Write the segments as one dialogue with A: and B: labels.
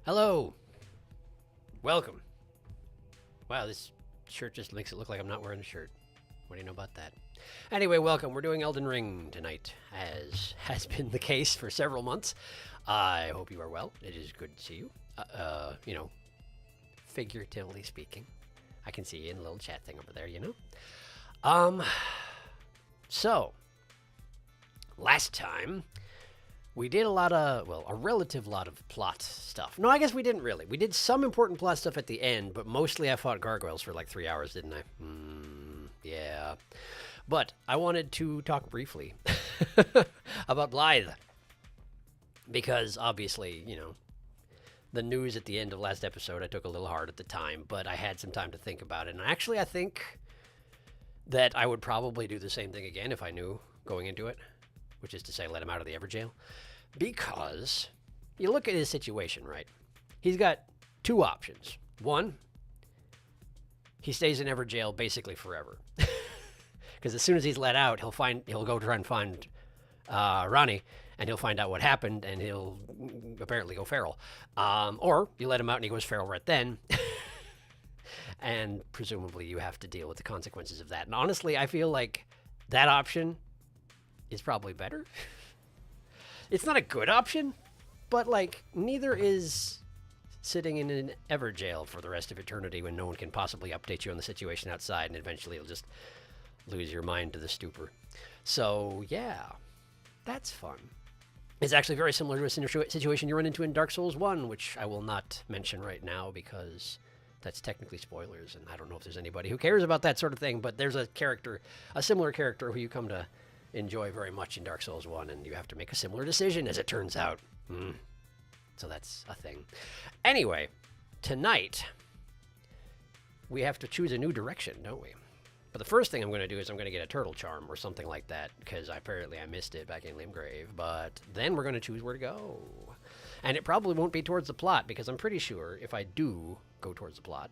A: Hello. Welcome. Wow, this shirt just makes it look like I'm not wearing a shirt. What do you know about that? Anyway, welcome. We're doing Elden Ring tonight, as has been the case for several months. I hope you are well. It is good to see you. You know, figuratively speaking. I can see you in the little chat thing over there, you know? So, last time, we did a lot of, well, a relative lot of plot stuff. No, I guess we didn't really. We did some important plot stuff at the end, but mostly I fought gargoyles for like 3 hours, didn't I? Yeah. But I wanted to talk briefly about Blaidd. Because, obviously, you know, the news at the end of last episode I took a little hard at the time, but I had some time to think about it. And actually, I think that I would probably do the same thing again if I knew going into it, which is to say let him out of the Everjail. Because you look at his situation, right? He's got two options. One, he stays in Everjail basically forever. Because as soon as he's let out, he'll go try and find Ranni, and he'll find out what happened, and he'll apparently go feral. Or you let him out and he goes feral right then. And presumably you have to deal with the consequences of that. And honestly, I feel like that option is probably better. It's not a good option, but like neither is sitting in an Everjail for the rest of eternity when no one can possibly update you on the situation outside, and eventually you'll just lose your mind to the stupor. So yeah, that's fun. It's actually very similar to a situation you run into in Dark Souls 1, which I will not mention right now because that's technically spoilers, and I don't know if there's anybody who cares about that sort of thing, but there's a similar character who you come to enjoy very much in Dark Souls 1, and you have to make a similar decision, as it turns out. So that's a thing. Anyway, tonight, we have to choose a new direction, don't we? But the first thing I'm going to do is I'm going to get a turtle charm or something like that, because apparently I missed it back in Limgrave, but then we're going to choose where to go. And it probably won't be towards the plot, because I'm pretty sure if I do go towards the plot,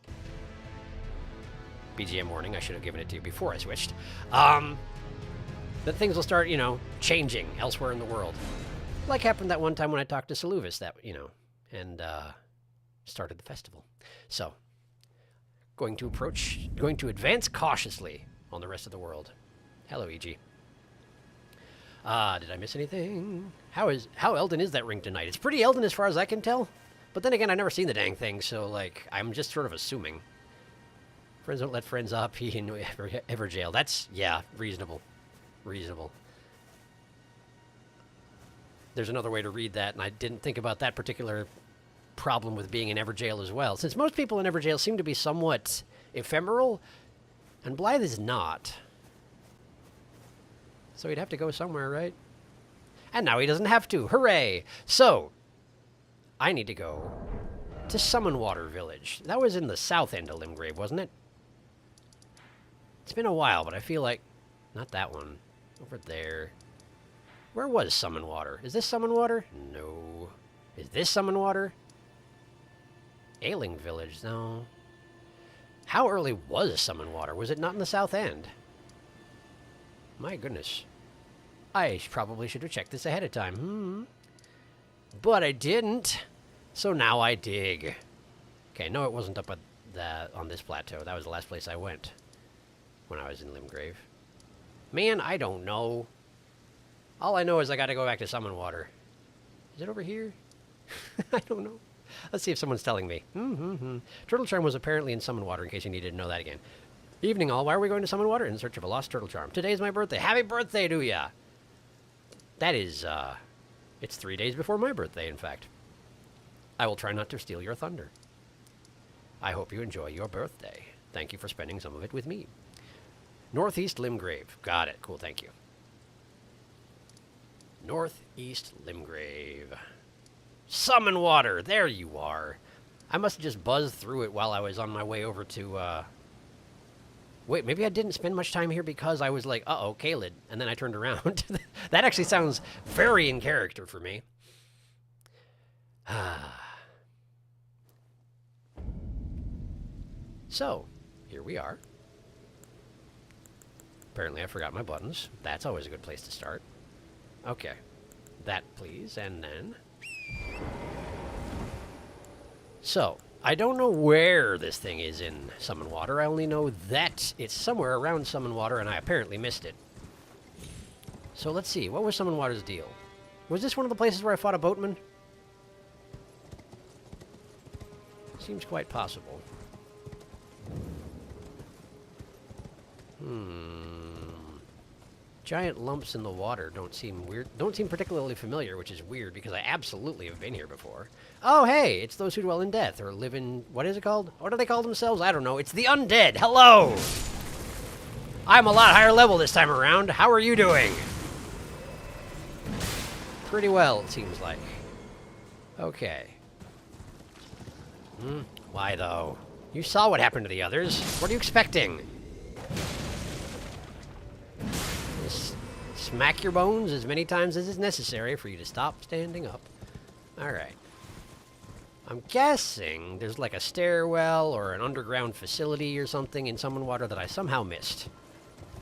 A: BGM warning, I should have given it to you before I switched, that things will start, you know, changing elsewhere in the world. Like happened that one time when I talked to Saluvis, that, you know, and started the festival. So, going to advance cautiously on the rest of the world. Hello, EG. Did I miss anything? How Elden is that ring tonight? It's pretty Elden as far as I can tell. But then again, I've never seen the dang thing, so, like, I'm just sort of assuming. Friends don't let friends up, he in Everjail. That's, yeah, reasonable. Reasonable. There's another way to read that, and I didn't think about that particular problem with being in Everjail as well. Since most people in Everjail seem to be somewhat ephemeral, and Blaidd is not. So he'd have to go somewhere, right? And now he doesn't have to. Hooray! So, I need to go to Summonwater Village. That was in the south end of Limgrave, wasn't it? It's been a while, but I feel like... Not that one. Over there. Where was Summonwater? Is this Summonwater? No. Is this Summonwater? Ailing Village, no. How early was Summonwater? Was it not in the south end? My goodness. I probably should have checked this ahead of time. But I didn't. So now I dig. Okay, no, it wasn't up on this plateau. That was the last place I went when I was in Limgrave. Man, I don't know. All I know is I gotta go back to Summonwater. Is it over here? I don't know. Let's see if someone's telling me. Turtle Charm was apparently in Summonwater, in case you needed to know that again. Evening all, why are we going to Summonwater? In search of a lost Turtle Charm. Today's my birthday. Happy birthday to ya! That is, it's 3 days before my birthday, in fact. I will try not to steal your thunder. I hope you enjoy your birthday. Thank you for spending some of it with me. Northeast Limgrave. Got it. Cool, thank you. Northeast Limgrave. Summonwater! There you are. I must have just buzzed through it while I was on my way over to, Wait, maybe I didn't spend much time here because I was like, uh-oh, Caelid, and then I turned around. That actually sounds very in character for me. So, here we are. Apparently I forgot my buttons. That's always a good place to start. Okay. That, please, and then... So, I don't know where this thing is in Summon Water. I only know that it's somewhere around Summon Water, and I apparently missed it. So let's see. What was Summon Water's deal? Was this one of the places where I fought a boatman? Seems quite possible. Giant lumps in the water don't seem particularly familiar, which is weird because I absolutely have been here before. Oh, hey, it's those who dwell in death or live in, what is it called? What do they call themselves? I don't know. It's the undead. Hello! I'm a lot higher level this time around. How are you doing? Pretty well, it seems like. Okay. Why, though? You saw what happened to the others. What are you expecting? Just smack your bones as many times as is necessary for you to stop standing up. Alright. I'm guessing there's like a stairwell or an underground facility or something in Summon Water that I somehow missed.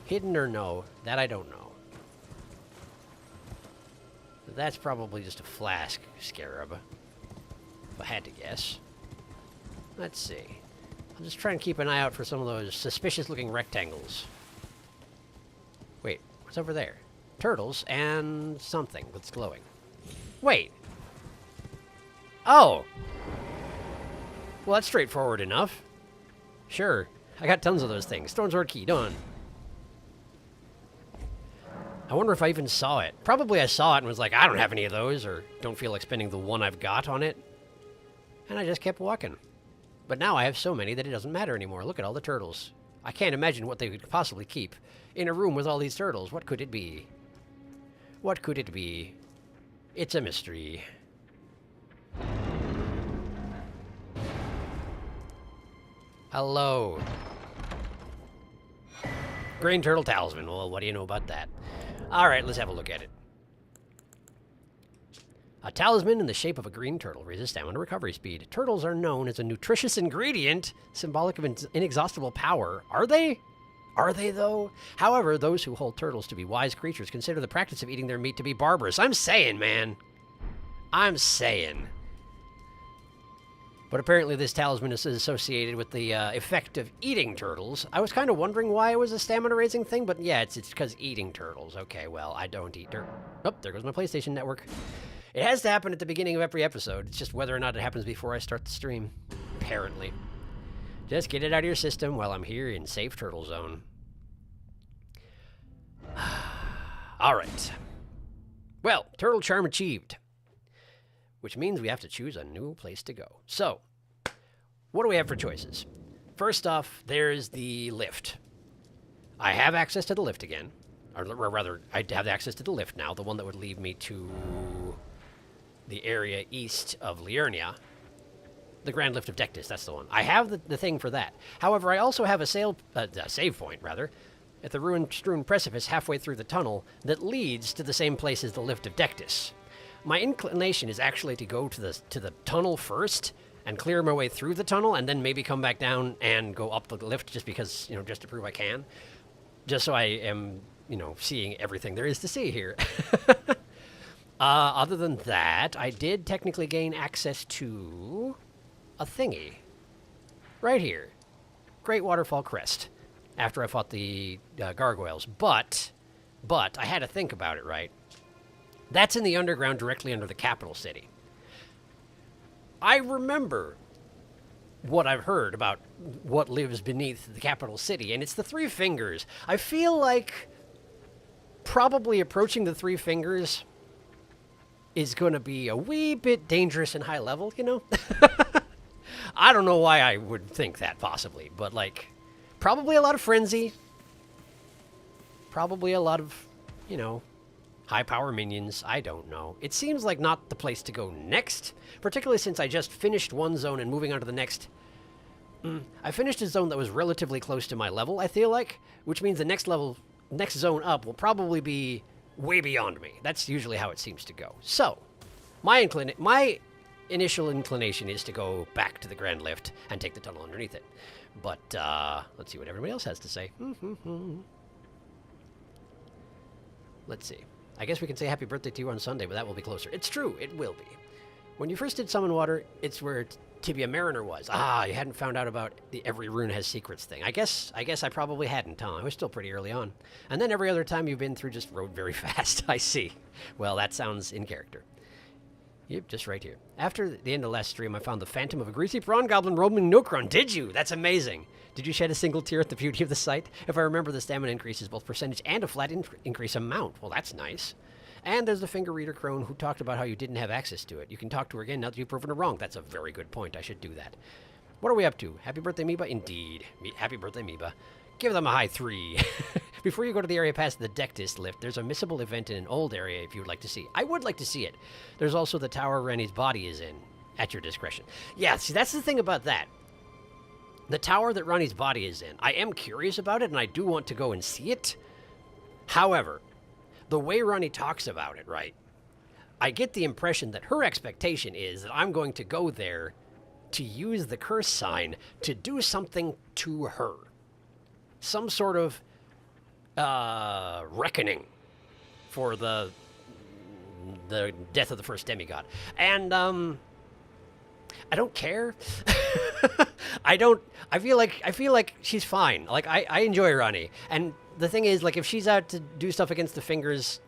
A: Hidden or no, that I don't know. That's probably just a flask scarab, if I had to guess. Let's see. I'll just try and keep an eye out for some of those suspicious-looking rectangles. Wait, what's over there? Turtles and something that's glowing. Wait. Oh! Well, that's straightforward enough. Sure. I got tons of those things. Stone Sword Key, done. I wonder if I even saw it. Probably I saw it and was like, I don't have any of those, or don't feel like spending the one I've got on it. And I just kept walking. But now I have so many that it doesn't matter anymore. Look at all the turtles. I can't imagine what they could possibly keep in a room with all these turtles. What could it be? What could it be? It's a mystery. Hello. Green Turtle Talisman. Well, what do you know about that? Alright, let's have a look at it. A talisman in the shape of a green turtle raises stamina recovery speed. Turtles are known as a nutritious ingredient, symbolic of inexhaustible power. Are they? Are they, though? However, those who hold turtles to be wise creatures consider the practice of eating their meat to be barbarous. I'm saying, man. I'm saying. But apparently this talisman is associated with the effect of eating turtles. I was kind of wondering why it was a stamina-raising thing, but yeah, it's because eating turtles. Okay, well, I don't eat dirt. Oh, there goes my PlayStation Network. It has to happen at the beginning of every episode. It's just whether or not it happens before I start the stream. Apparently. Just get it out of your system while I'm here in safe turtle zone. Alright. Well, turtle charm achieved. Which means we have to choose a new place to go. So, what do we have for choices? First off, there's the lift. I have access to the lift again. Or rather, I have access to the lift now, the one that would lead me to the area east of Liurnia. The Grand Lift of Dectus, that's the one. I have the thing for that. However, I also have a save point, rather, at the ruin-strewn precipice halfway through the tunnel that leads to the same place as the Lift of Dectus. My inclination is actually to go to the tunnel first and clear my way through the tunnel and then maybe come back down and go up the lift just because, just to prove I can. Just so I am, seeing everything there is to see here. Other than that, I did technically gain access to a thingy. Right here. Great Waterfall Crest. After I fought the gargoyles. But I had to think about it, right? That's in the underground directly under the capital city. I remember what I've heard about what lives beneath the capital city, and it's the Three Fingers. I feel like probably approaching the Three Fingers is going to be a wee bit dangerous and high level, I don't know why I would think that, possibly, but, probably a lot of frenzy. Probably a lot of, high-power minions. I don't know. It seems like not the place to go next, particularly since I just finished one zone and moving on to the next. I finished a zone that was relatively close to my level, I feel like, which means the next zone up will probably be way beyond me. That's usually how it seems to go. So, my initial inclination is to go back to the Grand Lift and take the tunnel underneath it. But, let's see what everybody else has to say. Let's see. I guess we can say happy birthday to you on Sunday, but that will be closer. It's true, it will be. When you first did Summon Water, it's where Tibia Mariner was. Ah, you hadn't found out about the every rune has secrets thing. I guess I probably hadn't, huh? I was still pretty early on. And then every other time you've been through just rode very fast. I see. Well, that sounds in character. Yep, just right here. After the end of last stream, I found the phantom of a greasy prawn goblin roaming Nokron. Did you? That's amazing. Did you shed a single tear at the beauty of the sight? If I remember, the stamina increases both percentage and a flat increase amount. Well, that's nice. And there's the finger reader crone who talked about how you didn't have access to it. You can talk to her again now that you've proven her wrong. That's a very good point. I should do that. What are we up to? Happy birthday, Meba? Indeed. Happy birthday, Meba. Give them a high 3. Before you go to the area past the Dectus lift, there's a missable event in an old area if you would like to see. I would like to see it. There's also the tower Rennie's body is in, at your discretion. Yeah, see, that's the thing about that. The tower that Ronnie's body is in. I am curious about it, and I do want to go and see it. However, the way Ronnie talks about it, right, I get the impression that her expectation is that I'm going to go there to use the curse sign to do something to her. Some sort of reckoning for the death of the first demigod. And I don't care. I feel like she's fine. Like I enjoy Ronnie. And the thing is, like, if she's out to do stuff against the fingers,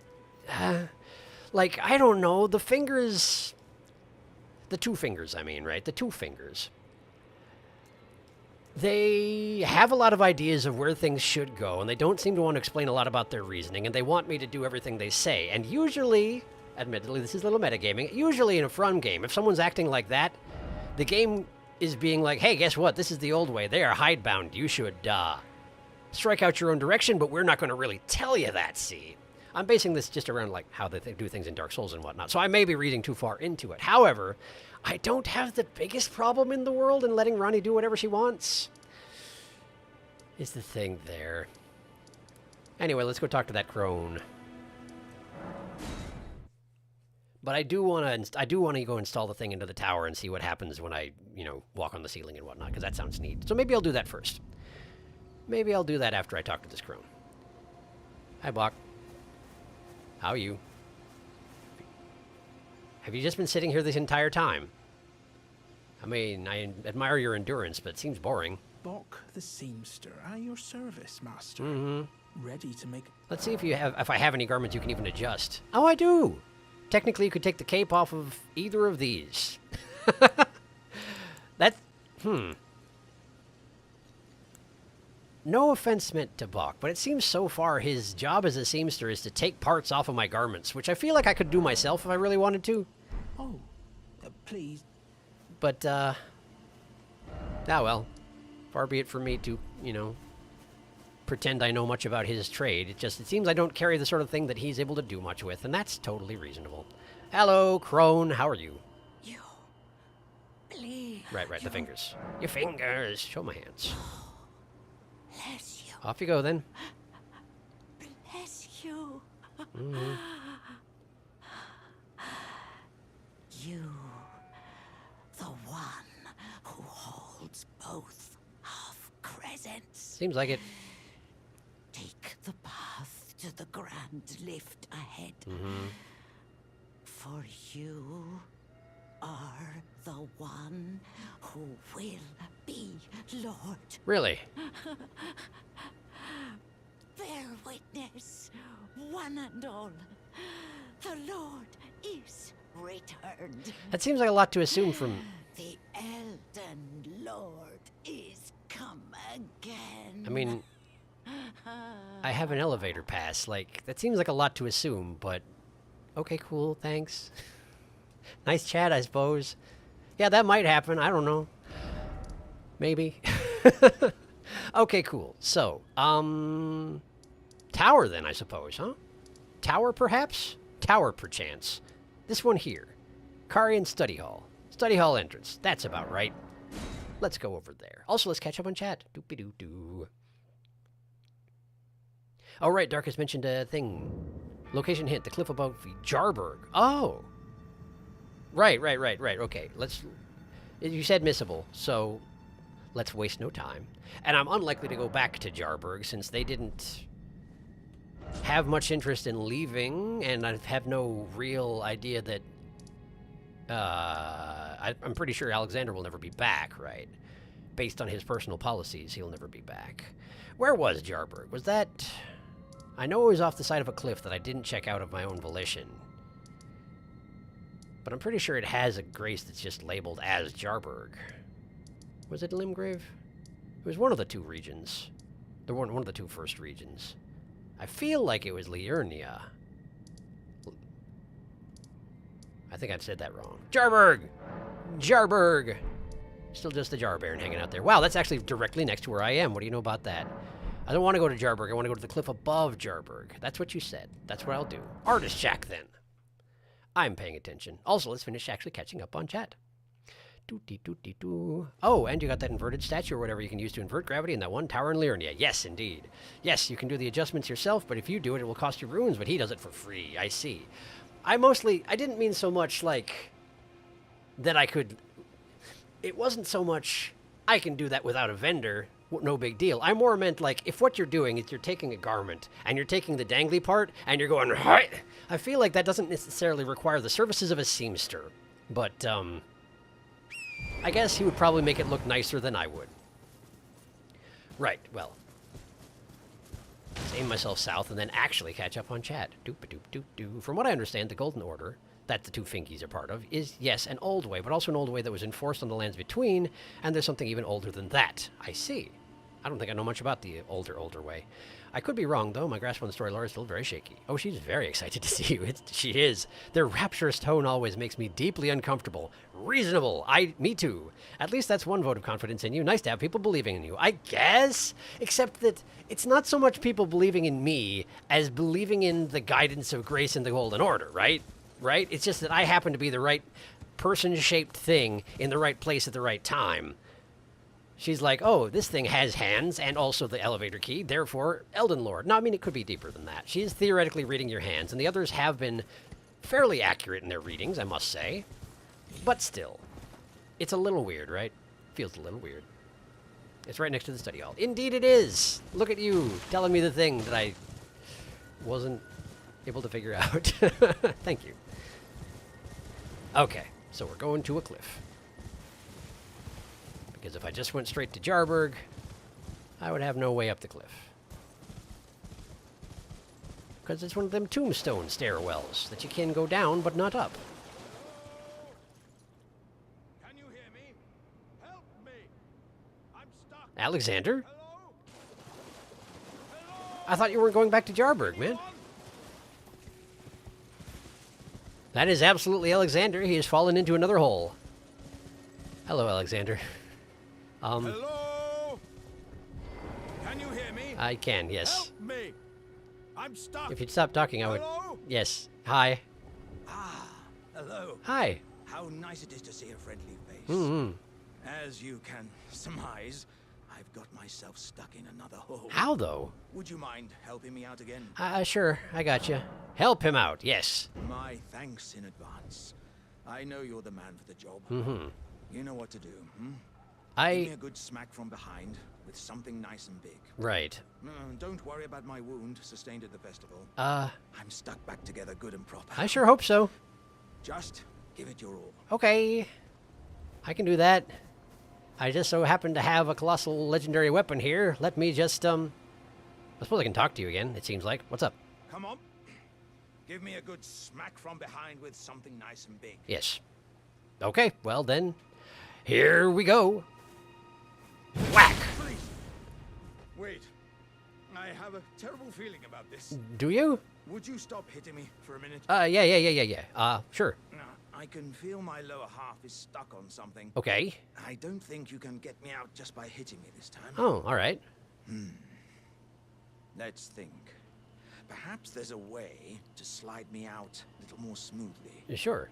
A: like, I don't know, the fingers, the 2 fingers, I mean, right? The 2 fingers. They have a lot of ideas of where things should go, and they don't seem to want to explain a lot about their reasoning, and they want me to do everything they say. And usually, admittedly, this is a little metagaming, usually in a From game, if someone's acting like that, the game is being like, hey, guess what? This is the old way. They are hidebound. You should, strike out your own direction, but we're not going to really tell you that, see? I'm basing this just around, like, how they do things in Dark Souls and whatnot, so I may be reading too far into it. However, I don't have the biggest problem in the world in letting Ronnie do whatever she wants. Is the thing there. Anyway, let's go talk to that crone. But I do want to go install the thing into the tower and see what happens when I, walk on the ceiling and whatnot, because that sounds neat. So maybe I'll do that first. Maybe I'll do that after I talk to this crone. Hi, Bach. How are you? Have you just been sitting here this entire time? I mean, I admire your endurance, but it seems boring.
B: Bok the seamster, at your service, master.
A: Mm-hmm.
B: Ready to make...
A: Let's see if I have any garments you can even adjust. Oh, I do! Technically, you could take the cape off of either of these. No offense meant to Bok, but it seems so far his job as a seamster is to take parts off of my garments, which I feel like I could do myself if I really wanted to.
B: Oh, please.
A: But, well. Far be it from me to, pretend I know much about his trade. It seems I don't carry the sort of thing that he's able to do much with, and that's totally reasonable. Hello, crone. How are you?
C: You... Blaidd.
A: Right, the fingers. Your fingers. Show my hands.
C: Bless you.
A: Off you go, then.
C: Bless you.
A: Mm-hmm.
C: You, the one who holds both half crescents.
A: Seems like it.
C: Take the path to the grand lift ahead.
A: Mm-hmm.
C: For you are the one who will be Lord.
A: Really?
C: Bear witness, one and all, the Lord is returned.
A: That seems like a lot to assume from...
C: The Elden Lord is come again.
A: I mean, I have an elevator pass. Like, that seems like a lot to assume, but... Okay, cool, thanks. Nice chat, I suppose. Yeah, that might happen. I don't know. Maybe. Okay, cool. So, tower then, I suppose, huh? Tower, perhaps? Tower, perchance. This one here. Karian Study Hall. Study Hall entrance. That's about right. Let's go over there. Also, let's catch up on chat. Doopy-doo-doo. Oh, right, Dark has mentioned a thing. Location hint, the cliff above Jarburg. Oh! Right. Okay, let's... You said missable, so let's waste no time. And I'm unlikely to go back to Jarburg since they didn't have much interest in leaving, and I have no real idea that I'm pretty sure Alexander will never be back, right? Based on his personal policies, he'll never be back. Where was Jarberg? Was that... I know it was off the side of a cliff that I didn't check out of my own volition. But I'm pretty sure it has a grace that's just labeled as Jarberg. Was it Limgrave? It was one of the two regions. One of the two first regions. I feel like it was Liurnia. I think I said that wrong. Jarberg! Jarberg! Still just the Jar Baron hanging out there. Wow, that's actually directly next to where I am. What do you know about that? I don't want to go to Jarberg. I want to go to the cliff above Jarberg. That's what you said. That's what I'll do. Artist Shack, then. I'm paying attention. Also, let's finish actually catching up on chat. Oh, and you got that inverted statue or whatever you can use to invert gravity in that one tower in Liurnia. Yes, indeed. Yes, you can do the adjustments yourself, but if you do it, it will cost you runes, but he does it for free. I see. I didn't mean so much like that I could... It wasn't so much I can do that without a vendor, no big deal. I more meant like if what you're doing is you're taking a garment and you're taking the dangly part and you're going, right. I feel like that doesn't necessarily require the services of a seamster, but I guess he would probably make it look nicer than I would. Right, well. Let's aim myself south and then actually catch up on chat. Doop-a-doop-doop-doo. From what I understand, the Golden Order, that the two Finkies are part of, is, yes, an old way, but also an old way that was enforced on the lands between, and there's something even older than that. I see. I don't think I know much about the older way. I could be wrong, though. My grasp on the story lore is still very shaky. Oh, she's very excited to see you. She is. Their rapturous tone always makes me deeply uncomfortable. Reasonable. Me too. At least that's one vote of confidence in you. Nice to have people believing in you, I guess. Except that it's not so much people believing in me as believing in the guidance of grace and the Golden Order, right? Right? It's just that I happen to be the right person-shaped thing in the right place at the right time. She's like, oh, this thing has hands and also the elevator key, therefore Elden Lord. No, I mean, it could be deeper than that. She is theoretically reading your hands, and the others have been fairly accurate in their readings, I must say. But still, it's a little weird, right? Feels a little weird. It's right next to the study hall. Indeed it is! Look at you, telling me the thing that I wasn't able to figure out. Thank you. Okay, so we're going to a cliff. Because if I just went straight to Jarberg, I would have no way up the cliff. Because it's one of them tombstone stairwells that you can go down, but not up.
B: Can you hear me? Help me! I'm stuck.
A: Alexander?
B: Hello? Hello?
A: I thought you weren't going back to Jarberg, man. That is absolutely Alexander. He has fallen into another hole. Hello, Alexander.
B: Hello? Can you hear me?
A: I can, yes.
B: Help me! I'm stuck.
A: If you'd stop talking, I would...
B: Hello?
A: Yes. Hi.
B: Ah, hello.
A: Hi.
B: How nice it is to see a friendly face.
A: Mm-hmm.
B: As you can surmise, I've got myself stuck in another hole.
A: How, though?
B: Would you mind helping me out again?
A: Sure. I got you. Help him out, yes.
B: My thanks in advance. I know you're the man for the job.
A: Mm-hmm.
B: You know what to do, hmm? Give me
A: I...
B: a good smack from behind with something nice and big.
A: Right.
B: Don't worry about my wound sustained at the festival.
A: I'm
B: stuck back together good and proper.
A: I sure hope so.
B: Just give it your all.
A: Okay. I can do that. I just so happen to have a colossal legendary weapon here. Let me just, I suppose I can talk to you again, it seems like. What's up?
B: Come on. Give me a good smack from behind with something nice and big.
A: Yes. Okay, well then, here we go. Whack!
B: Please. Wait. I have a terrible feeling about this.
A: Do you?
B: Would you stop hitting me for a minute?
A: Yeah. Sure.
B: I can feel my lower half is stuck on something.
A: Okay.
B: I don't think you can get me out just by hitting me this time.
A: Oh, all right.
B: Let's think. Perhaps there's a way to slide me out a little more smoothly.
A: Sure.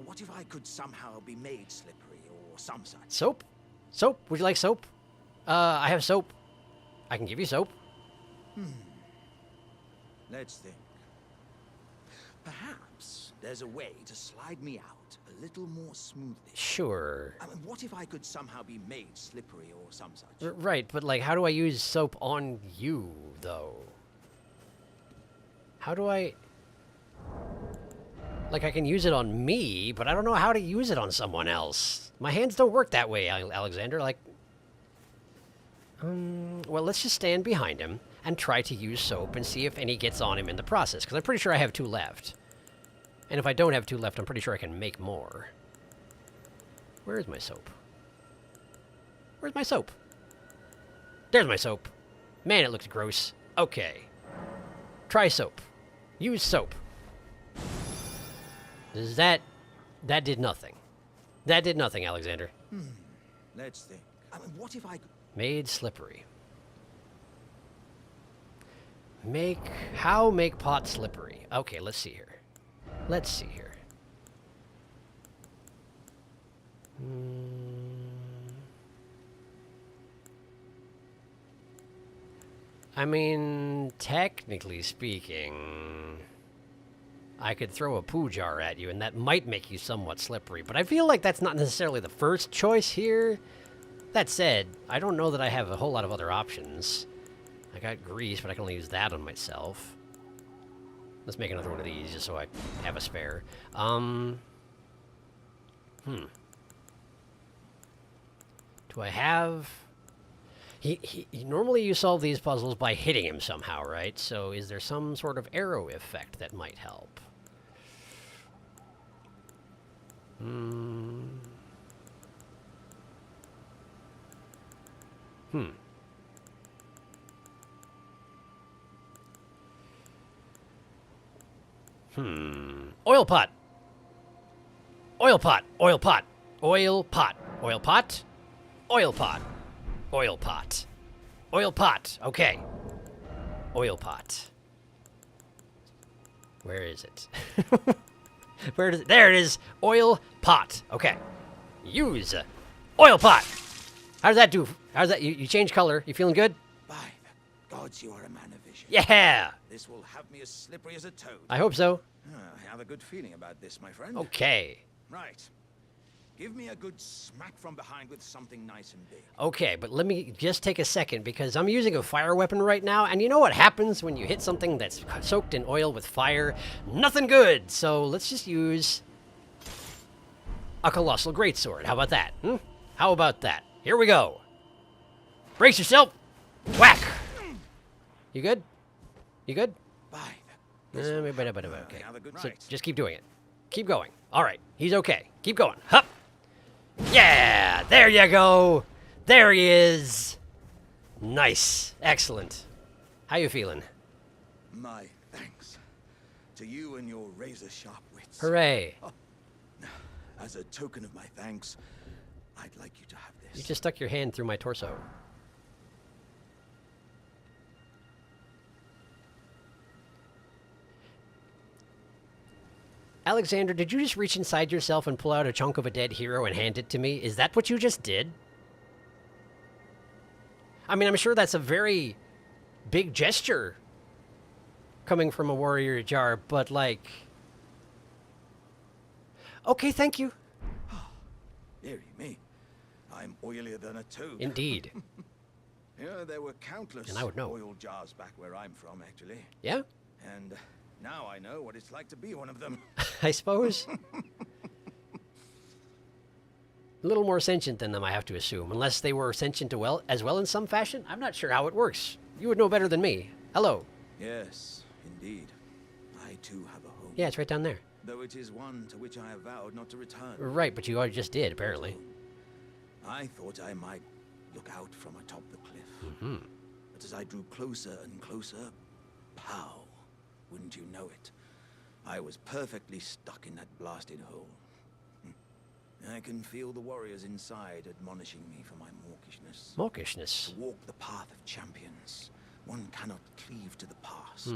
B: What if I could somehow be made slippery or some such?
A: Soap? Soap? Would you like soap? I have soap. I can give you soap.
B: Let's think. Perhaps there's a way to slide me out a little more smoothly.
A: Sure.
B: What if I could somehow be made slippery or some such?
A: Right, but like, how do I use soap on you, though? How do I... Like, I can use it on me, but I don't know how to use it on someone else. My hands don't work that way, Alexander. Like, well, let's just stand behind him and try to use soap and see if any gets on him in the process, because I'm pretty sure I have 2 left. And if I don't have 2 left, I'm pretty sure I can make more. Where is my soap? Where's my soap? There's my soap. Man, it looks gross. Okay. Try soap. Use soap. Does that did nothing. That did nothing, Alexander.
B: Let's think. I mean, what if I...
A: Made slippery. How make pot slippery? Okay, let's see here. Let's see here. I mean, technically speaking, I could throw a poo jar at you, and that might make you somewhat slippery, but I feel like that's not necessarily the first choice here. That said, I don't know that I have a whole lot of other options. I got grease, but I can only use that on myself. Let's make another one of these, just so I have a spare. Do I have... He normally you solve these puzzles by hitting him somehow, right? So is there some sort of arrow effect that might help? Oil pot! Oil pot! Oil pot! Oil pot! Oil pot! Oil pot! Oil pot. Oil pot. Okay. Oil pot. Where is it? Where is it? There it is. Oil pot. Okay. Use oil pot. How does that do? How's that? You change color. You feeling good?
B: By the gods, you are a man of vision.
A: Yeah.
B: This will have me as slippery as a toad.
A: I hope so.
B: I have a good feeling about this, my friend.
A: Okay.
B: Right. Give me a good smack from behind with something nice and big.
A: Okay, but let me just take a second because I'm using a fire weapon right now, and you know what happens when you hit something that's soaked in oil with fire? Nothing good. So let's just use a colossal greatsword. How about that? How about that? Here we go. Brace yourself. Whack. You good? You good? Okay. So just keep doing it. Keep going. All right. He's okay. Keep going. Hup. Yeah. There you go. There he is. Nice. Excellent. How you feeling?
B: My thanks to you and your razor-sharp wits.
A: Hooray.
B: Oh. As a token of my thanks, I'd like you to have this.
A: You just stuck your hand through my torso. Alexander, did you just reach inside yourself and pull out a chunk of a dead hero and hand it to me? Is that what you just did? I mean, I'm sure that's a very big gesture coming from a warrior jar, but like... Okay, thank you.
B: Dearie me, I'm oilier than a toad.
A: Indeed.
B: Yeah, there were countless
A: And I would know.
B: oil jars back where I'm from, actually.
A: Yeah?
B: And now I know what it's like to be one of them.
A: I suppose. A little more sentient than them, I have to assume. Unless they were sentient as well in some fashion. I'm not sure how it works. You would know better than me. Hello.
B: Yes, indeed. I too have a home.
A: Yeah, it's right down there.
B: Though it is one to which I have vowed not to return.
A: Right, but you already just did, apparently.
B: I thought I might look out from atop the cliff. But as I drew closer and closer, pow, wouldn't you know it? I was perfectly stuck in that blasted hole. I can feel the warriors inside admonishing me for my mawkishness.
A: Mawkishness.
B: To walk the path of champions, one cannot cleave to the past.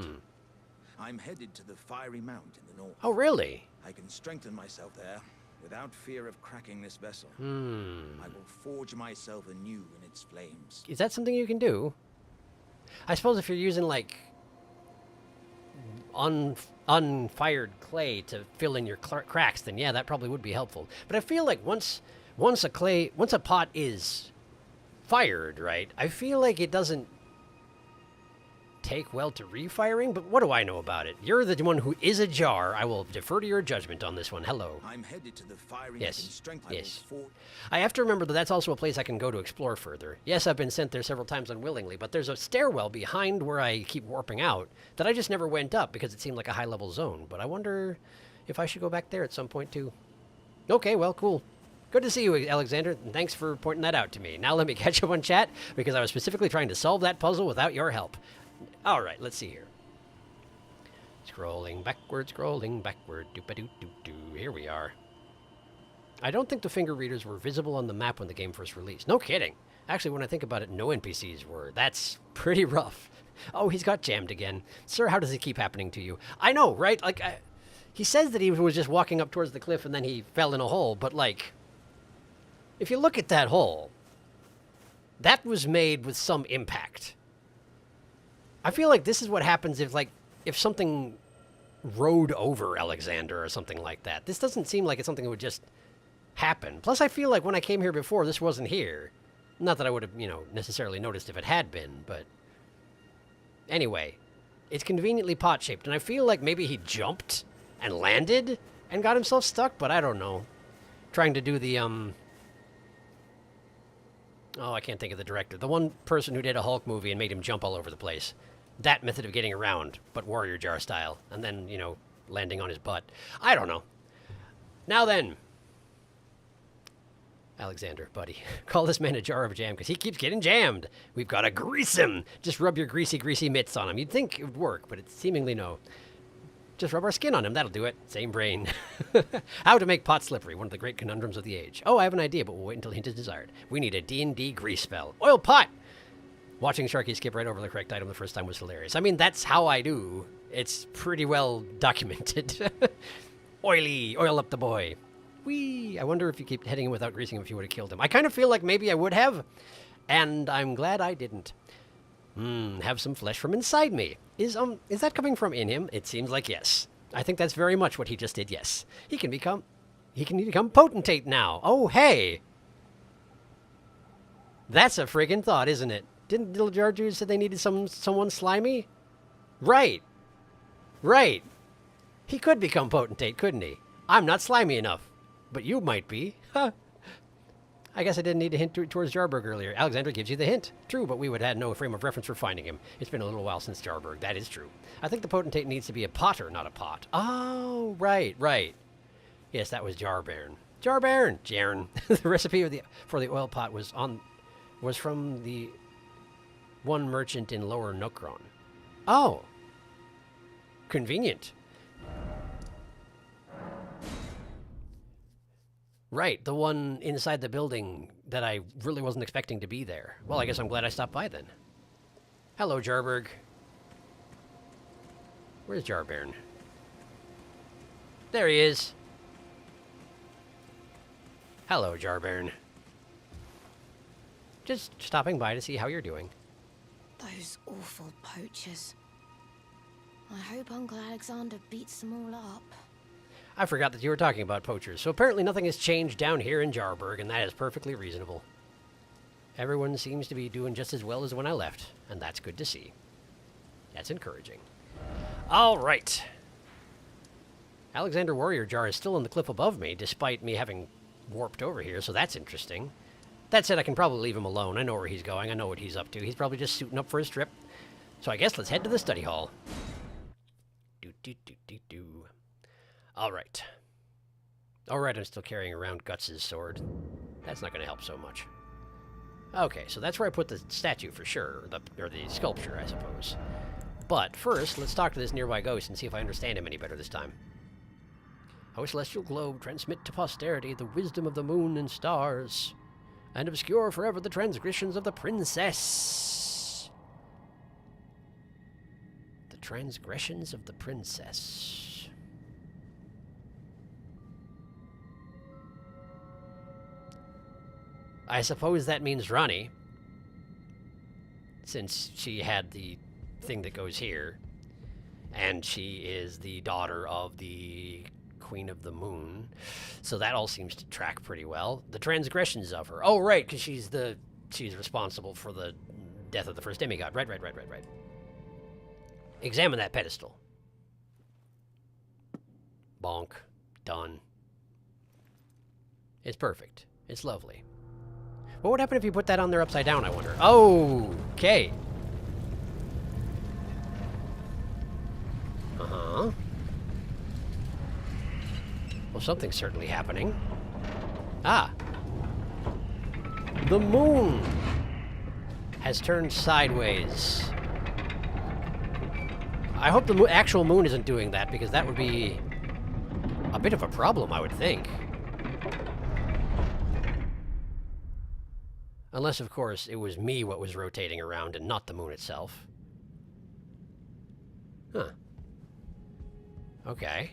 B: I'm headed to the fiery mount in the north.
A: Oh, really?
B: I can strengthen myself there without fear of cracking this vessel. I will forge myself anew in its flames.
A: Is that something you can do? I suppose if you're using, like, unfired clay to fill in your cracks, then yeah, that probably would be helpful. But I feel like once a pot is fired, right, I feel like it doesn't take well to refiring, but what do I know about it? You're the one who is a jar. I will defer to your judgment on this one. Hello.
B: I'm headed to the firing
A: Yes.
B: in strength
A: Yes.
B: level 4.
A: I have to remember that that's also a place I can go to explore further. Yes, I've been sent there several times unwillingly, but there's a stairwell behind where I keep warping out that I just never went up because it seemed like a high-level zone. But I wonder if I should go back there at some point, too. Okay, well, cool. Good to see you, Alexander, and thanks for pointing that out to me. Now let me catch up on chat, because I was specifically trying to solve that puzzle without your help. All right, let's see here. Scrolling backward, doop-a-doop-doop-doo. Here we are. I don't think the finger readers were visible on the map when the game first released. No kidding. Actually, when I think about it, no NPCs were. That's pretty rough. Oh, he's got jammed again. Sir, how does it keep happening to you? I know, right? Like, he says that he was just walking up towards the cliff and then he fell in a hole, but, like, if you look at that hole, that was made with some impact. I feel like this is what happens if something rode over Alexander or something like that. This doesn't seem like it's something that would just happen. Plus, I feel like when I came here before, this wasn't here. Not that I would have, necessarily noticed if it had been, but anyway, it's conveniently pot-shaped, and I feel like maybe he jumped and landed and got himself stuck, but I don't know. Trying to do the, oh, I can't think of the director. The one person who did a Hulk movie and made him jump all over the place. That method of getting around, but warrior jar style. And then, landing on his butt. I don't know. Now then. Alexander, buddy. Call this man a jar of jam, because he keeps getting jammed. We've got to grease him. Just rub your greasy, greasy mitts on him. You'd think it would work, but it's seemingly no. Just rub our skin on him. That'll do it. Same brain. How to make pot slippery. One of the great conundrums of the age. Oh, I have an idea, but we'll wait until hint is desired. We need a D&D grease spell. Oil pot! Watching Sharky skip right over the correct item the first time was hilarious. I mean, that's how I do. It's pretty well documented. Oily. Oil up the boy. Whee! I wonder if you keep heading him without greasing him if you would have killed him. I kind of feel like maybe I would have, and I'm glad I didn't. Have some flesh from inside me. Is that coming from in him? It seems like yes. I think that's very much what he just did, yes. He can become potentate now. Oh, hey! That's a friggin' thought, isn't it? Didn't Little Jar Jews say they needed someone slimy? Right. Right. He could become potentate, couldn't he? I'm not slimy enough. But you might be. Huh. I guess I didn't need to hint towards Jarberg earlier. Alexander gives you the hint. True, but we would have had no frame of reference for finding him. It's been a little while since Jarberg. That is true. I think the potentate needs to be a potter, not a pot. Oh, right, right. Yes, that was Jarbairn. Jarbairn! Jarn. The recipe for the oil pot was from the one merchant in Lower Nokron. Oh. Convenient. Right, the one inside the building that I really wasn't expecting to be there. Well, I guess I'm glad I stopped by then. Hello, Jarberg. Where's Jarbairn? There he is. Hello, Jarbairn. Just stopping by to see how you're doing.
D: Those awful poachers. I hope Uncle Alexander beats them all up.
A: I forgot that you were talking about poachers, so apparently nothing has changed down here in Jarberg, and that is perfectly reasonable. Everyone seems to be doing just as well as when I left, and that's good to see. That's encouraging. All right. Alexander Warrior Jar is still on the cliff above me, despite me having warped over here, so that's interesting. That said, I can probably leave him alone. I know where he's going. I know what he's up to. He's probably just suiting up for his trip. So I guess let's head to the study hall. All right. All right, I'm still carrying around Guts' sword. That's not going to help so much. Okay, so that's where I put the statue for sure, or the sculpture, I suppose. But first, let's talk to this nearby ghost and see if I understand him any better this time. O celestial globe, transmit to posterity the wisdom of the moon and stars, and obscure forever the transgressions of the princess. The transgressions of the princess. I suppose that means Ronnie, since she had the thing that goes here, and she is the daughter of the Queen of the Moon, so that all seems to track pretty well. The transgressions of her. Oh, right, because she's responsible for the death of the first demigod. Right. examine that pedestal. Bonk. Done. It's perfect. It's lovely. What would happen if you put that on there upside down, I wonder? Oh, okay. Uh-huh. Well, something's certainly happening. Ah. The moon has turned sideways. I hope the actual moon isn't doing that, because that would be a bit of a problem, I would think. Unless, of course, it was me what was rotating around and not the moon itself. Huh. Okay.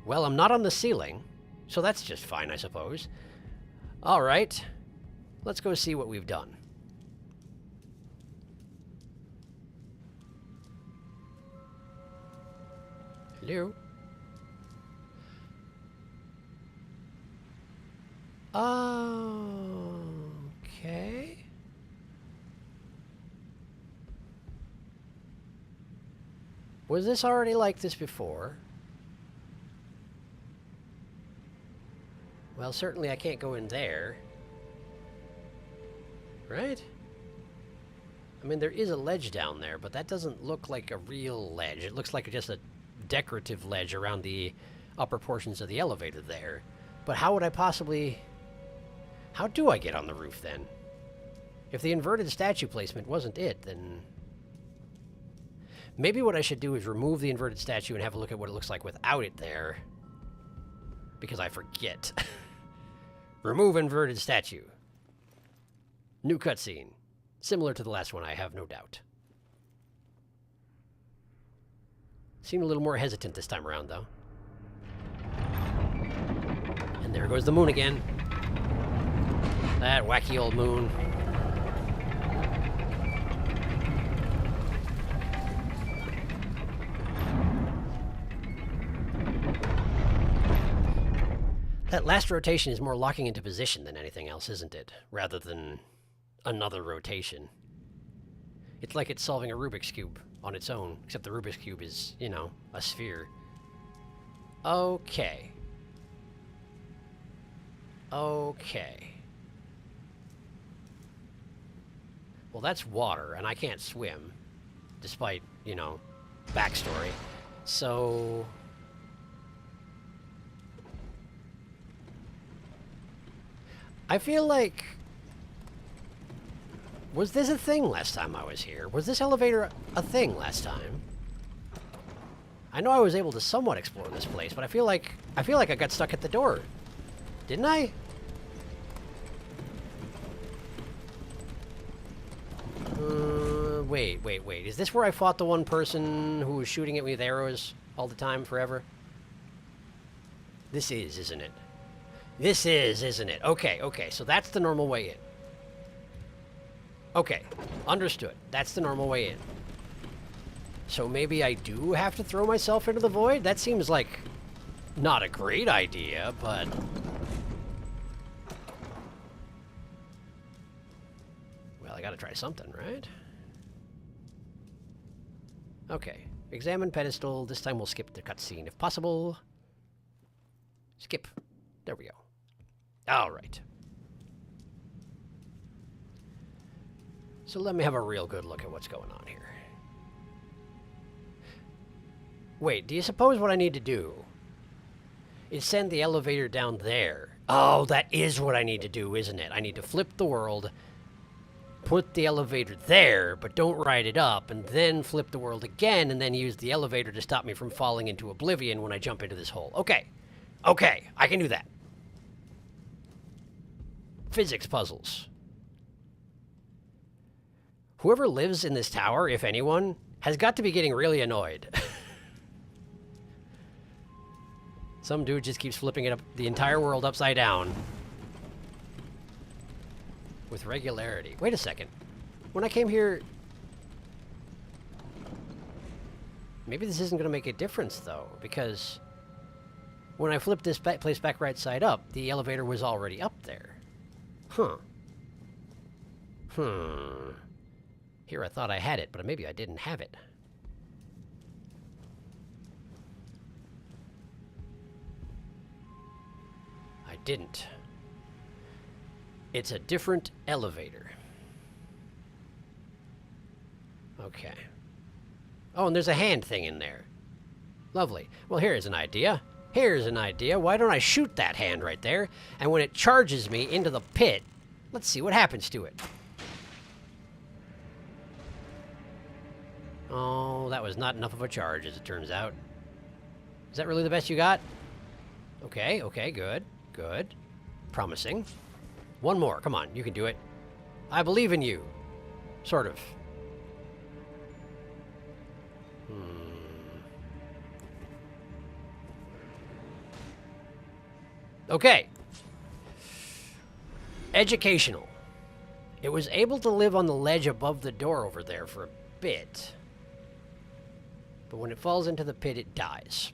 A: Well, I'm not on the ceiling, so that's just fine, I suppose. All right. Let's go see what we've done. Hello? Okay. Was this already like this before? Well, certainly I can't go in there. Right? I mean, there is a ledge down there, but that doesn't look like a real ledge. It looks like just a decorative ledge around the upper portions of the elevator there. But how would I possibly... How do I get on the roof, then? If the inverted statue placement wasn't it, then... Maybe what I should do is remove the inverted statue and have a look at what it looks like without it there. Because I forget. Remove inverted statue. New cutscene. Similar to the last one, I have no doubt. Seemed a little more hesitant this time around, though. And there goes the moon again. That wacky old moon. That last rotation is more locking into position than anything else, isn't it? Rather than another rotation. It's like it's solving a Rubik's Cube on its own, except the Rubik's Cube is, you know, a sphere. Okay. Okay. Well, that's water, and I can't swim, despite, you know, backstory. So... I feel like... Was this a thing last time I was here? Was this elevator a thing last time? I know I was able to somewhat explore this place, but I feel like I got stuck at the door. Didn't I? Wait. Is this where I fought the one person who was shooting at me with arrows all the time, forever? This is, isn't it? This is, isn't it? Okay, so that's the normal way in. Okay, understood. That's the normal way in. So maybe I do have to throw myself into the void? That seems like not a great idea, but... Well, I gotta try something, right? Okay, examine pedestal. This time we'll skip the cutscene if possible. Skip. There we go. All right. So let me have a real good look at what's going on here. Wait, do you suppose what I need to do is send the elevator down there? Oh, that is what I need to do, isn't it? I need to flip the world, put the elevator there, but don't ride it up, and then flip the world again, and then use the elevator to stop me from falling into oblivion when I jump into this hole. Okay, I can do that. Physics puzzles. Whoever lives in this tower, if anyone, has got to be getting really annoyed. Some dude just keeps flipping it up, the entire world upside down. With regularity. Wait a second. When I came here... Maybe this isn't going to make a difference, though, because... When I flipped this place back right side up, the elevator was already up there. Huh. Here I thought I had it, but maybe I didn't have it. I didn't. It's a different elevator. Okay. Oh, and there's a hand thing in there. Lovely. Well, here's an idea. Here's an idea. Why don't I shoot that hand right there? And when it charges me into the pit, let's see what happens to it. Oh, that was not enough of a charge, as it turns out. Is that really the best you got? Okay, okay, good, good. Promising. One more. Come on, you can do it. I believe in you. Sort of. Okay. Educational. It was able to live on the ledge above the door over there for a bit. But when it falls into the pit, it dies.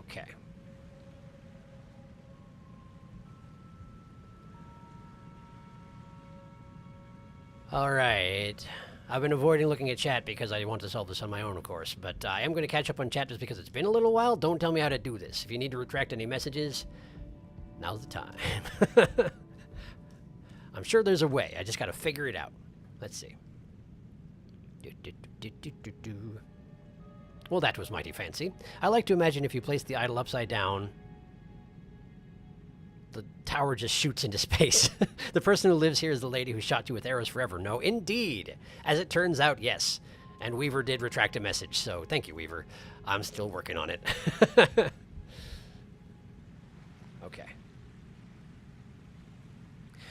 A: Okay. Alright. I've been avoiding looking at chat because I want to solve this on my own, of course. But I am going to catch up on chat just because it's been a little while. Don't tell me how to do this. If you need to retract any messages, now's the time. I'm sure there's a way. I just got to figure it out. Let's see. Well, that was mighty fancy. I like to imagine if you place the idol upside down, the tower just shoots into space. The person who lives here is the lady who shot you with arrows forever. No, indeed. As it turns out, yes. And Weaver did retract a message, so thank you, Weaver. I'm still working on it. Okay.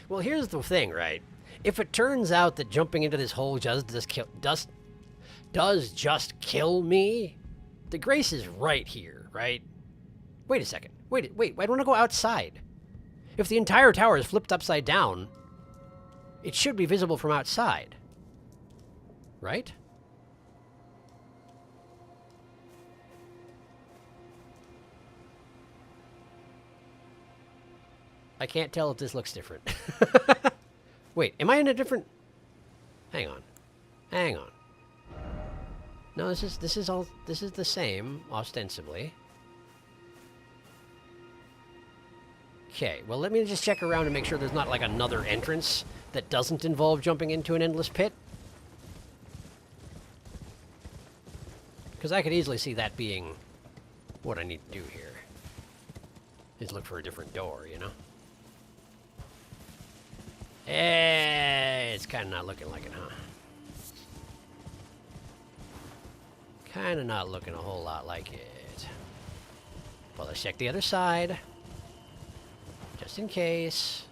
A: Well, here's the thing, right? If it turns out that jumping into this hole does just kill me, the grace is right here, right? Wait a second. Wait, why don't I go outside? If the entire tower is flipped upside down, it should be visible from outside. Right? I can't tell if this looks different. Wait, am I in a different... Hang on. Hang on. No, this is the same, ostensibly. Okay, well, let me just check around and make sure there's not, like, another entrance that doesn't involve jumping into an endless pit. Because I could easily see that being what I need to do here. Is look for a different door, you know? It's kind of not looking like it, huh? Kind of not looking a whole lot like it. Well, let's check the other side. Just in case.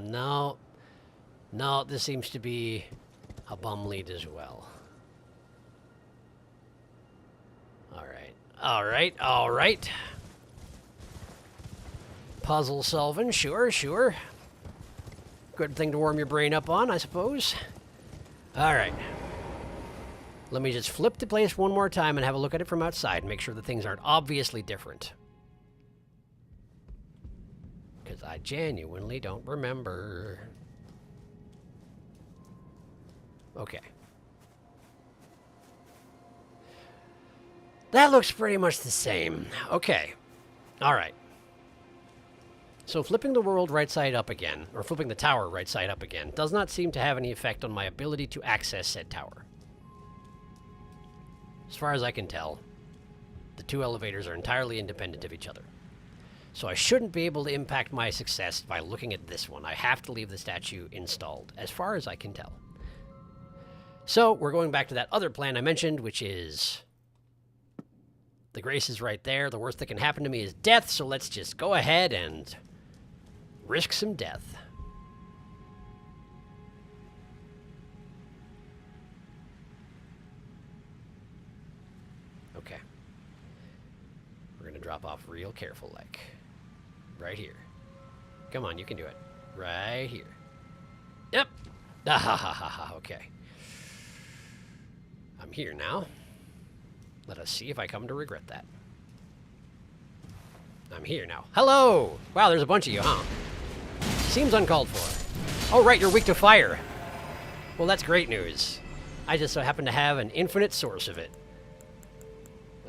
A: No. No, this seems to be a bum lead as well. Alright. Alright, alright. Puzzle solving, sure, sure. Good thing to warm your brain up on, I suppose. Alright. Let me just flip the place one more time and have a look at it from outside and make sure that things aren't obviously different. Because I genuinely don't remember. Okay. That looks pretty much the same. Okay. Alright. So flipping the world right side up again, or flipping the tower right side up again, does not seem to have any effect on my ability to access said tower. As far as I can tell, the two elevators are entirely independent of each other. So I shouldn't be able to impact my success by looking at this one. I have to leave the statue installed, as far as I can tell. So we're going back to that other plan I mentioned, which is... the grace is right there. The worst that can happen to me is death, so let's just go ahead and risk some death. Okay. We're going to drop off real careful, like. Right here. Come on, you can do it. Right here. Yep. Ah, ha, ha, ha, ha. Okay. I'm here now. Let us see if I come to regret that. I'm here now. Hello! Wow, there's a bunch of you, huh? Seems uncalled for. Oh, right, you're weak to fire. Well, that's great news. I just so happen to have an infinite source of it.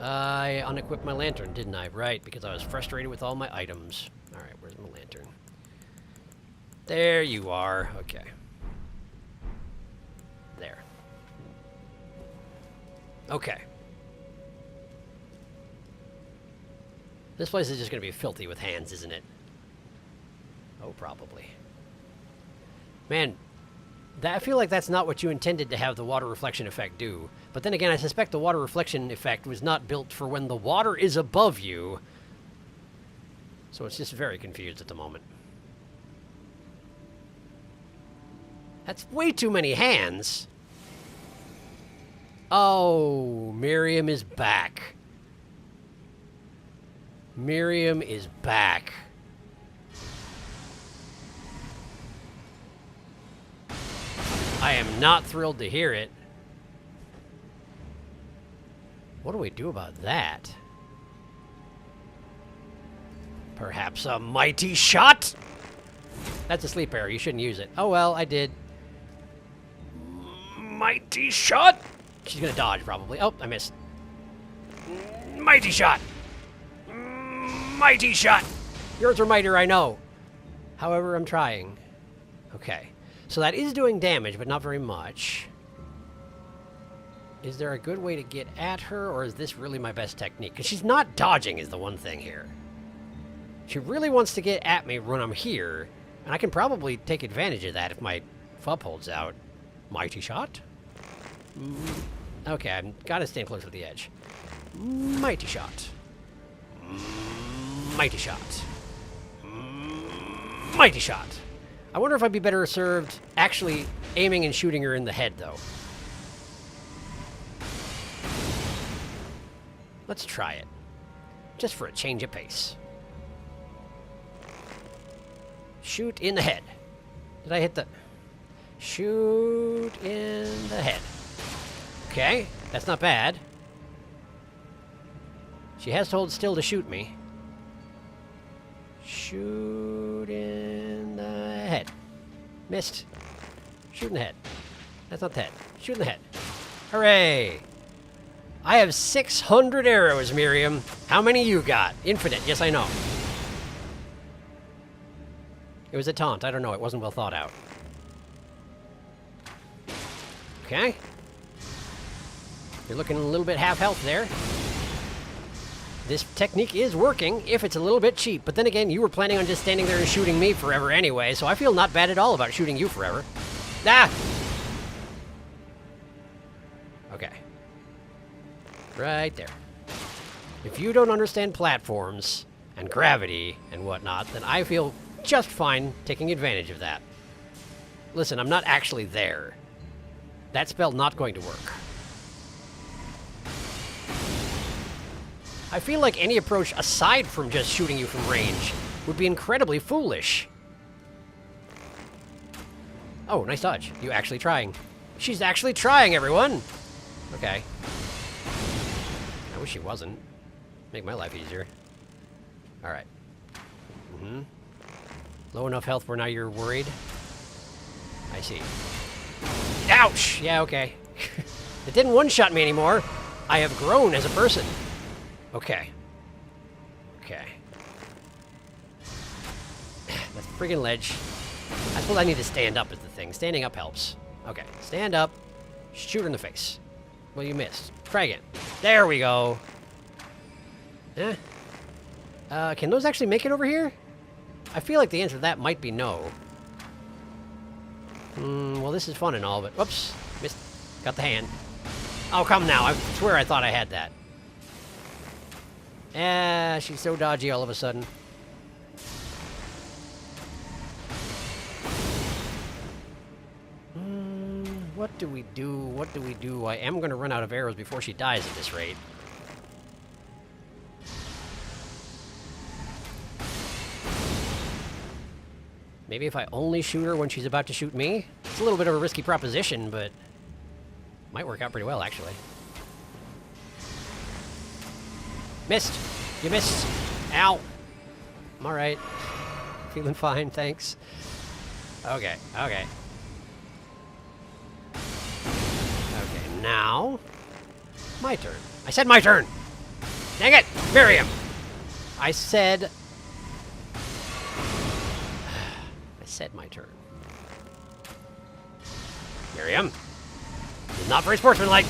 A: I unequipped my lantern, didn't I? Right, because I was frustrated with all my items. Alright, where's my lantern? There you are. Okay. There. Okay. This place is just going to be filthy with hands, isn't it? Oh, probably. Man, I feel like that's not what you intended to have the water reflection effect do. But then again, I suspect the water reflection effect was not built for when the water is above you. So it's just very confused at the moment. That's way too many hands. Oh, Miriam is back. Miriam is back. I am not thrilled to hear it. What do we do about that? Perhaps a mighty shot? That's a sleep arrow. You shouldn't use it. Oh well, I did. Mighty shot? She's gonna dodge, probably. Oh, I missed. Mighty shot! Mighty shot! Yours are mightier, I know. However, I'm trying. Okay. So that is doing damage, but not very much. Is there a good way to get at her, or is this really my best technique? Because she's not dodging is the one thing here. She really wants to get at me when I'm here, and I can probably take advantage of that if my FUP holds out. Mighty shot? Okay, I've got to stand close to the edge. Mighty shot. Mighty shot. Mighty shot. I wonder if I'd be better served actually aiming and shooting her in the head, though. Let's try it. Just for a change of pace. Shoot in the head. Did I hit the... Shoot in the head. Okay, that's not bad. She has to hold still to shoot me. Shoot in the head. Missed. Shoot in the head. That's not the head. Shoot in the head. Hooray! I have 600 arrows, Miriam. How many you got? Infinite. Yes, I know. It was a taunt. I don't know. It wasn't well thought out. Okay. You're looking a little bit half health there. This technique is working if it's a little bit cheap. But then again, you were planning on just standing there and shooting me forever anyway, so I feel not bad at all about shooting you forever. Ah! Okay. Right there. If you don't understand platforms and gravity and whatnot, then I feel just fine taking advantage of that. Listen, I'm not actually there. That spell not going to work. I feel like any approach aside from just shooting you from range would be incredibly foolish. Oh, nice dodge. You actually trying. She's actually trying, everyone! Okay. I wish she wasn't. Make my life easier. Alright. Low enough health where now you're worried? I see. Ouch! Yeah, okay. It didn't one-shot me anymore. I have grown as a person. Okay. Okay. That's friggin' ledge. I suppose I need to stand up is the thing. Standing up helps. Okay. Stand up. Shoot her in the face. Well, you missed. Try again. There we go. Can those actually make it over here? I feel like the answer to that might be no. Well, this is fun and all, but... Whoops. Missed. Got the hand. Oh, come now. I swear I thought I had that. She's so dodgy all of a sudden. What do we do? What do we do? I am going to run out of arrows before she dies at this rate. Maybe if I only shoot her when she's about to shoot me? It's a little bit of a risky proposition, but... might work out pretty well, actually. Missed! You missed! Ow! I'm alright. Feeling fine, thanks. Okay, okay. Okay, now... my turn. I said my turn! Dang it! Miriam! I said my turn. Miriam! This is not very sportsmanlike!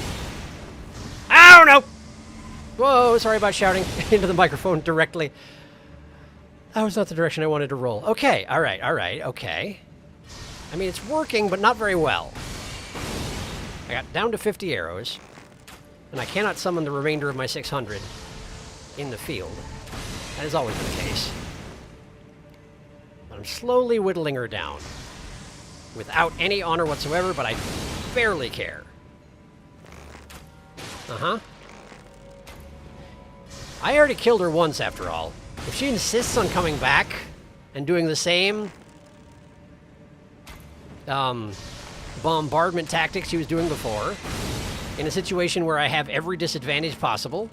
A: Oh, no! Whoa, sorry about shouting into the microphone directly. That was not the direction I wanted to roll. Okay, alright, okay. I mean, it's working, but not very well. I got down to 50 arrows, and I cannot summon the remainder of my 600 in the field. That has always been the case. But I'm slowly whittling her down. Without any honor whatsoever, but I barely care. Uh-huh. I already killed her once, after all. If she insists on coming back and doing the same bombardment tactics she was doing before, in a situation where I have every disadvantage possible,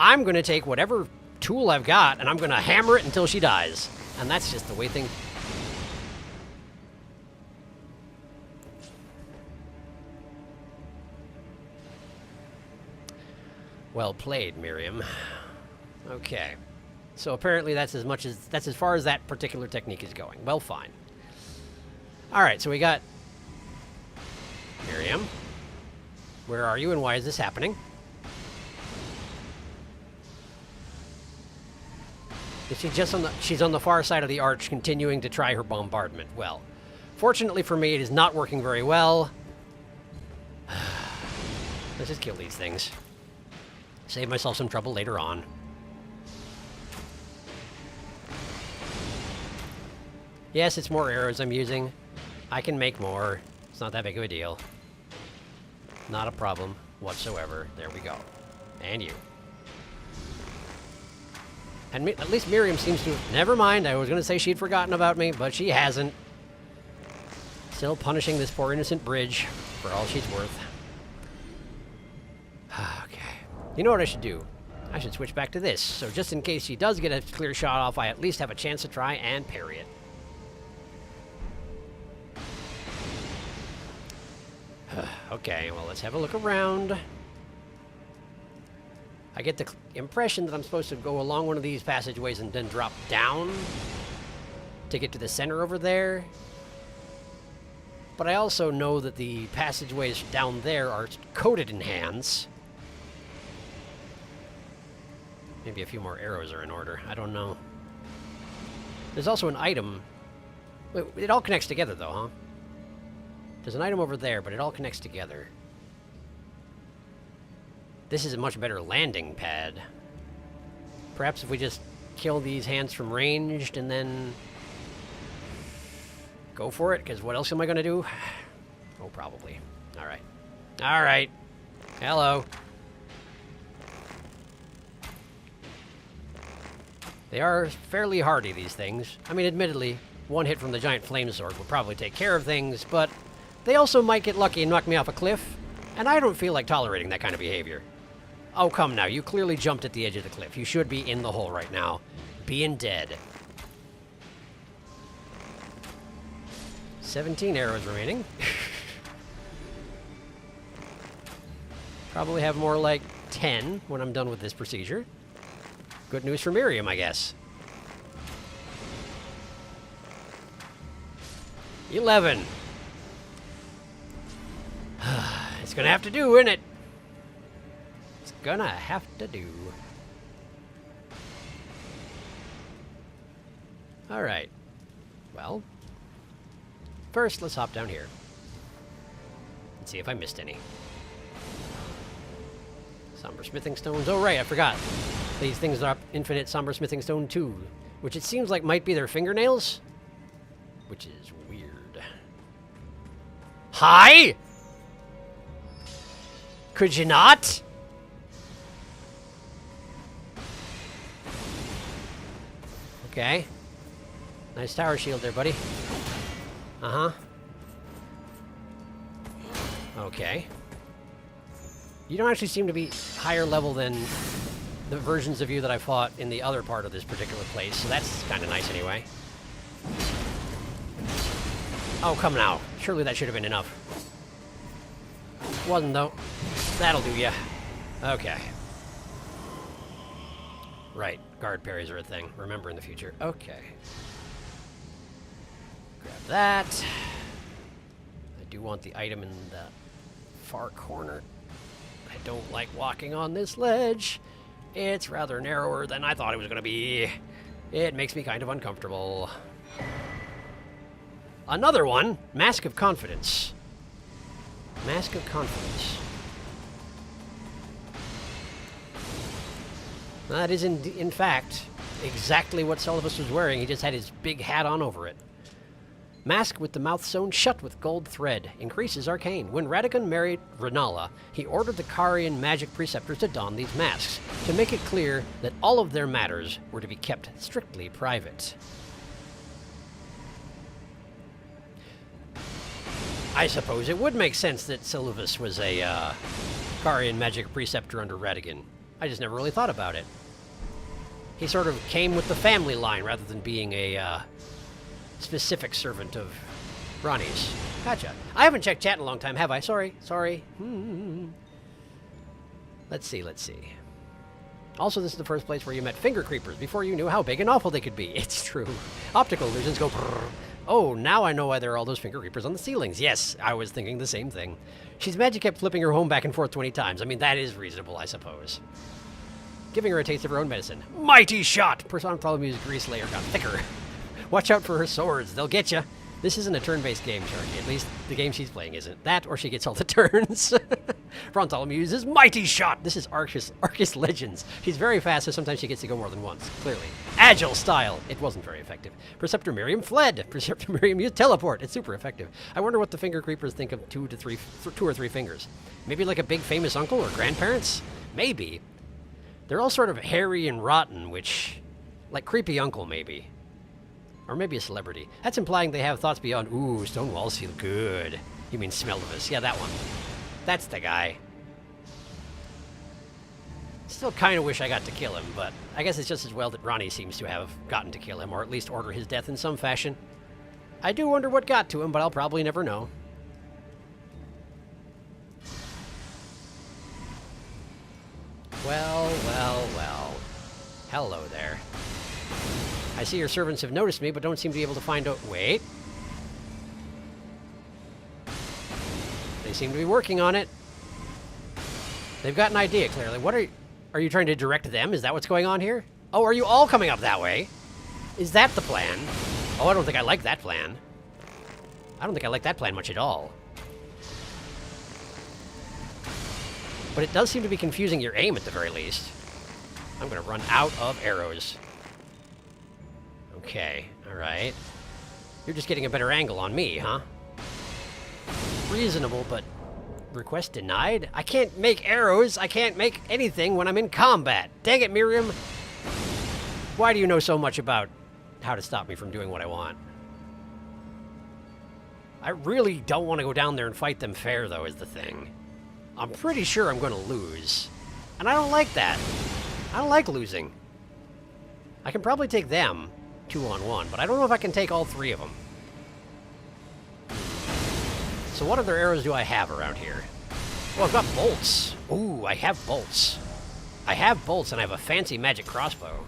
A: I'm going to take whatever tool I've got and I'm going to hammer it until she dies. And that's just the way things... Well played, Miriam. Okay. So apparently that's as far as that particular technique is going. Well, fine. Alright, so we got Miriam. Where are you and why is this happening? Is she just she's on the far side of the arch continuing to try her bombardment. Well, fortunately for me, it is not working very well. Let's just kill these things. Save myself some trouble later on. Yes, it's more arrows I'm using. I can make more. It's not that big of a deal. Not a problem whatsoever. There we go. And you. And at least Miriam seems to... Never mind, I was going to say she'd forgotten about me, but she hasn't. Still punishing this poor innocent bridge for all she's worth. Okay. You know what I should do? I should switch back to this, so just in case she does get a clear shot off, I at least have a chance to try and parry it. Okay, well, let's have a look around. I get the impression that I'm supposed to go along one of these passageways and then drop down to get to the center over there. But I also know that the passageways down there are coated in hands. Maybe a few more arrows are in order. I don't know. There's also an item. Wait, it all connects together, though, huh? There's an item over there, but it all connects together. This is a much better landing pad. Perhaps if we just kill these hands from ranged and then go for it, because what else am I going to do? Oh, probably. All right. All right. Hello. They are fairly hardy, these things. I mean, admittedly, one hit from the giant flame sword would probably take care of things, but they also might get lucky and knock me off a cliff, and I don't feel like tolerating that kind of behavior. Oh, come now. You clearly jumped at the edge of the cliff. You should be in the hole right now, being dead. 17 arrows remaining. Probably have more like 10 when I'm done with this procedure. Good news for Miriam, I guess. 11. It's gonna have to do, isn't it? It's gonna have to do. Alright. Well, first let's hop down here and see if I missed any. Somber smithing stones. Oh, right, I forgot. These things are infinite somber smithing stone too, which it seems like might be their fingernails, which is weird. Hi? Could you not? Okay. Nice tower shield there, buddy. Uh-huh. Okay. You don't actually seem to be higher level than the versions of you that I fought in the other part of this particular place, so that's kind of nice anyway. Oh, come now. Surely that should have been enough. Wasn't, though. That'll do ya. Okay. Right. Guard parries are a thing. Remember in the future. Okay. Grab that. I do want the item in the far corner. I don't like walking on this ledge. It's rather narrower than I thought it was going to be. It makes me kind of uncomfortable. Another one, Mask of Confidence. Mask of Confidence. That is, in fact, exactly what Celovus was wearing. He just had his big hat on over it. Mask with the mouth sewn shut with gold thread. Increases arcane. When Radagon married Renala, he ordered the Carian magic preceptors to don these masks, to make it clear that all of their matters were to be kept strictly private. I suppose it would make sense that Celovus was a Carian magic preceptor under Radagon. I just never really thought about it. He sort of came with the family line rather than being a specific servant of Ronnie's. Gotcha. I haven't checked chat in a long time, have I? Sorry. Let's see. Also, this is the first place where you met finger creepers before you knew how big and awful they could be. It's true. Optical illusions go brrr. Oh, now I know why there are all those finger creepers on the ceilings. Yes, I was thinking the same thing. She's mad you kept flipping her home back and forth 20 times. I mean, that is reasonable, I suppose. Giving her a taste of her own medicine. Mighty shot! Person Bartholomew's grease layer got thicker. Watch out for her swords. They'll get you. This isn't a turn-based game, Sharky. At least the game she's playing isn't. That, or she gets all the turns. Bartholomew uses Mighty Shot. This is Arcus Legends. She's very fast, so sometimes she gets to go more than once, clearly. Agile style. It wasn't very effective. Preceptor Miriam fled. Preceptor Miriam used Teleport. It's super effective. I wonder what the finger creepers think of two or three fingers. Maybe like a big famous uncle or grandparents? Maybe. They're all sort of hairy and rotten, which... like creepy uncle, maybe. Or maybe a celebrity. That's implying they have thoughts beyond, ooh, stone walls feel good. You mean Smell-of-us. Yeah, that one. That's the guy. Still kind of wish I got to kill him, but I guess it's just as well that Ronnie seems to have gotten to kill him, or at least order his death in some fashion. I do wonder what got to him, but I'll probably never know. Well. Hello there. I see your servants have noticed me, but don't seem to be able to find out. Wait. They seem to be working on it. They've got an idea, clearly. What are you trying to direct them? Is that what's going on here? Oh, are you all coming up that way? Is that the plan? Oh, I don't think I like that plan. I don't think I like that plan much at all. But it does seem to be confusing your aim at the very least. I'm going to run out of arrows. Okay, alright. You're just getting a better angle on me, huh? Reasonable, but request denied? I can't make arrows. I can't make anything when I'm in combat. Dang it, Miriam. Why do you know so much about how to stop me from doing what I want? I really don't want to go down there and fight them fair, though, is the thing. I'm pretty sure I'm going to lose. And I don't like that. I don't like losing. I can probably take them 2-on-1, but I don't know if I can take all three of them. So what other arrows do I have around here? Oh, I've got bolts. Ooh, I have bolts. I have bolts, and I have a fancy magic crossbow.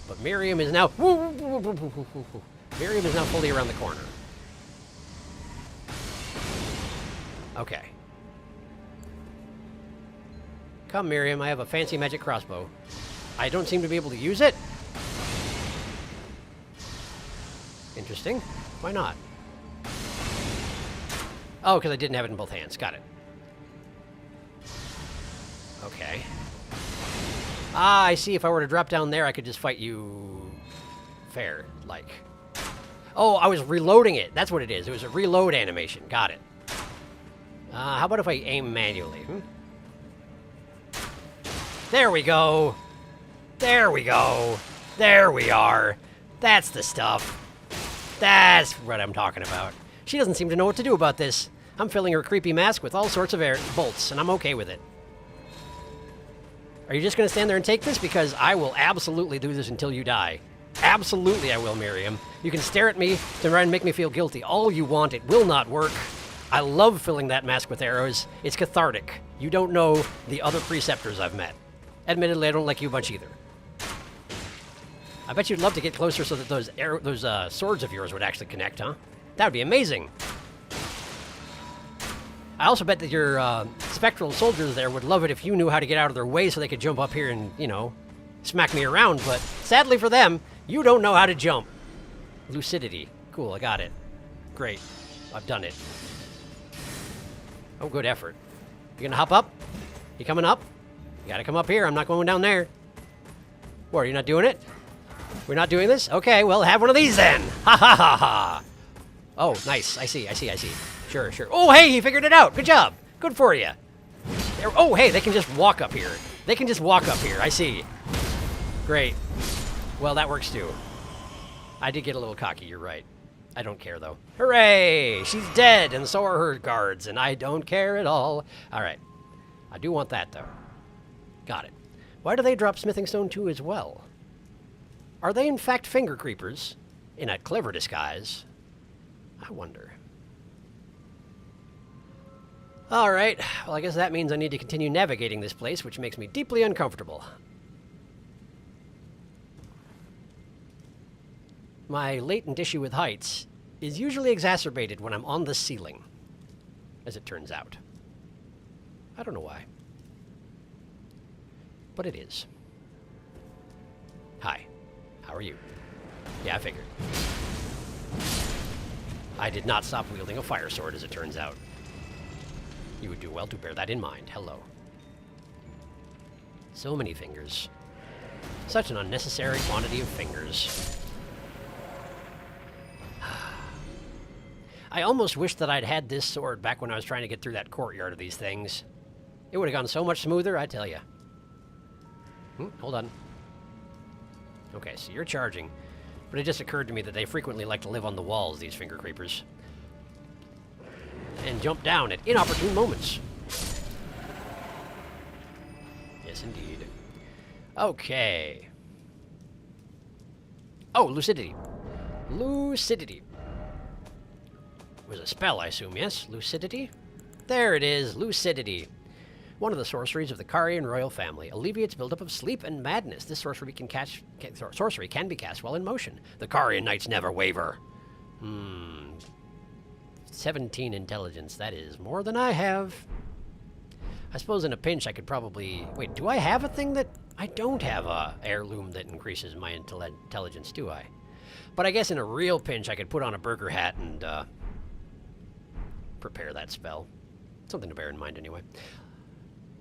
A: But Miriam is now... Miriam is now fully around the corner. Okay. Come, Miriam, I have a fancy magic crossbow. I don't seem to be able to use it. Interesting. Why not? Oh, because I didn't have it in both hands. Got it. Okay. Ah, I see. If I were to drop down there, I could just fight you fair, like. Oh, I was reloading it. That's what it is. It was a reload animation. Got it. How about if I aim manually? There we go. There we go. There we are. That's the stuff. That's what I'm talking about. She doesn't seem to know what to do about this. I'm filling her creepy mask with all sorts of bolts, and I'm okay with it. Are you just going to stand there and take this? Because I will absolutely do this until you die. Absolutely I will, Miriam. You can stare at me to try and make me feel guilty all you want. It will not work. I love filling that mask with arrows. It's cathartic. You don't know the other preceptors I've met. Admittedly, I don't like you much either. I bet you'd love to get closer so that those swords of yours would actually connect, huh? That would be amazing. I also bet that your spectral soldiers there would love it if you knew how to get out of their way so they could jump up here and, you know, smack me around. But sadly for them, you don't know how to jump. Lucidity. Cool, I got it. Great. I've done it. Oh, good effort. You gonna hop up? You coming up? You gotta come up here. I'm not going down there. What, are you not doing it? We're not doing this? Okay, well, have one of these then. Ha ha ha ha. Oh, nice. I see. Sure. Oh, hey, he figured it out. Good job. Good for you. Oh, hey, they can just walk up here. I see. Great. Well, that works too. I did get a little cocky, you're right. I don't care, though. Hooray! She's dead, and so are her guards, and I don't care at all. All right. I do want that, though. Got it. Why do they drop smithing stone too as well? Are they, in fact, finger creepers? In a clever disguise? I wonder. All right. Well, I guess that means I need to continue navigating this place, which makes me deeply uncomfortable. My latent issue with heights is usually exacerbated when I'm on the ceiling, as it turns out. I don't know why. But it is. Hi. How are you? Yeah, I figured. I did not stop wielding a fire sword, as it turns out. You would do well to bear that in mind. Hello. So many fingers. Such an unnecessary quantity of fingers. I almost wish that I'd had this sword back when I was trying to get through that courtyard of these things. It would have gone so much smoother, I tell you. Hold on. Okay, so you're charging. But it just occurred to me that they frequently like to live on the walls, these finger creepers. And jump down at inopportune moments. Yes, indeed. Okay. Oh, lucidity. Lucidity. Was a spell, I assume, yes? Lucidity? There it is, lucidity. One of the sorceries of the Carian royal family. Alleviates buildup of sleep and madness. This sorcery can be cast while in motion. The Carian knights never waver. 17 intelligence. That is more than I have. I suppose in a pinch I could probably... Wait, do I have a thing that... I don't have a heirloom that increases my intelligence, do I? But I guess in a real pinch I could put on a burger hat and, prepare that spell. Something to bear in mind, anyway.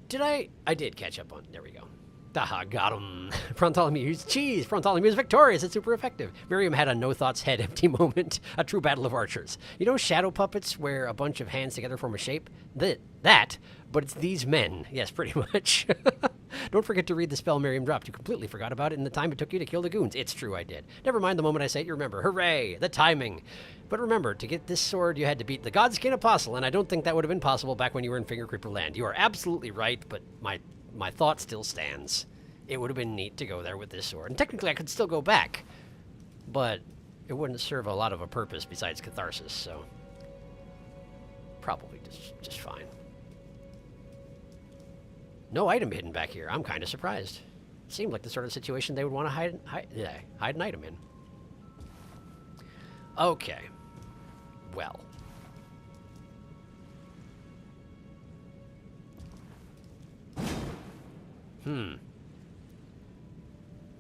A: Did I did catch up on... There we go. Aha, got him. Frontolomew cheese. Frontolomew is victorious. It's super effective. Miriam had a no thoughts head empty moment. A true battle of archers. You know shadow puppets where a bunch of hands together form a shape? That, but it's these men. Yes, pretty much. Don't forget to read the spell Miriam dropped. You completely forgot about it in the time it took you to kill the goons. It's true, I did. Never mind the moment I say it, you remember. Hooray! The timing. But remember, to get this sword, you had to beat the Godskin Apostle, and I don't think that would have been possible back when you were in Finger Creeper Land. You are absolutely right, but my thought still stands. It would have been neat to go there with this sword. And technically, I could still go back, but it wouldn't serve a lot of a purpose besides catharsis, so probably just fine. No item hidden back here. I'm kind of surprised. It seemed like the sort of situation they would want to hide an item in. Okay. Well.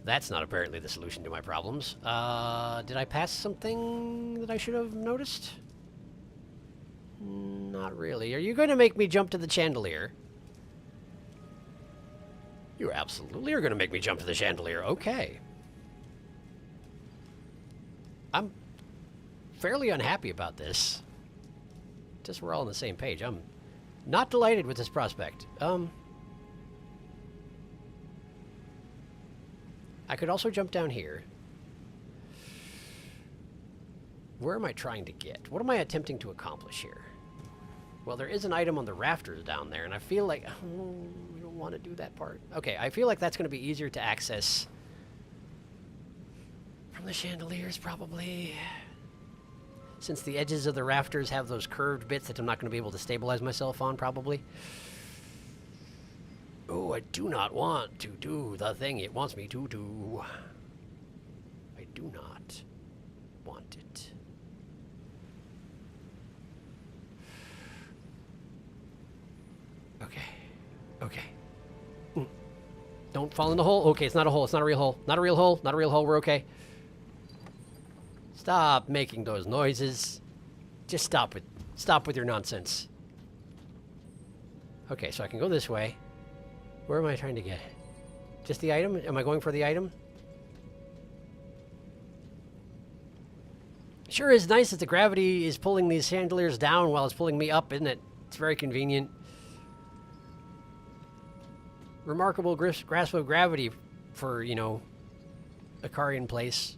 A: That's not apparently the solution to my problems. Did I pass something that I should have noticed? Not really. Are you going to make me jump to the chandelier? You absolutely are going to make me jump to the chandelier. Okay. I'm fairly unhappy about this. Just we're all on the same page. I'm not delighted with this prospect. I could also jump down here. Where am I trying to get? What am I attempting to accomplish here? Well, there is an item on the rafters down there, and I feel like... I don't want to do that part. Okay, I feel like that's going to be easier to access from the chandeliers, probably. Since the edges of the rafters have those curved bits that I'm not going to be able to stabilize myself on, probably. Oh, I do not want to do the thing it wants me to do. I do not want it. Okay. Okay. Don't fall in the hole. Okay, it's not a hole. It's not a real hole. Not a real hole. Not a real hole. We're okay. Stop making those noises. Just stop with your nonsense. Okay, so I can go this way. Where am I trying to get? Just the item? Am I going for the item? Sure is nice that the gravity is pulling these chandeliers down while it's pulling me up, isn't it? It's very convenient. Remarkable grasp of gravity for, you know, a Carian place.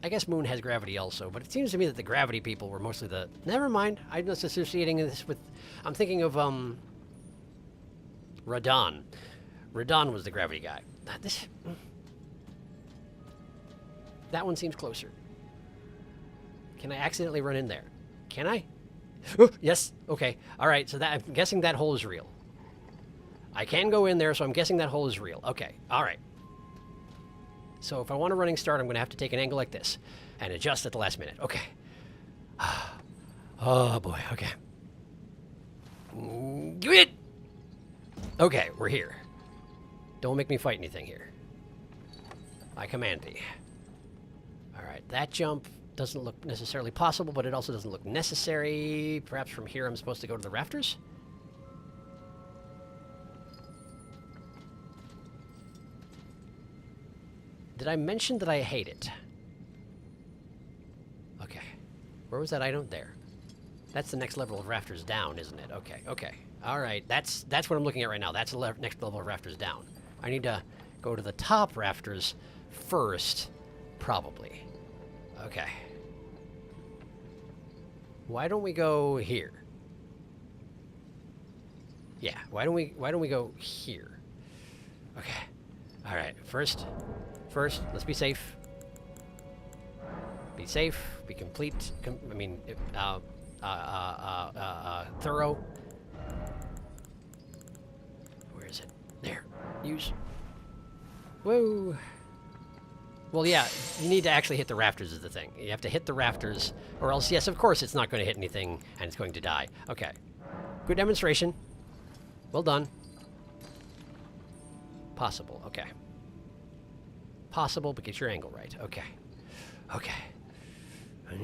A: I guess Moon has gravity also, but it seems to me that the gravity people were mostly the... Never mind. I'm just associating this with... I'm thinking of, Radon. Radon was the gravity guy. That one seems closer. Can I accidentally run in there? Can I? Yes. Okay. All right. So that I'm guessing that hole is real. I can go in there, so I'm guessing that hole is real. Okay. All right. So if I want a running start, I'm going to have to take an angle like this and adjust at the last minute. Okay. Oh, boy. Okay. Give it! Okay, we're here. Don't make me fight anything here. I command thee. All right, that jump doesn't look necessarily possible, but it also doesn't look necessary. Perhaps from here I'm supposed to go to the rafters? Did I mention that I hate it? Okay. Where was that item? There. That's the next level of rafters down, isn't it? Okay, okay. All right, that's what I'm looking at right now. That's the next level of rafters down. I need to go to the top rafters first, probably. Okay. Why don't we go here? Yeah, why don't we go here? Okay. All right, first, let's be safe. Be safe, be complete, thorough. Where is it? There. Use. Whoa. Well, yeah, you need to actually hit the rafters is the thing. You have to hit the rafters, or else, yes, of course, it's not going to hit anything, and it's going to die. Okay. Good demonstration. Well done. Possible. Okay. Possible, but get your angle right. Okay. Okay. I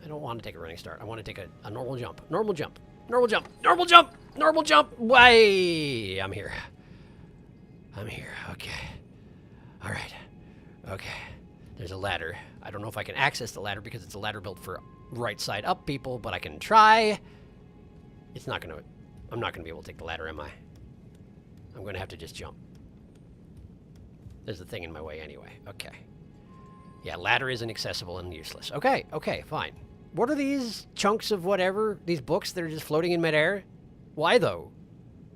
A: don't want to take a running start. I want to take a normal jump. Normal jump. Normal jump. Normal jump. Normal jump. Why? I'm here. I'm here. Okay. All right. Okay. There's a ladder. I don't know if I can access the ladder because it's a ladder built for right side up people, but I can try. It's not going to... I'm not going to be able to take the ladder, am I? I'm going to have to just jump. There's a thing in my way anyway. Okay. Yeah, ladder isn't accessible and useless. Okay, okay, fine. What are these chunks of whatever? These books that are just floating in midair? Why, though?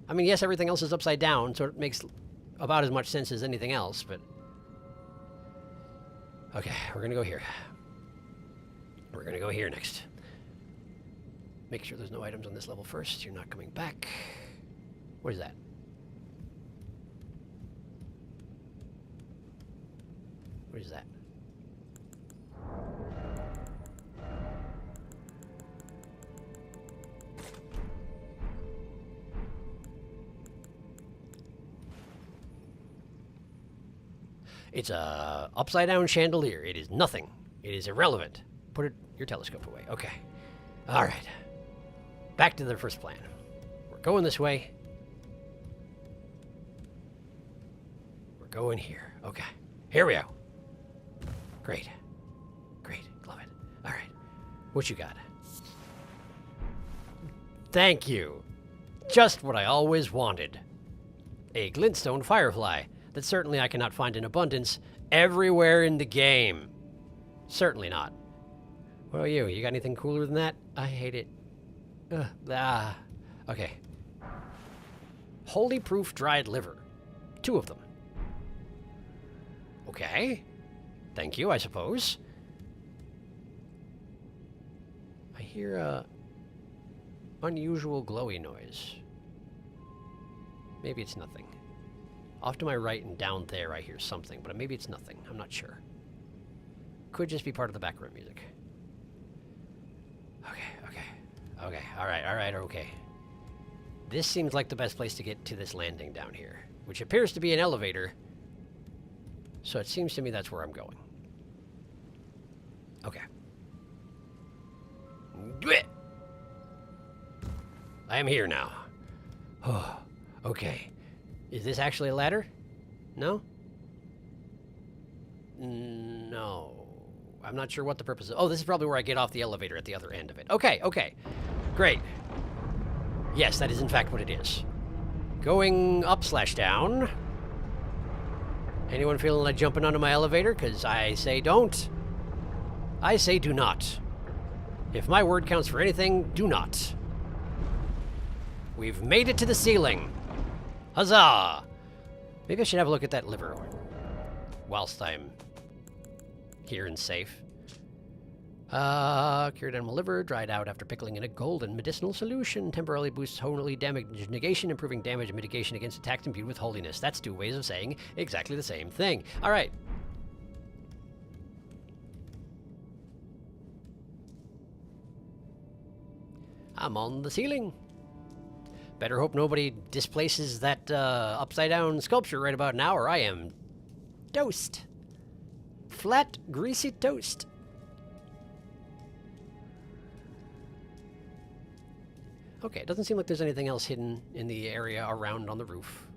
A: I mean, yes, everything else is upside down, so it makes about as much sense as anything else, but... Okay, we're gonna go here. We're gonna go here next. Make sure there's no items on this level first. You're not coming back. What is that? What is that? It's a upside-down chandelier. It is nothing. It is irrelevant. Put your telescope away. Okay. All right. Back to the first plan. We're going this way. We're going here. Okay. Here we go. Great. Great. Love it. All right. What you got? Thank you. Just what I always wanted. A glintstone firefly that certainly I cannot find in abundance everywhere in the game. Certainly not. What about you? You got anything cooler than that? I hate it. Okay. Holy proof dried liver. 2 of them. Okay. Thank you, I suppose. I hear a unusual glowy noise. Maybe it's nothing. Off to my right and down there I hear something, but maybe it's nothing. I'm not sure. Could just be part of the background music. Okay, alright, okay. This seems like the best place to get to this landing down here, which appears to be an elevator. So it seems to me that's where I'm going. Okay. I am here now. Oh, okay. Is this actually a ladder? No? No. I'm not sure what the purpose is. Oh, this is probably where I get off the elevator at the other end of it. Okay, okay. Great. Yes, that is in fact what it is. Going up/down. Anyone feeling like jumping onto my elevator? Because I say don't. I say do not. If my word counts for anything, do not. We've made it to the ceiling. Huzzah! Maybe I should have a look at that liver whilst I'm here and safe. Cured animal liver, dried out after pickling in a golden medicinal solution. Temporarily boosts holy damage negation, improving damage mitigation against attacks imbued with holiness. That's 2 ways of saying exactly the same thing. All right. I'm on the ceiling. Better hope nobody displaces that upside-down sculpture right about now, or I am toast. Flat, greasy toast. Okay, it doesn't seem like there's anything else hidden in the area around on the roof.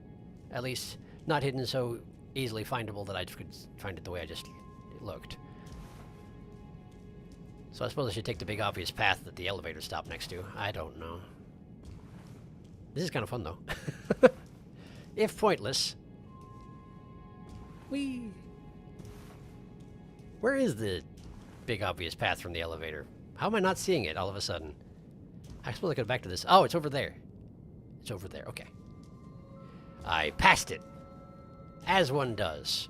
A: At least, not hidden so easily findable that I could find it the way I just looked. So I suppose I should take the big obvious path that the elevator stopped next to. I don't know. This is kind of fun, though. If pointless. Whee! Where is the big obvious path from the elevator? How am I not seeing it all of a sudden? I suppose I could go back to this. Oh, it's over there. It's over there. Okay. I passed it. As one does.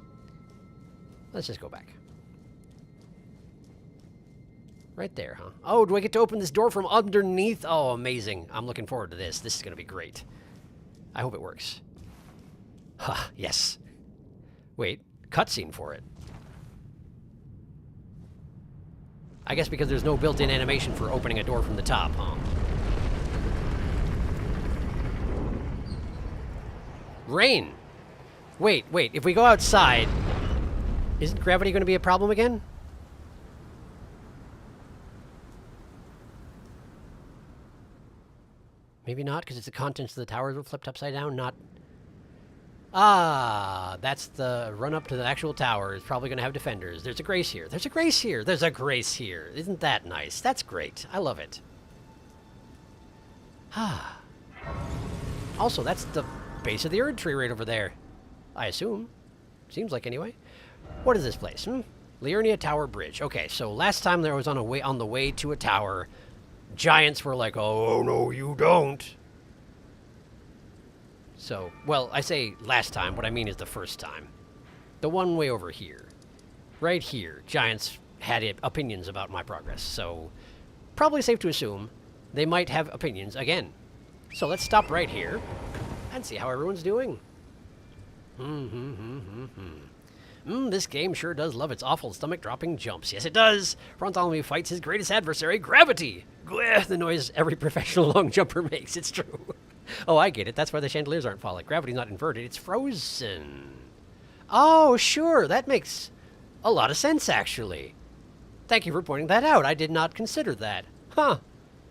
A: Let's just go back. Right there, huh? Oh, do I get to open this door from underneath? Oh, amazing. I'm looking forward to this. This is going to be great. I hope it works. Ha, yes. Wait, cutscene for it. I guess because there's no built-in animation for opening a door from the top, huh? Rain! Wait, if we go outside, isn't gravity going to be a problem again? Maybe not, because it's the contents of the towers were flipped upside down, not... Ah, that's the run up to the actual tower. It's probably going to have defenders. There's a grace here. There's a grace here. There's a grace here. Isn't that nice? That's great. I love it. Ah. Also, that's the base of the Erd tree right over there. I assume. Seems like anyway. What is this place? Liurnia Tower Bridge. Okay, so last time there was on the way to a tower, giants were like, "Oh no, you don't." So, well, I say last time. What I mean is the first time. The one way over here. Right here. Giants had opinions about my progress. So, probably safe to assume they might have opinions again. So let's stop right here and see how everyone's doing. This game sure does love its awful stomach-dropping jumps. Yes, it does. Bartholomew fights his greatest adversary, gravity. Gleh, the noise every professional long jumper makes. It's true. Oh, I get it. That's why the chandeliers aren't falling. Gravity's not inverted. It's frozen. Oh, sure. That makes a lot of sense, actually. Thank you for pointing that out. I did not consider that. Huh.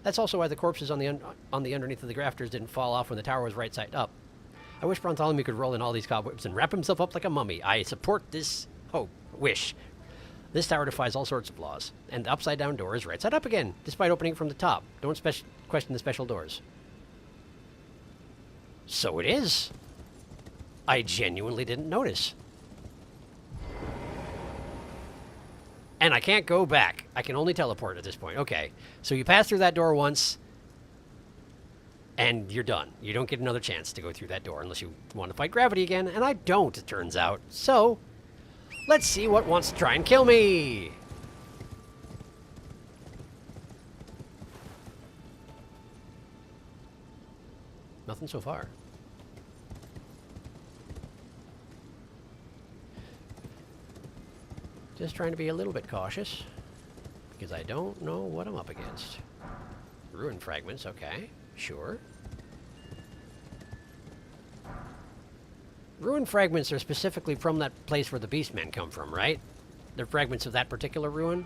A: That's also why the corpses on the underneath of the rafters didn't fall off when the tower was right side up. I wish Bartholomew could roll in all these cobwebs and wrap himself up like a mummy. I support this wish. This tower defies all sorts of laws, and the upside-down door is right side up again, despite opening from the top. Don't question the special doors. So it is. I genuinely didn't notice. And I can't go back. I can only teleport at this point. Okay, so you pass through that door once, and you're done. You don't get another chance to go through that door unless you want to fight gravity again, and I don't, it turns out. So, let's see what wants to try and kill me. Nothing so far. Just trying to be a little bit cautious, because I don't know what I'm up against. Ruin fragments, okay, sure. Ruin fragments are specifically from that place where the beastmen come from, right? They're fragments of that particular ruin?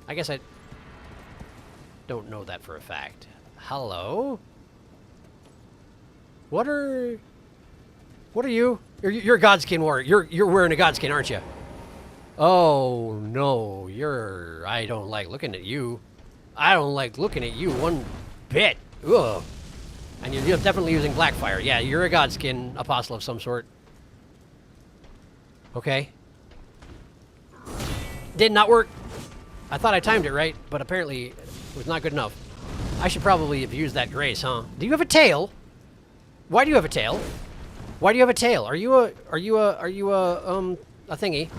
A: I guess I don't know that for a fact. Hello? What are you? You're a godskin warrior. You're wearing a godskin, aren't you? Oh no, I don't like looking at you. I don't like looking at you one bit. Ugh. And you're definitely using Blackfire. Yeah, you're a godskin apostle of some sort. Okay. Did not work. I thought I timed it right, but apparently it was not good enough. I should probably have used that grace, huh? Do you have a tail? Why do you have a tail? Why do you have a tail? Are you a thingy?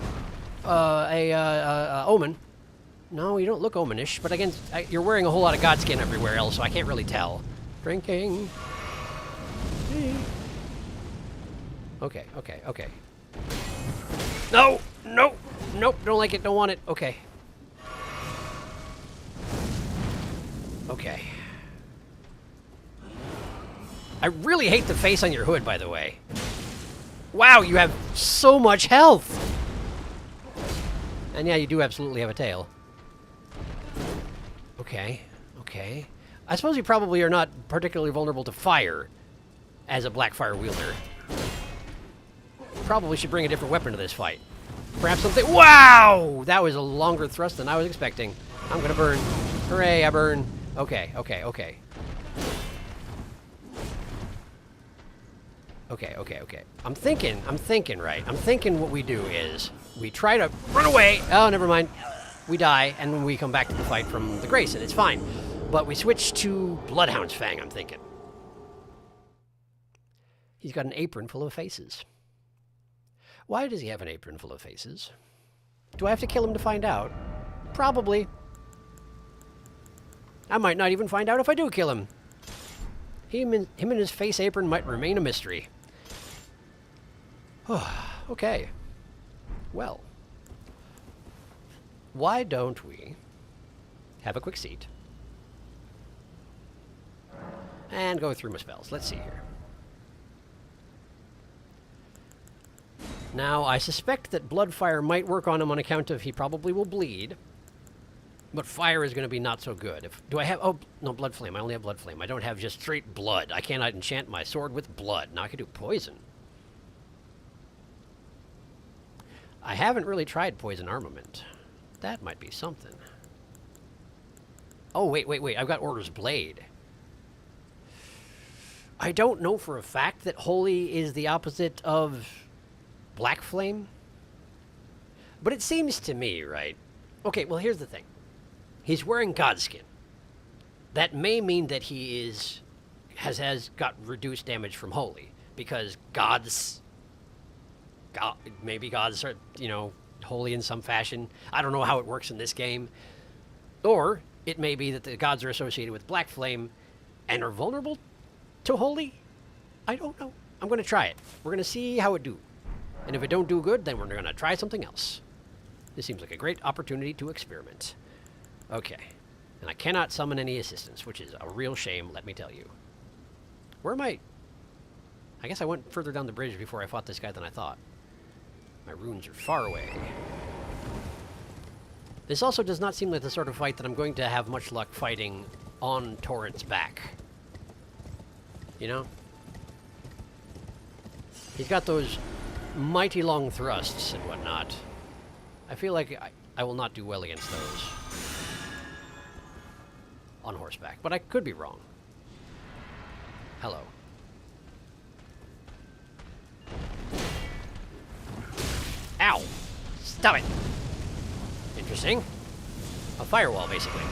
A: Omen? No, you don't look omenish, but again, you're wearing a whole lot of godskin everywhere else, so I can't really tell. Drinking. Okay. No! Nope, don't like it, don't want it. Okay. Okay. I really hate the face on your hood, by the way. Wow, you have so much health! And yeah, you do absolutely have a tail. Okay. I suppose you probably are not particularly vulnerable to fire as a Blackfire wielder. Probably should bring a different weapon to this fight. Perhaps something— Wow! That was a longer thrust than I was expecting. I'm gonna burn. Hooray, I burn. Okay. Okay, I'm thinking right. I'm thinking what we do is we try to run away. Oh, never mind. We die, and then we come back to the fight from the Grace, and it's fine. But we switch to Bloodhound's Fang, I'm thinking. He's got an apron full of faces. Why does he have an apron full of faces? Do I have to kill him to find out? Probably. I might not even find out if I do kill him. Him and his face apron might remain a mystery. Okay. Well. Why don't we have a quick seat and go through my spells? Let's see here. Now, I suspect that Bloodfire might work on him on account of he probably will bleed. But fire is going to be not so good. Do I have... Oh, no, Blood Flame. I only have Blood Flame. I don't have just straight blood. I cannot enchant my sword with blood. Now I could do poison. I haven't really tried poison armament. That might be something. Oh, wait. I've got Order's Blade. I don't know for a fact that Holy is the opposite of Black Flame. But it seems to me, right? Okay, well, here's the thing. He's wearing Godskin. That may mean that he has got reduced damage from Holy. Because maybe gods are, holy in some fashion. I don't know how it works in this game. Or it may be that the gods are associated with Black Flame and are vulnerable to holy. I don't know. I'm going to try it. We're going to see how it do. And if it don't do good, then we're going to try something else. This seems like a great opportunity to experiment. Okay. And I cannot summon any assistance, which is a real shame, let me tell you. Where am I? I guess I went further down the bridge before I fought this guy than I thought. My runes are far away. This also does not seem like the sort of fight that I'm going to have much luck fighting on Torrent's back. You know? He's got those mighty long thrusts and whatnot. I feel like I will not do well against those on horseback, but I could be wrong. Hello. Ow! Stop it! Interesting. A firewall, basically.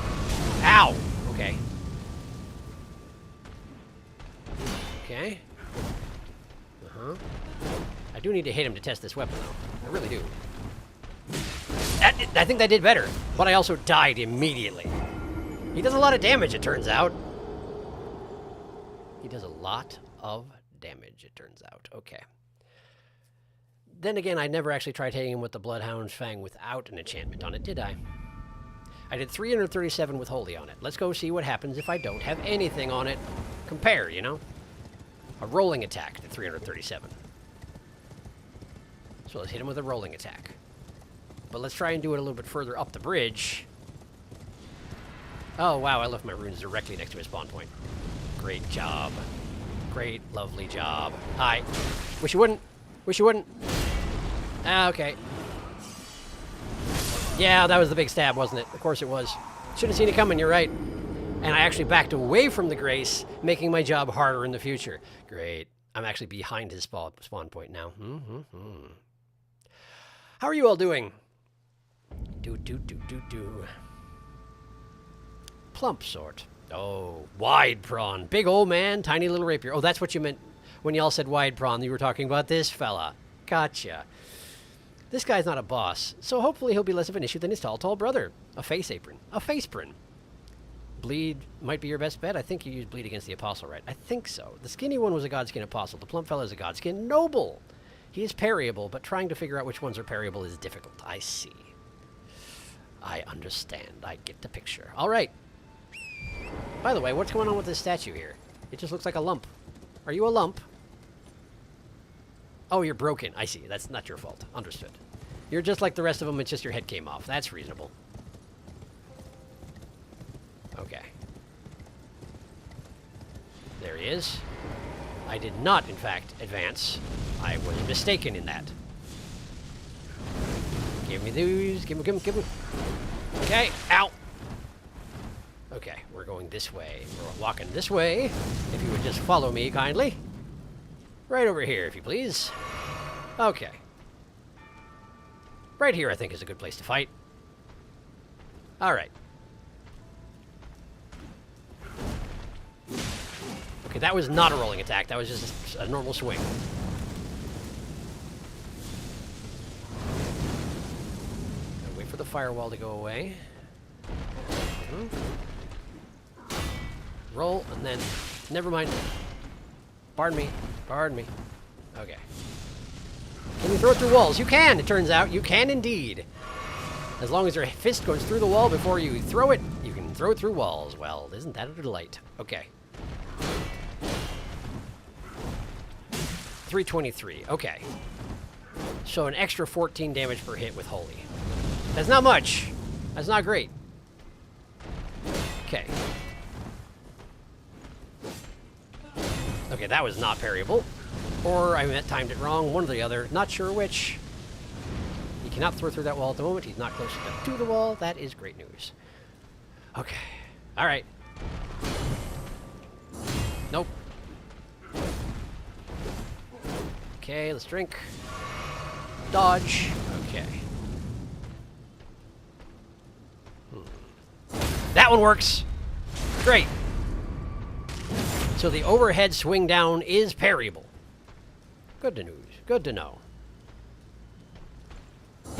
A: Ow! Okay. Okay. Uh-huh. I do need to hit him to test this weapon, though. I really do. I think that did better, but I also died immediately. He does a lot of damage, it turns out. He does a lot of damage, it turns out. Okay. Then again, I never actually tried hitting him with the Bloodhound's Fang without an enchantment on it, did I? I did 337 with Holy on it. Let's go see what happens if I don't have anything on it. Compare, you know? A rolling attack to 337. So let's hit him with a rolling attack. But let's try and do it a little bit further up the bridge. Oh, wow, I left my runes directly next to his spawn point. Great job. Great, lovely job. Hi. Wish you wouldn't. Wish you wouldn't. Ah, okay. Yeah, that was the big stab, wasn't it? Of course it was. Should have seen it coming, you're right. And I actually backed away from the Grace, making my job harder in the future. Great. I'm actually behind his spawn point now. How are you all doing? Do. Plump sort. Oh, wide prawn. Big old man, tiny little rapier. Oh, that's what you meant when y'all said wide prawn. You were talking about this fella. Gotcha. This guy's not a boss, so hopefully he'll be less of an issue than his tall brother. A face apron. A faceprin. Blaidd might be your best bet. I think you used Blaidd against the Apostle, right? I think so. The skinny one was a Godskin Apostle. The plump fella is a Godskin Noble. He is parryable, but trying to figure out which ones are parryable is difficult. I see. I understand. I get the picture. All right. By the way, what's going on with this statue here? It just looks like a lump. Are you a lump? Oh, you're broken. I see. That's not your fault. Understood. You're just like the rest of them. It's just your head came off. That's reasonable. Okay. There he is. I did not, in fact, advance. I was mistaken in that. Give me these. Give me. Okay. Ow. Okay, we're going this way. We're walking this way. If you would just follow me kindly. Right over here, if you please. Okay. Right here, I think, is a good place to fight. All right. Okay, that was not a rolling attack. That was just a normal swing. Wait for the firewall to go away. Roll, and then... Never mind. Pardon me. Pardon me. Okay. Can you throw it through walls? You can, it turns out. You can indeed. As long as your fist goes through the wall before you throw it, you can throw it through walls. Well, isn't that a delight? Okay. 323. Okay. So an extra 14 damage per hit with Holy. That's not much. That's not great. Okay. Okay, that was not parryable. Or I timed it wrong, one or the other. Not sure which. He cannot throw through that wall at the moment. He's not close enough to the wall. That is great news. Okay. All right. Nope. Okay, let's drink. Dodge. Okay. That one works. Great. So the overhead swing down is parryable. Good to news. Good to know.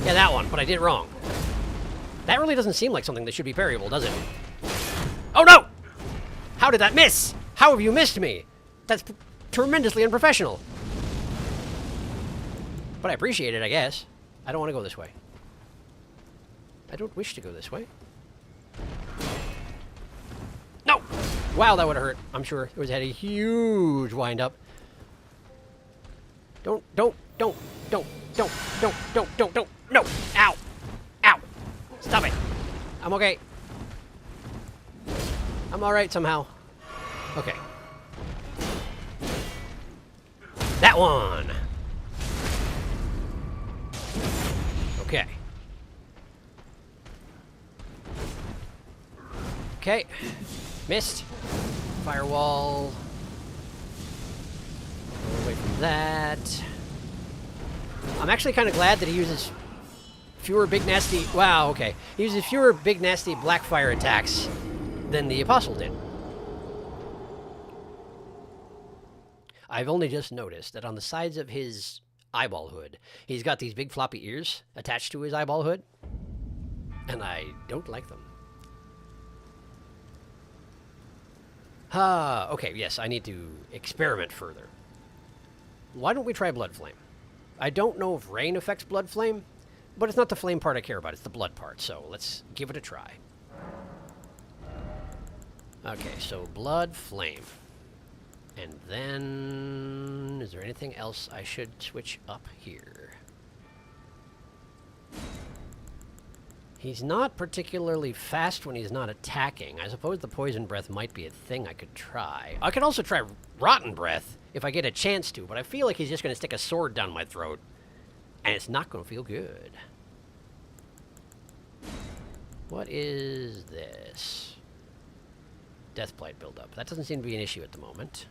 A: Yeah, that one, but I did it wrong. That really doesn't seem like something that should be parryable, does it? Oh no! How did that miss? How have you missed me? That's tremendously unprofessional. But I appreciate it, I guess. I don't want to go this way. I don't wish to go this way. No! Wow, that would have hurt. I'm sure it had a huge wind-up. Don't. No! Ow! Ow! Stop it! I'm okay. I'm alright somehow. Okay. That one! Okay. Okay. Missed. Firewall. Away from that. I'm actually kind of glad that he uses fewer big nasty... Wow, okay. He uses fewer big nasty blackfire attacks than the Apostle did. I've only just noticed that on the sides of his eyeball hood, he's got these big floppy ears attached to his eyeball hood, and I don't like them. Okay, yes, I need to experiment further. Why don't we try Blood Flame? I don't know if rain affects Blood Flame, but it's not the flame part I care about, it's the blood part, so let's give it a try. Okay, so Blood Flame. And then... is there anything else I should switch up here? He's not particularly fast when he's not attacking. I suppose the Poison Breath might be a thing I could try. I could also try Rotten Breath if I get a chance to, but I feel like he's just going to stick a sword down my throat, and it's not going to feel good. What is this? Deathblight buildup. That doesn't seem to be an issue at the moment.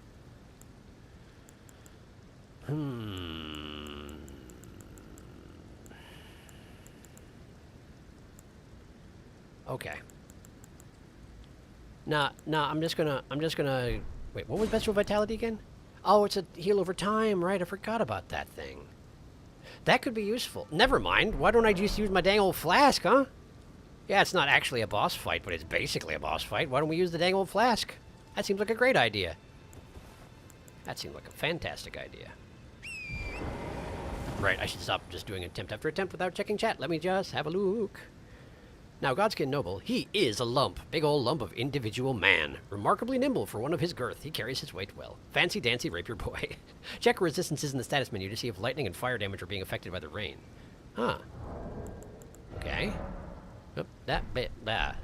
A: Okay. Nah, I'm just gonna... Wait, what was Bestial Vitality again? Oh, it's a heal over time, right? I forgot about that thing. That could be useful. Never mind. Why don't I just use my dang old flask, huh? Yeah, it's not actually a boss fight, but it's basically a boss fight. Why don't we use the dang old flask? That seems like a great idea. That seemed like a fantastic idea. Right, I should stop just doing attempt after attempt without checking chat. Let me just have a look. Now, Godskin Noble, he is a lump. Big ol' lump of individual man. Remarkably nimble for one of his girth. He carries his weight well. Fancy dancy rapier boy. Check resistances in the status menu to see if lightning and fire damage are being affected by the rain. Huh. Okay. Oop, that bit. I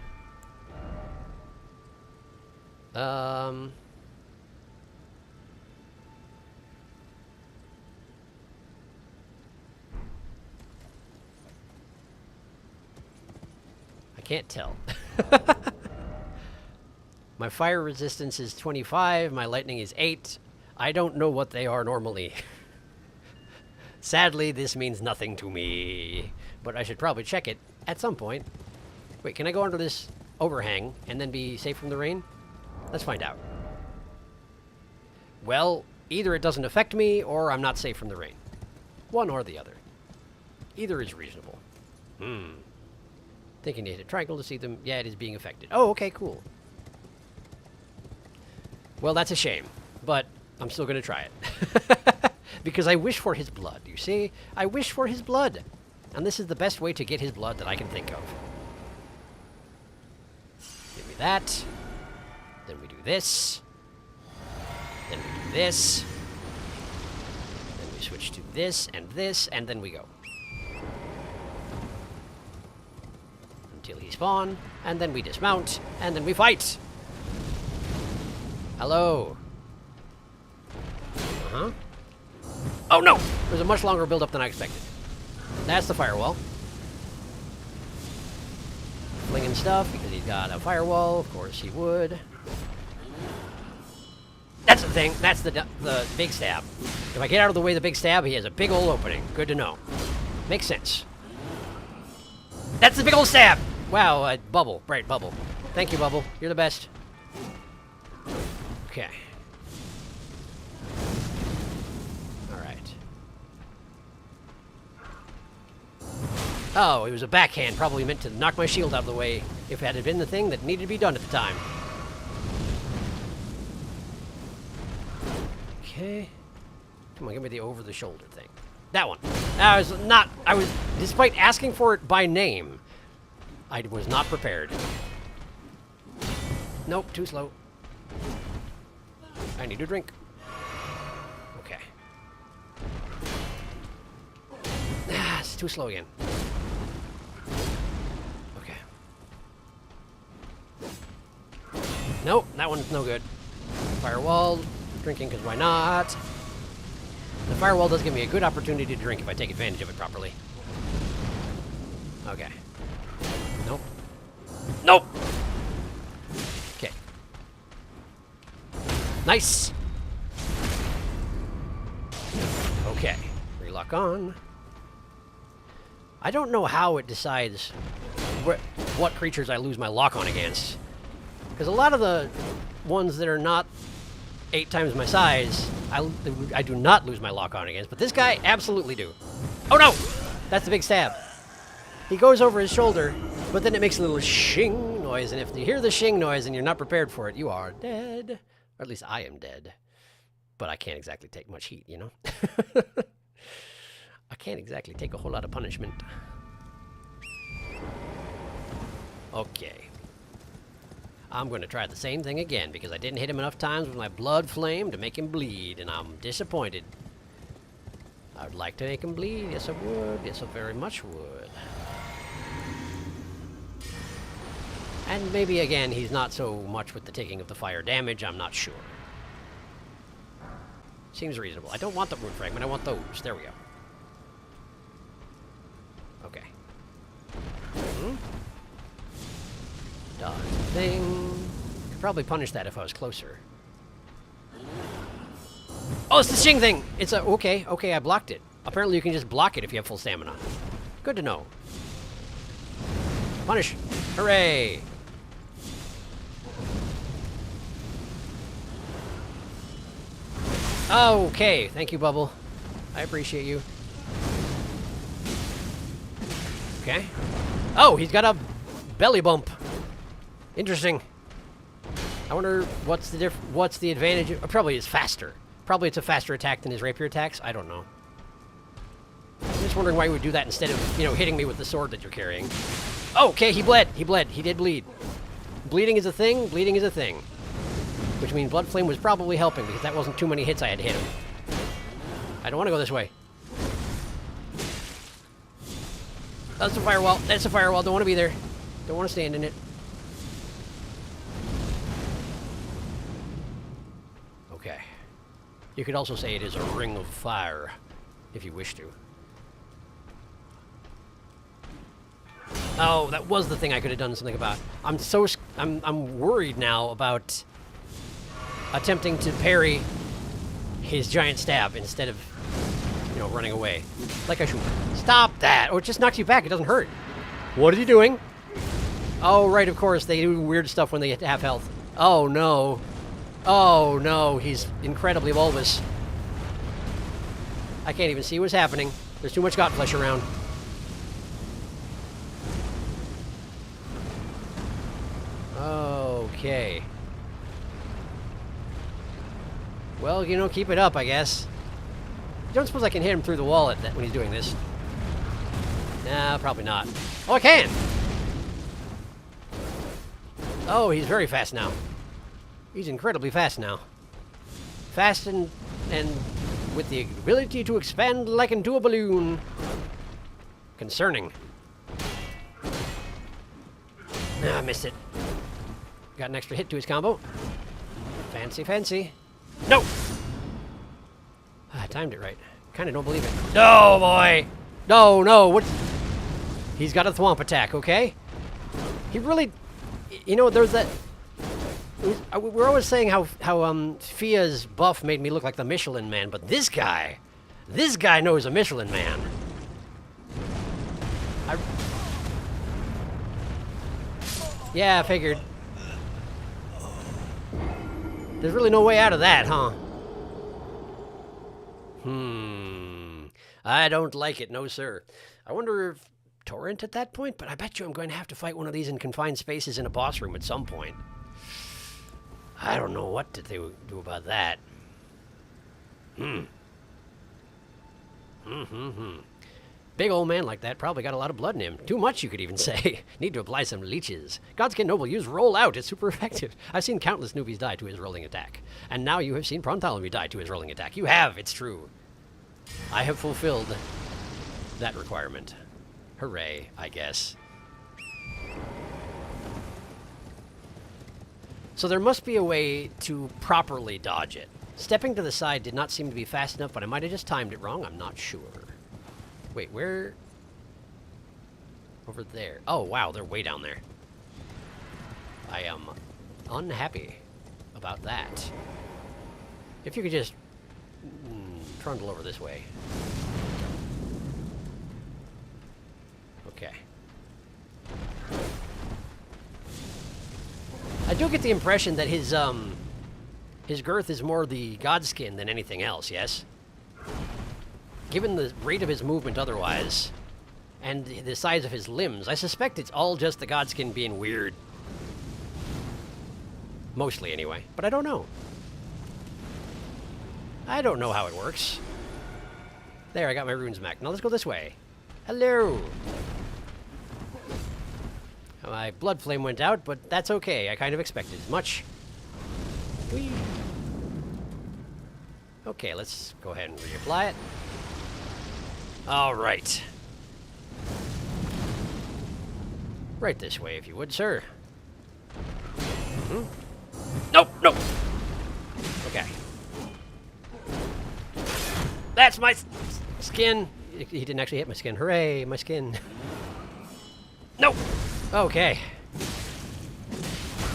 A: can't tell. My fire resistance is 25, my lightning is 8. I don't know what they are normally. Sadly, this means nothing to me. But I should probably check it at some point. Wait, can I go under this overhang and then be safe from the rain? Let's find out. Well, either it doesn't affect me or I'm not safe from the rain. One or the other. Either is reasonable. Thinking to hit a triangle to see them. Yeah, it is being affected. Oh, okay, cool. Well, that's a shame, but I'm still going to try it. Because I wish for his blood, you see? I wish for his blood. And this is the best way to get his blood that I can think of. Give me that. Then we do this. Then we do this. Then we switch to this, and then we go. Until he spawn, and then we dismount, and then we fight. Hello. Oh no! There's a much longer build-up than I expected. That's the firewall. Flinging stuff because he's got a firewall. Of course he would. That's the thing. That's the big stab. If I get out of the way of the big stab, he has a big old opening. Good to know. Makes sense. That's the big old stab! Wow, Bubble. Bright Bubble. Thank you, Bubble. You're the best. Okay. Alright. Oh, it was a backhand. Probably meant to knock my shield out of the way if it had been the thing that needed to be done at the time. Okay. Come on, give me the over-the-shoulder thing. That one. Despite asking for it by name, I was not prepared. Nope, too slow. I need a drink. Okay. It's too slow again. Okay. Nope, that one's no good. Firewall. Drinking, because why not? The firewall does give me a good opportunity to drink if I take advantage of it properly. Okay. Nope. Nope! Okay. Nice! Okay. Relock on. I don't know how it decides what creatures I lose my lock on against. Because a lot of the ones that are not 8 times my size, I do not lose my lock on against, but this guy absolutely do. Oh no! That's the big stab. He goes over his shoulder, but then it makes a little shing noise, and if you hear the shing noise and you're not prepared for it, you are dead. Or at least I am dead. But I can't exactly take much heat, you know? I can't exactly take a whole lot of punishment. Okay. I'm going to try the same thing again, because I didn't hit him enough times with my blood flame to make him bleed, and I'm disappointed. I would like to make him bleed. Yes, I would. Yes, I very much would. And maybe, again, he's not so much with the taking of the fire damage. I'm not sure. Seems reasonable. I don't want the rune fragment. I want those. There we go. Okay. Dodge thing. Could probably punish that if I was closer. Oh, it's the Shing thing! It's a... Okay, I blocked it. Apparently you can just block it if you have full stamina. Good to know. Punish! Hooray! Okay, thank you, Bubble. I appreciate you. Okay. Oh, he's got a belly bump. Interesting. I wonder what's the advantage? Probably it's faster. Probably it's a faster attack than his rapier attacks. I don't know. I'm just wondering why he would do that instead of, you know, hitting me with the sword that you're carrying. Oh, okay, he bled. He bled. He did bleed. Bleeding is a thing. Bleeding is a thing. Which means Blood Flame was probably helping because that wasn't too many hits I had to hit him. I don't want to go this way. That's a firewall. That's a firewall. Don't want to be there. Don't want to stand in it. Okay. You could also say it is a ring of fire, if you wish to. Oh, that was the thing I could have done something about. I'm worried now about attempting to parry his giant stab instead of, you know, running away. Like I should. Stop that! Oh, it just knocks you back. It doesn't hurt. What are you doing? Oh, right, of course. They do weird stuff when they have health. Oh, no. Oh, no. He's incredibly bulbous. I can't even see what's happening. There's too much god flesh around. Okay. Well, you know, keep it up, I guess. I don't suppose I can hit him through the wall when he's doing this. Nah, probably not. Oh, I can! Oh, he's very fast now. He's incredibly fast now. Fast and with the ability to expand like into a balloon. Concerning. Ah, I missed it. Got an extra hit to his combo. Fancy, fancy. No! I timed it right. Kind of don't believe it. No, boy! No, no, what? He's got a thwomp attack, okay? He really... You know, there's that... We're always saying how Fia's buff made me look like the Michelin Man, but this guy knows a Michelin Man. Yeah, I figured. There's really no way out of that, huh? I don't like it, no sir. I wonder if Torrent at that point, but I bet you I'm going to have to fight one of these in confined spaces in a boss room at some point. I don't know what to do about that. Big old man like that probably got a lot of blood in him. Too much, you could even say. Need to apply some leeches. Godskin Noble, use Roll Out. It's super effective. I've seen countless newbies die to his rolling attack. And now you have seen Prontalemy die to his rolling attack. You have, it's true. I have fulfilled that requirement. Hooray, I guess. So there must be a way to properly dodge it. Stepping to the side did not seem to be fast enough, but I might have just timed it wrong. I'm not sure. Wait, where? Over there. Oh, wow, they're way down there. I am unhappy about that. If you could just trundle over this way. Okay. I do get the impression that his His girth is more the godskin than anything else, yes? Given the rate of his movement otherwise, and the size of his limbs, I suspect it's all just the godskin being weird. Mostly, anyway. But I don't know. I don't know how it works. There, I got my runes back. Now let's go this way. Hello! My blood flame went out, but that's okay. I kind of expected as much. Whee! Okay, let's go ahead and reapply it. All right. Right this way, if you would, sir. Nope, nope. Okay. That's my skin. He didn't actually hit my skin. Hooray, my skin. Nope. Okay.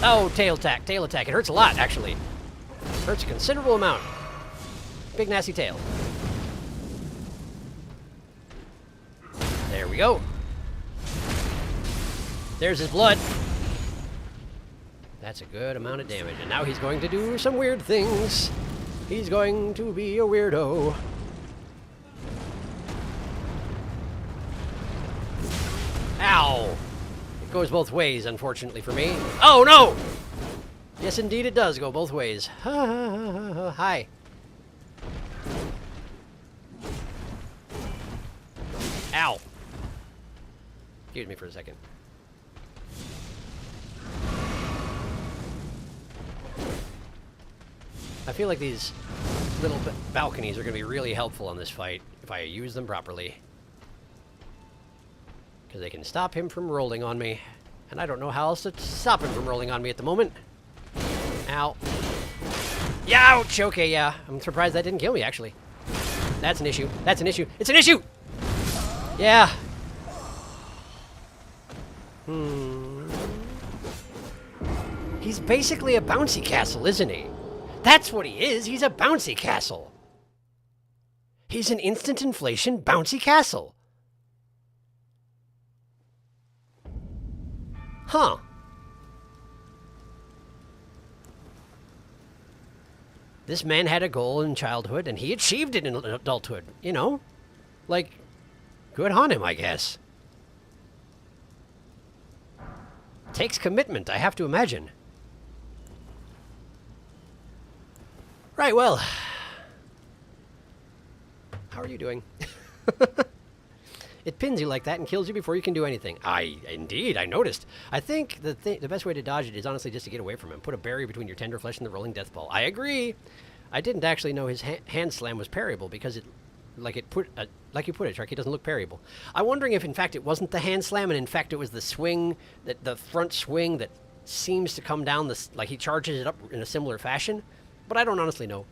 A: Oh, tail attack, tail attack. It hurts a lot, actually. Hurts a considerable amount. Big nasty tail. There we go. There's his blood. That's a good amount of damage. And now he's going to do some weird things. He's going to be a weirdo. Ow! It goes both ways, unfortunately for me. Oh, no! Yes, indeed it does go both ways. Hi. Ow. Excuse me for a second. I feel like these little balconies are going to be really helpful on this fight if I use them properly. Because they can stop him from rolling on me. And I don't know how else to stop him from rolling on me at the moment. Ow. Ouch! Okay, yeah. I'm surprised that didn't kill me, actually. That's an issue. That's an issue. It's an issue! Yeah. He's basically a bouncy castle, isn't he? That's what he is. He's a bouncy castle. He's an instant inflation bouncy castle. Huh. This man had a goal in childhood, and he achieved it in adulthood, you know? Like, good on him, I guess. Takes commitment, I have to imagine. Right, well. How are you doing? It pins you like that and kills you before you can do anything. Indeed, I noticed. I think the best way to dodge it is honestly just to get away from him. Put a barrier between your tender flesh and the rolling death ball. I agree. I didn't actually know his hand slam was parryable because like you put it, Sharky, doesn't look parryable. I'm wondering if in fact it wasn't the hand slam and in fact it was the swing, the front swing that seems to come down like he charges it up in a similar fashion. But I don't honestly know.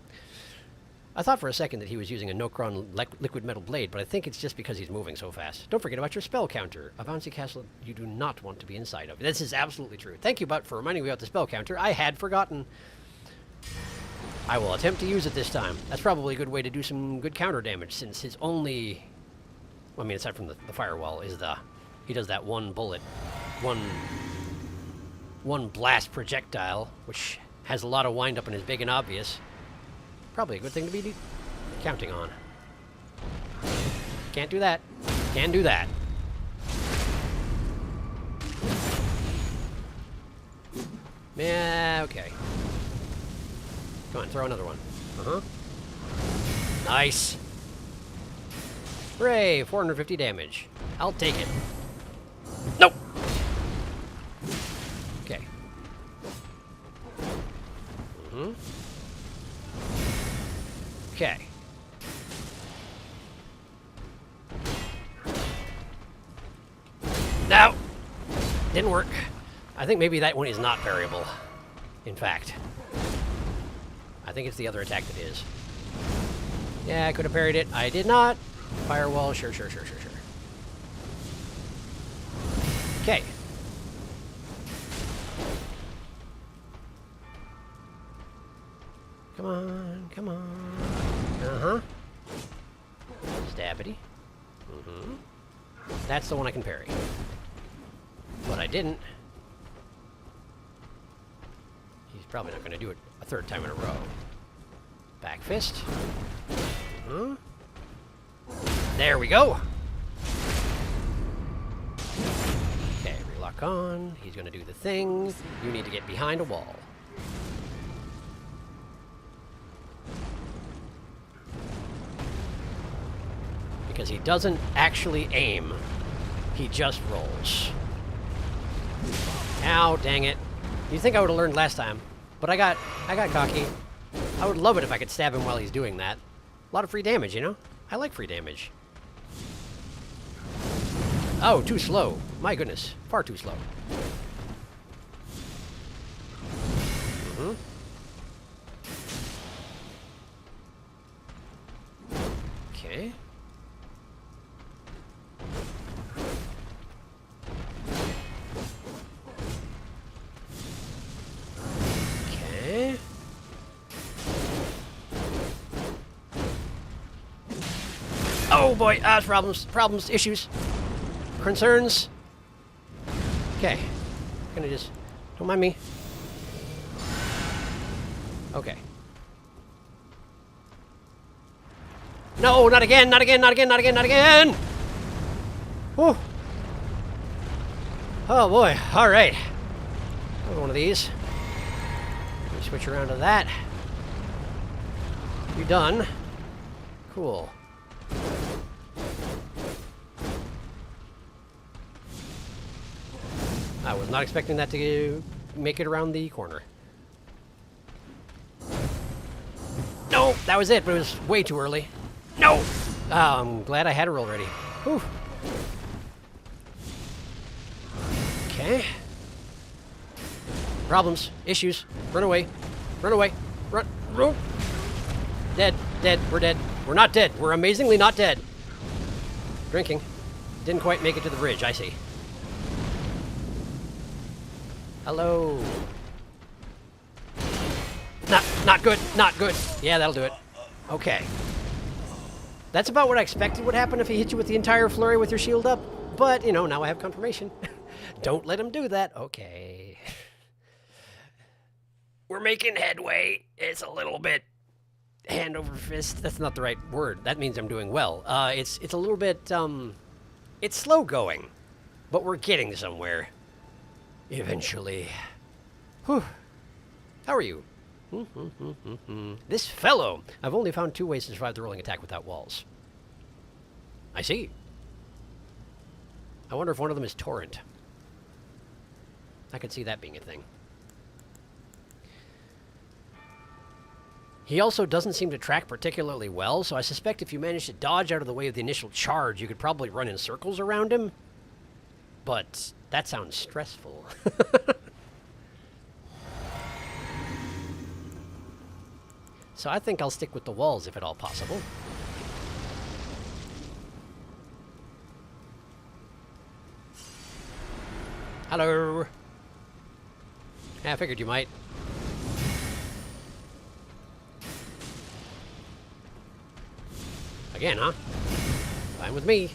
A: I thought for a second that he was using a Nokron liquid metal blade, but I think it's just because he's moving so fast. Don't forget about your spell counter. A bouncy castle you do not want to be inside of. This is absolutely true. Thank you, Butt, for reminding me about the spell counter. I had forgotten. I will attempt to use it this time. That's probably a good way to do some good counter damage, since his only... I mean, aside from the firewall, is he does that one bullet. One blast projectile, which has a lot of wind-up and is big and obvious. Probably a good thing to be counting on. Can't do that. Can do that. Yeah, okay. Come on, throw another one. Uh-huh. Nice. Hooray, 450 damage. I'll take it. Nope! Okay. Mm-hmm. Okay. No! Didn't work. I think maybe that one is not variable. In fact. I think it's the other attack that is. Yeah, I could have parried it. I did not. Firewall, sure. Okay. Come on. Uh-huh. Stabbity. Mm-hmm. That's the one I can parry. But I didn't. He's probably not going to do it A third time in a row. Back fist. Huh? There we go. Okay, relock on. He's gonna do the thing. You need to get behind a wall. Because he doesn't actually aim. He just rolls. Ow, dang it. You'd think I would have learned last time, but I got cocky. I would love it if I could stab him while he's doing that. A lot of free damage, you know? I like free damage. Oh, too slow. My goodness. Far too slow. Okay. Okay. Oh boy, problems, issues, concerns. Okay, gonna just, don't mind me. Okay. No, not again, not again, not again, not again, not again! Whew. Oh boy, alright. One of these. Let me switch around to that. You done? Cool. I was not expecting that to make it around the corner. No, that was it, but it was way too early. No! I'm glad I had a roll ready. Whew. Okay. Problems, issues, run away, run away, run. Dead, we're dead. We're not dead, we're amazingly not dead. Drinking. Didn't quite make it to the bridge, I see. Hello. Not good, not good. Yeah, that'll do it. Okay. That's about what I expected would happen if he hit you with the entire flurry with your shield up. But, you know, now I have confirmation. Don't let him do that. Okay. We're making headway. It's a little bit hand over fist. That's not the right word. That means I'm doing well. It's a little bit, it's slow going. But we're getting somewhere. Eventually. Whew. How are you? This fellow! I've only found 2 ways to survive the rolling attack without walls. I see. I wonder if one of them is torrent. I could see that being a thing. He also doesn't seem to track particularly well, so I suspect if you manage to dodge out of the way of the initial charge, you could probably run in circles around him. But that sounds stressful. So I think I'll stick with the walls if at all possible. Hello. Yeah, I figured you might. Again, huh? Fine with me.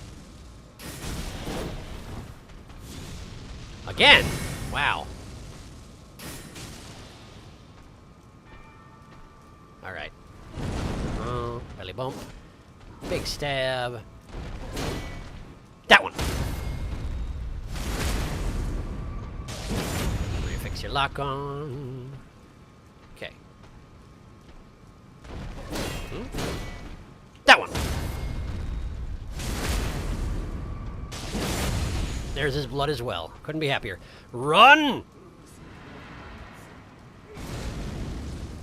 A: Again? Wow. Alright. Belly bump. Big stab. That one! Refix your lock on. Okay. That one! There's his blood as well. Couldn't be happier. Run!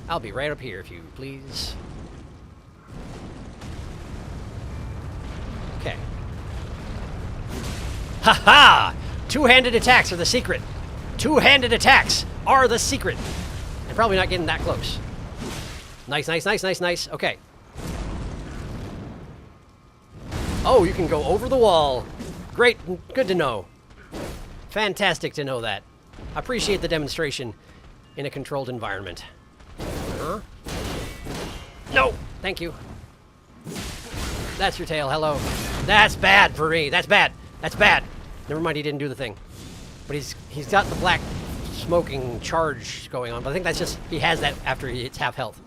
A: I'll be right up here if you please. Okay. Ha-ha! Two-handed attacks are the secret. Two-handed attacks are the secret. I'm probably not getting that close. Nice, nice, nice, nice, nice. Okay. Oh, you can go over the wall. Great. Good to know. Fantastic to know that. Appreciate the demonstration in a controlled environment. Huh? No! Thank you. That's your tail. Hello. That's bad for me. That's bad. That's bad. Never mind, he didn't do the thing. But he's got the black smoking charge going on, but I think that's just he has that after it's half health.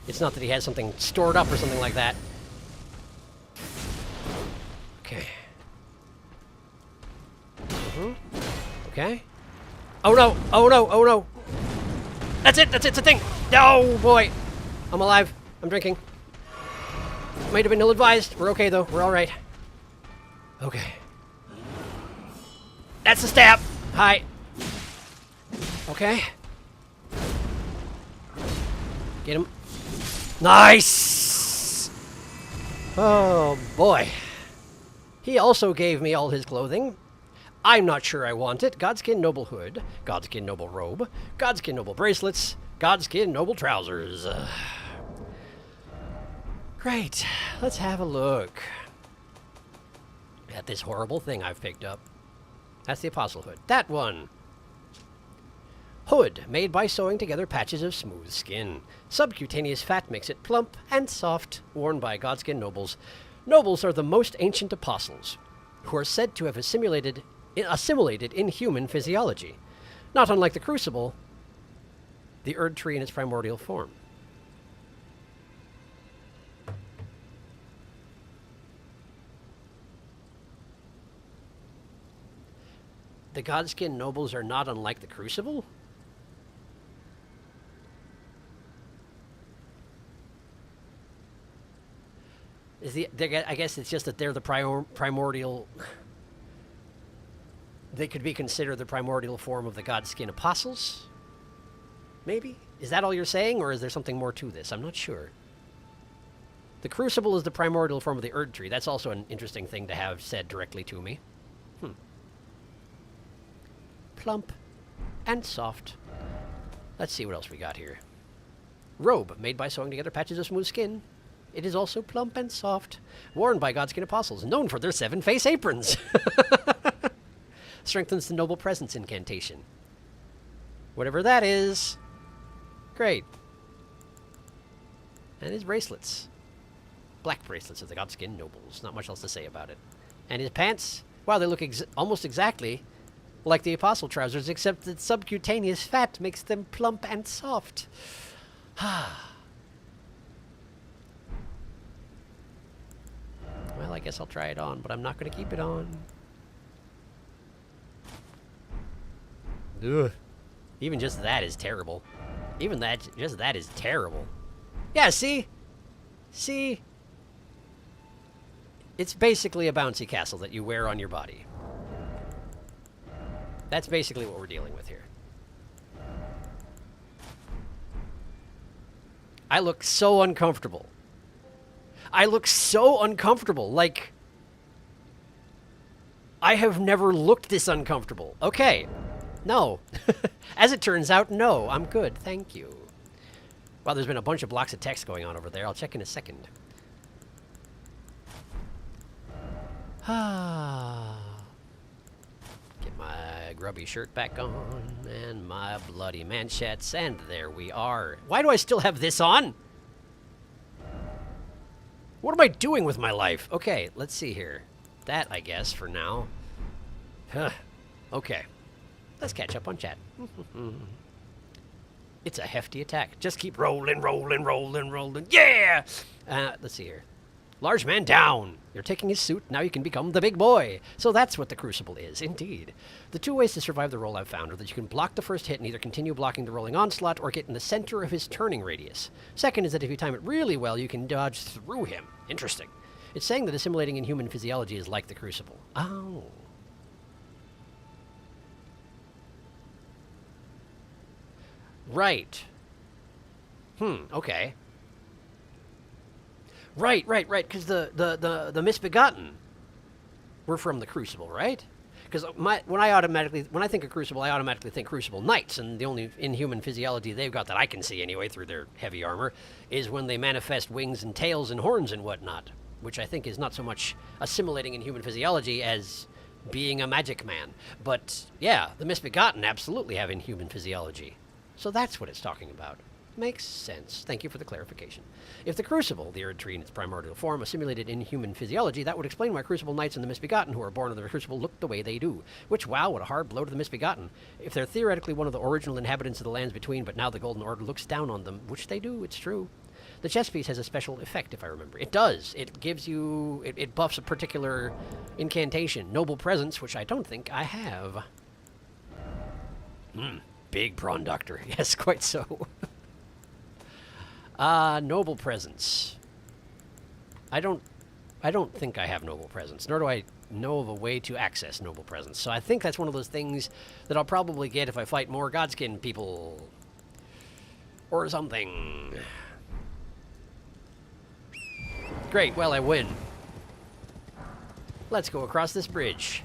A: It's not that he has something stored up or something like that. Okay. Okay. Oh no! Oh no! Oh no! That's it! That's it! It's a thing! Oh boy! I'm alive. I'm drinking. Might have been ill-advised. We're okay though. We're alright. Okay. That's the stab! Hi. Okay. Get him. Nice! Oh boy. He also gave me all his clothing. I'm not sure I want it. Godskin Noble Hood, Godskin Noble Robe, Godskin Noble Bracelets, Godskin Noble Trousers. Great. Let's have a look at this horrible thing I've picked up. That's the Apostle Hood. That one. Hood, made by sewing together patches of smooth skin. Subcutaneous fat makes it plump and soft, worn by Godskin Nobles. Nobles are the most ancient apostles, who are said to have assimilated in human physiology, not unlike the Crucible, the Erd Tree in its primordial form. The Godskin Nobles are not unlike the Crucible? I guess it's just that they're the primordial... They could be considered the primordial form of the Godskin Apostles? Maybe? Is that all you're saying, or is there something more to this? I'm not sure. The Crucible is the primordial form of the Erd Tree. That's also an interesting thing to have said directly to me. Plump and soft. Let's see what else we got here. Robe, made by sewing together patches of smooth skin. It is also plump and soft. Worn by Godskin Apostles, known for their 7-face aprons. Strengthens the Noble Presence incantation. Whatever that is. Great. And his bracelets. Black bracelets of the Godskin Nobles. Not much else to say about it. And his pants, wow, they look almost exactly like the Apostle trousers, except that subcutaneous fat makes them plump and soft. Well, I guess I'll try it on, but I'm not going to keep it on. Ugh. Even just that is terrible. Even that, just that is terrible. Yeah, see? See? It's basically a bouncy castle that you wear on your body. That's basically what we're dealing with here. I look so uncomfortable. I look so uncomfortable. Like, I have never looked this uncomfortable. Okay. No. As it turns out, no. I'm good. Thank you. Wow, there's been a bunch of blocks of text going on over there. I'll check in a second. Get my grubby shirt back on and my bloody manchettes, and there we are. Why do I still have this on? What am I doing with my life? Okay, let's see here. That, I guess, for now. Okay. Let's catch up on chat. It's a hefty attack. Just keep rolling, rolling, rolling, rolling. Yeah! Let's see here. Large man down. You're taking his suit. Now you can become the big boy. So that's what the Crucible is, indeed. The two ways to survive the roll I've found are that you can block the first hit and either continue blocking the rolling onslaught or get in the center of his turning radius. Second is that if you time it really well, you can dodge through him. Interesting. It's saying that assimilating in human physiology is like the Crucible. Oh. Right. Okay. Right, because the Misbegotten were from the Crucible, right? Because when I think of Crucible, I automatically think Crucible Knights, and the only inhuman physiology they've got that I can see anyway through their heavy armor is when they manifest wings and tails and horns and whatnot, which I think is not so much assimilating in human physiology as being a magic man. But yeah, the Misbegotten absolutely have inhuman physiology. So that's what it's talking about. Makes sense. Thank you for the clarification. If the Crucible, the Erd tree in its primordial form, a simulated inhuman physiology, that would explain why Crucible Knights and the Misbegotten who are born of the Crucible look the way they do. Which, wow, what a hard blow to the Misbegotten. If they're theoretically one of the original inhabitants of the lands between, but now the Golden Order looks down on them, which they do, it's true. The chess piece has a special effect, if I remember. It does. It gives you... It buffs a particular incantation. Noble Presence, which I don't think I have. Big Prawn Doctor. Yes, quite so. Noble Presence. I don't think I have Noble Presence, nor do I know of a way to access Noble Presence. So I think that's one of those things that I'll probably get if I fight more Godskin people. Or something. Great, well, I win. Let's go across this bridge.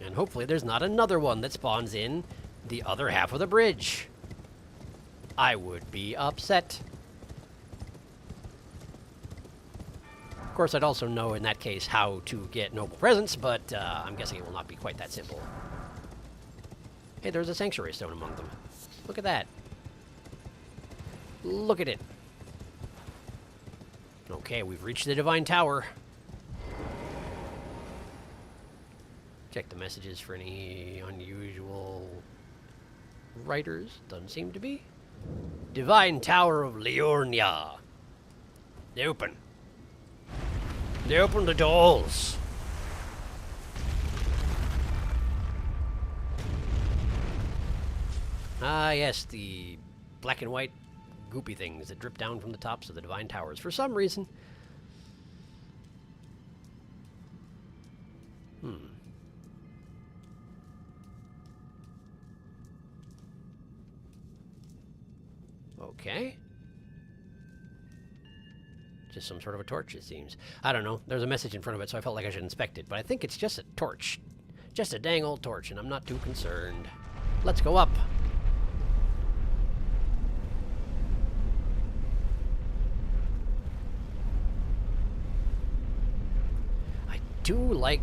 A: And hopefully there's not another one that spawns in the other half of the bridge. I would be upset. Of course, I'd also know in that case how to get Noble Presence, but I'm guessing it will not be quite that simple. Hey, there's a Sanctuary Stone among them. Look at that. Look at it. Okay, we've reached the Divine Tower. Check the messages for any unusual writers. Doesn't seem to be. Divine Tower of Liurnia. They open. They open the doors. Ah, yes, the black and white goopy things that drip down from the tops of the Divine Towers. For some reason. Okay. Just some sort of a torch, it seems. I don't know. There's a message in front of it, so I felt like I should inspect it. But I think it's just a torch. Just a dang old torch, and I'm not too concerned. Let's go up. I do like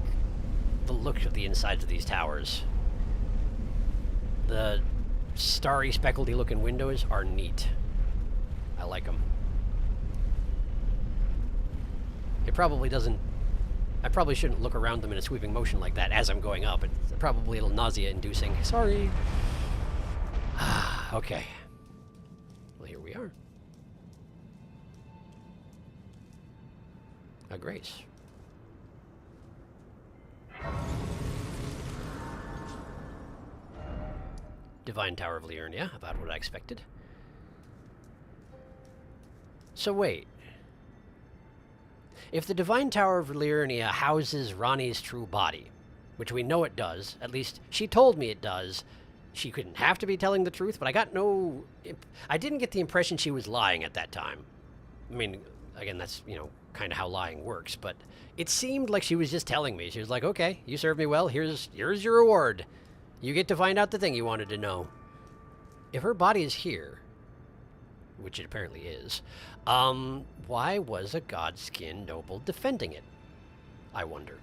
A: the look of the insides of these towers. The starry, speckledy-looking windows are neat. I like them. It probably doesn't... I probably shouldn't look around them in a sweeping motion like that as I'm going up. It's probably a little nausea-inducing. Sorry. Okay. Well, here we are. A grace. Divine Tower of Liurnia, about what I expected. So wait. If the Divine Tower of Liurnia houses Ranni's true body, which we know it does, at least she told me it does, she couldn't have to be telling the truth, but I didn't get the impression she was lying at that time. I mean, again, that's, kind of how lying works, but it seemed like she was just telling me. She was like, okay, you served me well, here's your reward. You get to find out the thing you wanted to know. If her body is here, which it apparently is, why was a Godskin noble defending it? I wonder.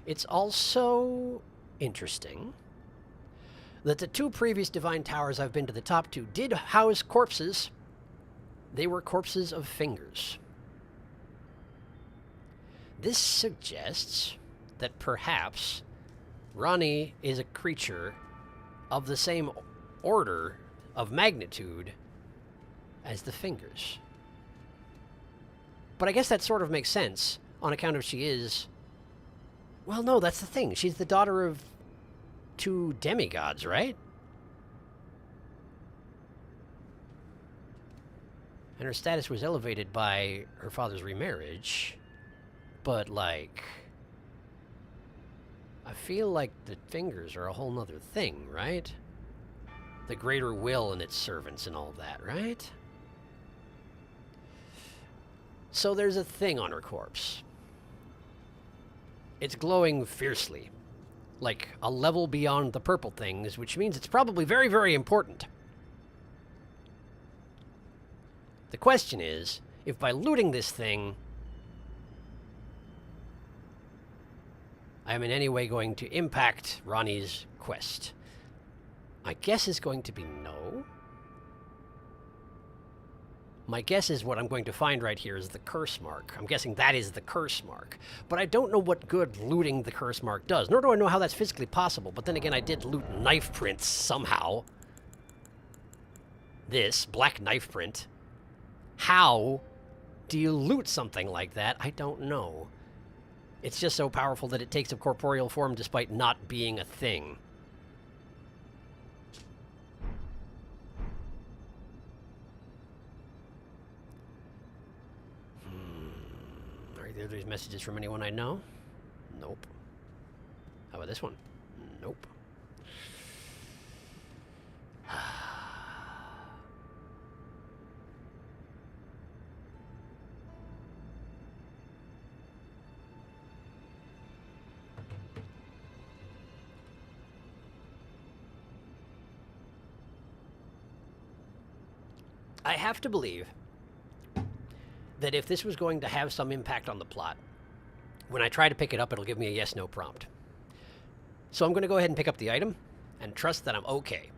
A: It's also interesting that the two previous Divine Towers I've been to the top to did house corpses. They were corpses of fingers. This suggests that perhaps Ranni is a creature of the same order of magnitude as the fingers. But I guess that sort of makes sense on account of she is... Well, no, that's the thing. She's the daughter of two demigods, right? And her status was elevated by her father's remarriage. But, like... I feel like the fingers are a whole nother thing, right? The greater will and its servants and all that, right? So there's a thing on her corpse. It's glowing fiercely, like a level beyond the purple things, which means it's probably very, very important. The question is, if by looting this thing, I am in any way going to impact Ronnie's quest? My guess is going to be no. My guess is what I'm going to find right here is the curse mark. I'm guessing that is the curse mark. But I don't know what good looting the curse mark does, nor do I know how that's physically possible. But then again, I did loot knife prints somehow. This black knife print. How do you loot something like that? I don't know. It's just so powerful that it takes a corporeal form despite not being a thing. Are either of these messages from anyone I know? Nope. How about this one? Nope. I have to believe that if this was going to have some impact on the plot, when I try to pick it up, it'll give me a yes-no prompt. So I'm going to go ahead and pick up the item and trust that I'm okay.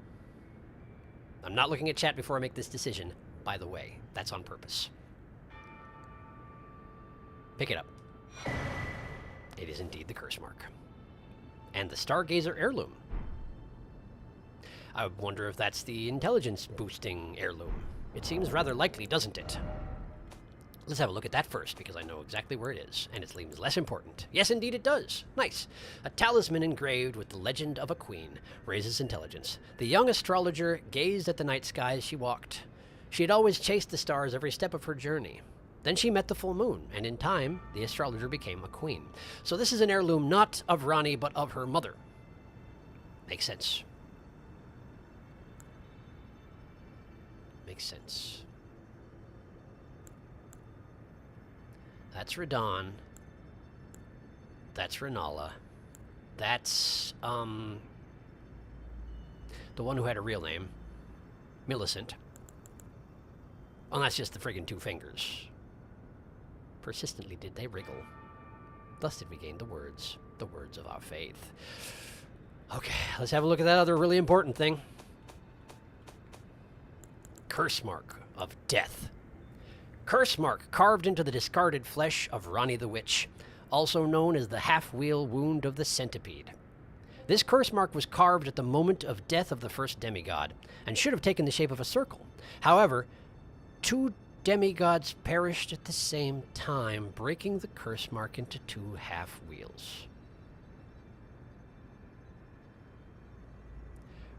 A: I'm not looking at chat before I make this decision, by the way. That's on purpose. Pick it up. It is indeed the curse mark. And the Stargazer heirloom. I wonder if that's the intelligence-boosting heirloom. It seems rather likely, doesn't it? Let's have a look at that first, because I know exactly where it is, and it seems less important. Yes, indeed it does. Nice. A talisman engraved with the legend of a queen raises intelligence. The young astrologer gazed at the night sky as she walked. She had always chased the stars every step of her journey. Then she met the full moon, and in time, the astrologer became a queen. So this is an heirloom not of Ronnie, but of her mother. Makes sense. Makes sense. That's Radon. That's Renala. That's, the one who had a real name. Millicent. Oh, that's just the friggin' two fingers. Persistently did they wriggle. Thus did we gain the words of our faith. Okay, let's have a look at that other really important thing. Curse mark of death. Curse mark carved into the discarded flesh of Ronnie the Witch, also known as the half-wheel wound of the centipede. This curse mark was carved at the moment of death of the first demigod, and should have taken the shape of a circle. However, two demigods perished at the same time, breaking the curse mark into two half-wheels.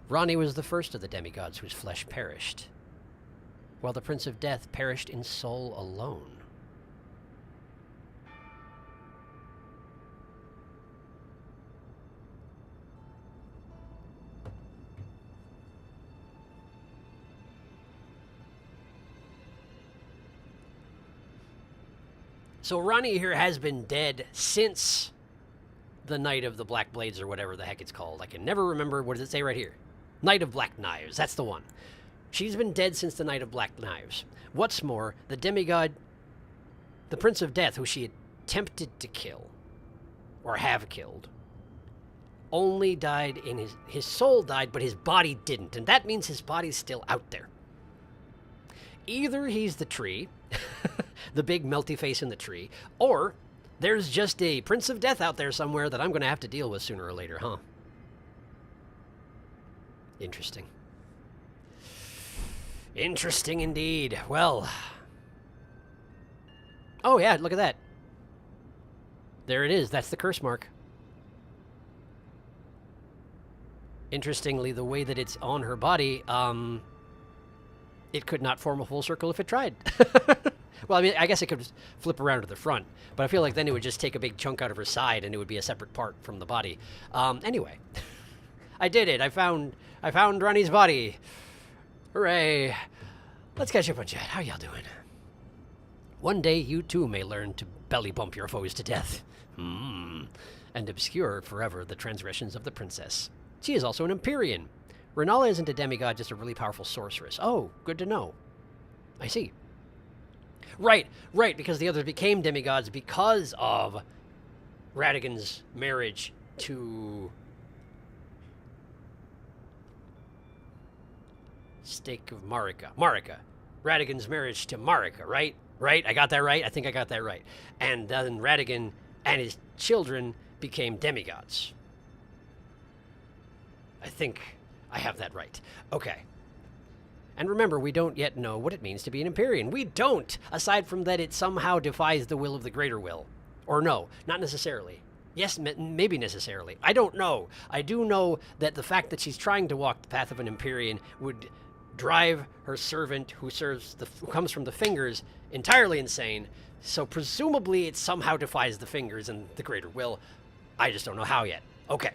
A: Ronnie was the first of the demigods whose flesh perished, while the Prince of Death perished in soul alone. So Ronnie here has been dead since the Night of the Black Blades, or whatever the heck it's called. I can never remember. What does it say right here? Night of Black Knives. That's the one. She's been dead since the Night of Black Knives. What's more, the demigod, the Prince of Death, who she attempted to kill, or have killed, only died in his soul died, but his body didn't. And that means his body's still out there. Either he's the tree, the big melty face in the tree, or there's just a Prince of Death out there somewhere that I'm going to have to deal with sooner or later, huh? Interesting. Interesting indeed. Well. Oh, yeah, look at that. There it is. That's the curse mark. Interestingly, the way that it's on her body, it could not form a full circle if it tried. Well, I mean, I guess it could flip around to the front, but I feel like then it would just take a big chunk out of her side and it would be a separate part from the body. Anyway, I did it. I found Ronnie's body. Hooray. Let's catch up on chat. How y'all doing? One day you too may learn to belly bump your foes to death. And obscure forever the transgressions of the princess. She is also an Empyrean. Renala isn't a demigod, just a really powerful sorceress. Oh, good to know. I see. Right, because the others became demigods because of Radigan's marriage to Stake of Marika. Radigan's marriage to Marika, right? Right? I got that right? I think I got that right. And then Radigan and his children became demigods. I think I have that right. Okay. And remember, we don't yet know what it means to be an Empyrean. We don't, aside from that it somehow defies the will of the greater will. Or no, not necessarily. Yes, maybe necessarily. I don't know. I do know that the fact that she's trying to walk the path of an Empyrean would drive her servant who comes from the Fingers entirely insane. So presumably it somehow defies the Fingers and the greater will. I just don't know how yet. Okay.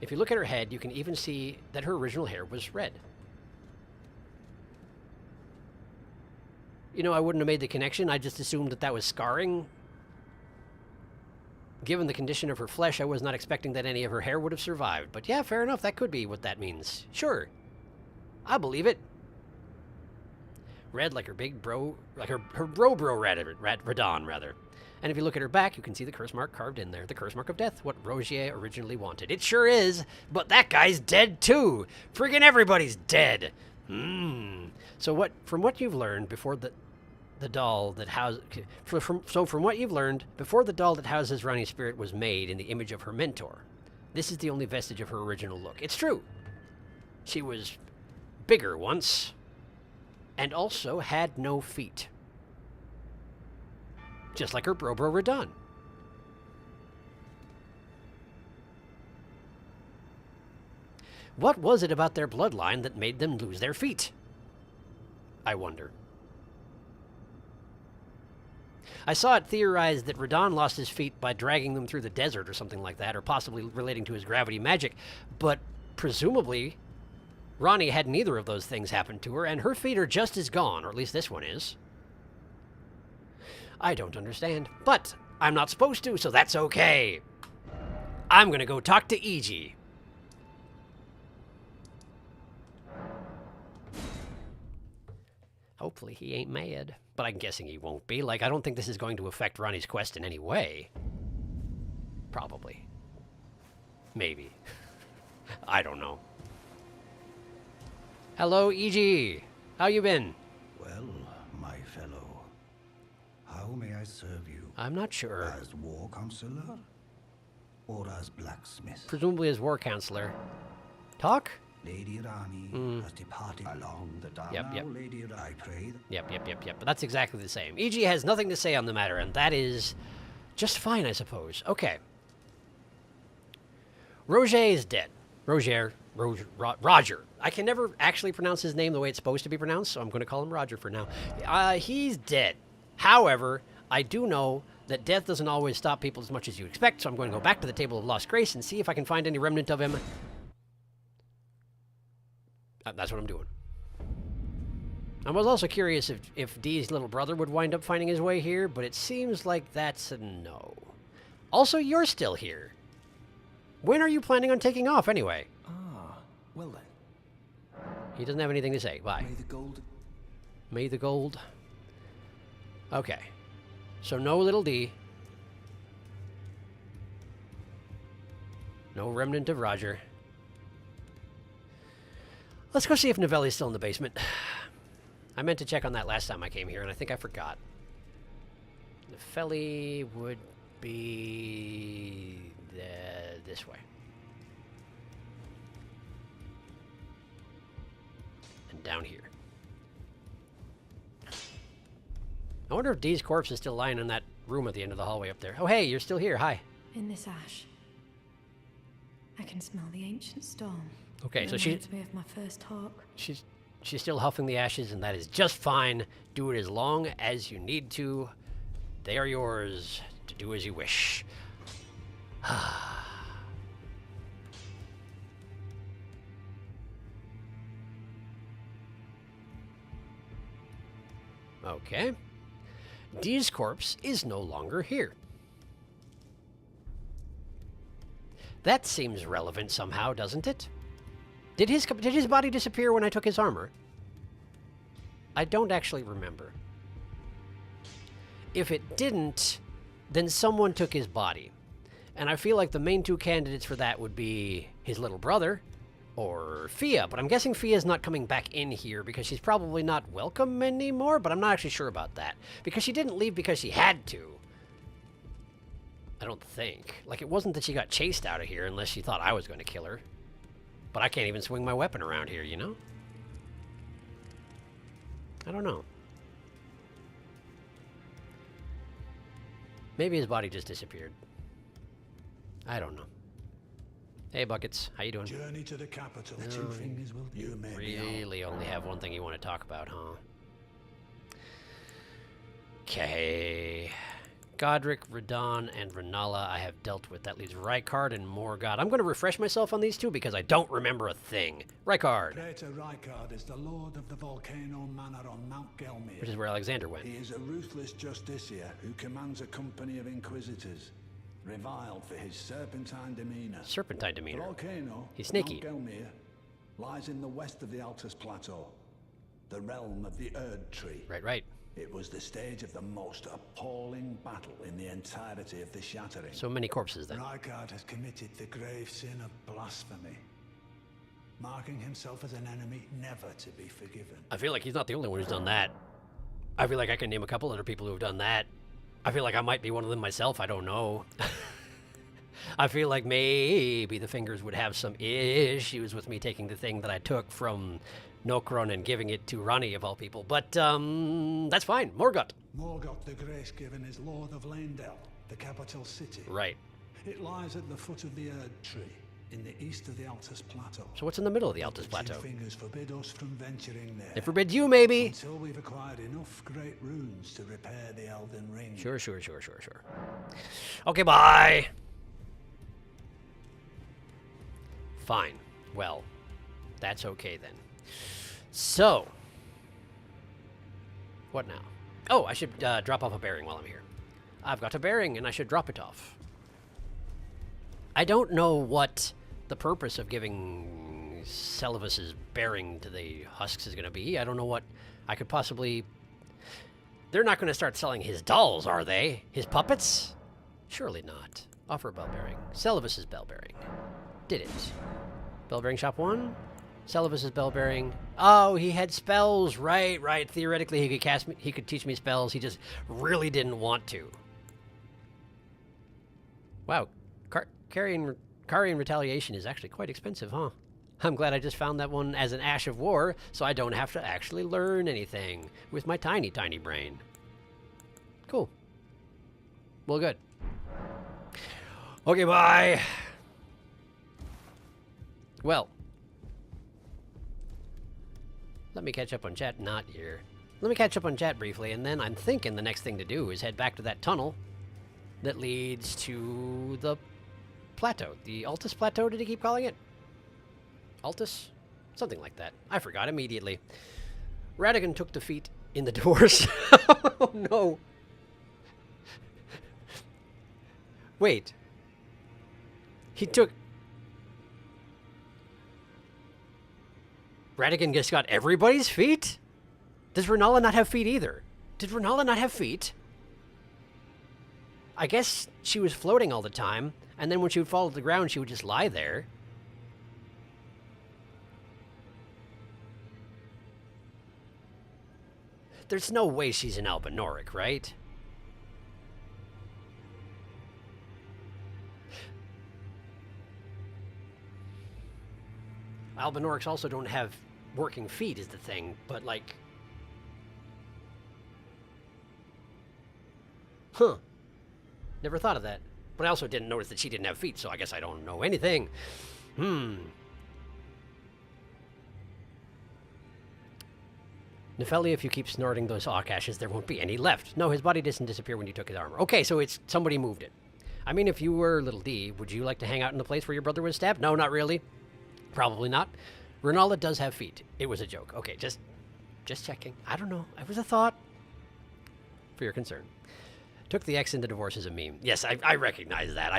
A: If you look at her head, you can even see that her original hair was red. You know, I wouldn't have made the connection. I just assumed that that was scarring. Given the condition of her flesh, I was not expecting that any of her hair would have survived. But yeah, fair enough. That could be what that means. Sure. I believe it. Red like her big bro, like her bro Radon, rather. And if you look at her back, you can see the curse mark carved in there. The curse mark of death, what Rogier originally wanted. It sure is, but that guy's dead too. Friggin' everybody's dead. So from what you've learned before the doll that from what you've learned before the doll that houses Ranni's spirit was made in the image of her mentor, this is the only vestige of her original look. It's true. She was bigger once, and also had no feet. Just like her bro Radon. What was it about their bloodline that made them lose their feet? I wonder. I saw it theorized that Radon lost his feet by dragging them through the desert or something like that, or possibly relating to his gravity magic, but presumably Ranni had neither of those things happen to her, and her feet are just as gone, or at least this one is. I don't understand, but I'm not supposed to, so that's okay. I'm gonna go talk to Iji. Hopefully he ain't mad, but I'm guessing he won't be. Like, I don't think this is going to affect Ranni's quest in any way. Probably. Maybe. I don't know. Hello, Iji. How you been?
E: Well, my fellow, how may I serve you?
A: I'm not sure.
E: As war counselor? Or as blacksmith?
A: Presumably as war counselor. Talk?
E: Lady Ranni has departed along the dark.
A: Yep.
E: Lady, I pray.
A: Yep. But that's exactly the same. Iji has nothing to say on the matter, and that is just fine, I suppose. Okay. Roger is dead. Roger. I can never actually pronounce his name the way it's supposed to be pronounced, so I'm going to call him Roger for now. He's dead. However, I do know that death doesn't always stop people as much as you expect, so I'm going to go back to the Table of Lost Grace and see if I can find any remnant of him. That's what I'm doing. I was also curious if Dee's little brother would wind up finding his way here, but it seems like that's a no. Also, you're still here. When are you planning on taking off, anyway?
F: Well then.
A: He doesn't have anything to say. Bye.
F: May the gold...
A: May the gold... Okay. So no little D. No remnant of Roger. Let's go see if Novelli's still in the basement. I meant to check on that last time I came here, and I think I forgot. Novelli would be... this way. And down here. I wonder if Dee's corpse is still lying in that room at the end of the hallway up there. Oh, hey, you're still here. Hi.
G: In this ash, I can smell the ancient storm.
A: Okay, so
G: it reminds me of my first talk.
A: she's still huffing the ashes, and that is just fine. Do it as long as you need to. They are yours to do as you wish. Okay. Dee's corpse is no longer here. That seems relevant somehow, doesn't it? Did his body disappear when I took his armor? I don't actually remember. If it didn't, then someone took his body. And I feel like the main two candidates for that would be his little brother or Fia. But I'm guessing Fia's not coming back in here because she's probably not welcome anymore. But I'm not actually sure about that. Because she didn't leave because she had to. I don't think. Like, it wasn't that she got chased out of here unless she thought I was going to kill her. But I can't even swing my weapon around here, you know? I don't know. Maybe his body just disappeared. I don't know. Hey, Buckets. How you doing?
E: Journey to the capital.
A: No,
E: Two fingers will do. You may
A: really only have one thing you want to talk about, huh? Okay. Godric, Radon, and Renala I have dealt with. That leaves Rykard and Morgott. I'm going to refresh myself on these two because I don't remember a thing. Rykard.
E: Praetor Rykard is the lord of the Volcano Manor on Mount Gelmir.
A: Which is where Alexander went.
E: He is a ruthless justiciar who commands a company of inquisitors, reviled for his serpentine demeanor.
A: Serpentine demeanor.
E: The volcano,
A: He's sneaky.
E: Mount Gelmir, lies in the west of the Altus Plateau, the realm of the Erd Tree.
A: Right.
E: It was the stage of the most appalling battle in the entirety of the Shattering.
A: So many corpses then.
E: Rykard has committed the grave sin of blasphemy, marking himself as an enemy never to be forgiven.
A: I feel like he's not the only one who's done that. I feel like I can name a couple other people who have done that. I feel like I might be one of them myself. I don't know. I feel like maybe the Fingers would have some issues with me taking the thing that I took from Nokron and giving it to Rani, of all people. But, that's fine. Morgott.
E: Morgott the Grace Given is Lord of Leyndell, the capital city.
A: Right.
E: It lies at the foot of the Erd Tree, in the east of the Altus Plateau.
A: So what's in the middle of the Altus Plateau?
E: Two Fingers forbid us from venturing there.
A: It forbids you, maybe.
E: Until we've acquired enough great runes to repair the Elden Ring.
A: Sure. Okay, bye. Fine. Well, that's okay then. So, what now? Oh, I should drop off a bearing while I'm here. I've got a bearing, and I should drop it off. I don't know what the purpose of giving Celavus's bearing to the husks is going to be. I don't know what I could possibly... They're not going to start selling his dolls, are they? His puppets? Surely not. Offer a bell bearing. Celavus's bell bearing. Did it. Bell bearing shop 1. Celavus's bell bearing. Oh, he had spells. Right. Theoretically, he could cast me. He could teach me spells. He just really didn't want to. Wow, carrying retaliation is actually quite expensive, huh? I'm glad I just found that one as an Ash of War, so I don't have to actually learn anything with my tiny brain. Cool. Well, good. Okay, bye. Well. Let me catch up on chat. Not here. Let me catch up on chat briefly, and then I'm thinking the next thing to do is head back to that tunnel that leads to the plateau. The Altus Plateau, did he keep calling it? Altus? Something like that. I forgot immediately. Radagon took defeat in the doors. Oh, no. Wait. He took... Radagon just got everybody's feet? Does Renala not have feet either? Did Renala not have feet? I guess she was floating all the time, and then when she would fall to the ground, she would just lie there. There's no way she's an Albinoric, right? Albinorics also don't have working feet is the thing, but like... Huh. Never thought of that. But I also didn't notice that she didn't have feet, so I guess I don't know anything. Nefelia, if you keep snorting those Auk ashes, there won't be any left. No, his body doesn't disappear when you took his armor. Okay, so it's somebody moved it. I mean, if you were Little D, would you like to hang out in the place where your brother was stabbed? No, not really. Probably not. Renala does have feet. It was a joke. Okay, just checking. I don't know. It was a thought. For your concern. Took the X into divorce as a meme. Yes, I recognize that.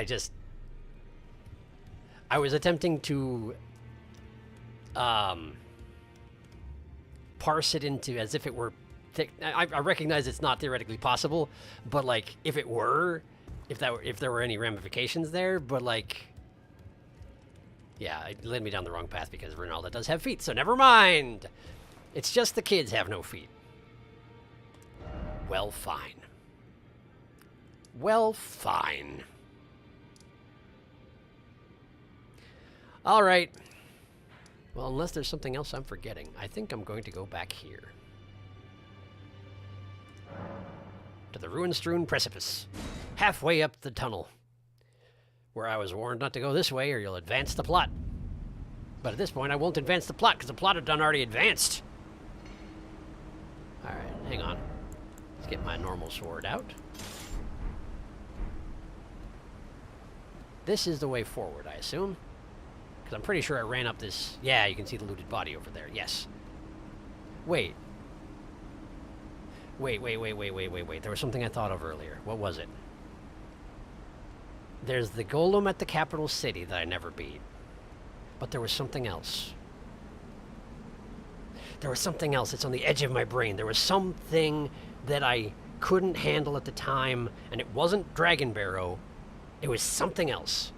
A: I was attempting to parse it into as if it were I recognize it's not theoretically possible, but like if it were, if there were any ramifications there, but like, yeah, it led me down the wrong path because Ronaldo does have feet, so never mind. It's just the kids have no feet. Well, fine. Well, fine. All right. Well, unless there's something else I'm forgetting, I think I'm going to go back here. To the ruin-strewn precipice, halfway up the tunnel, where I was warned not to go this way or you'll advance the plot. But at this point, I won't advance the plot because the plot had done already advanced. All right, hang on. Let's get my normal sword out. This is the way forward, I assume. Because I'm pretty sure I ran up this... Yeah, you can see the looted body over there. Yes. Wait. Wait. There was something I thought of earlier. What was it? There's the golem at the capital city that I never beat. But there was something else. There was something else. It's on the edge of my brain. There was something that I couldn't handle at the time, and it wasn't Dragon Barrow. It was something else.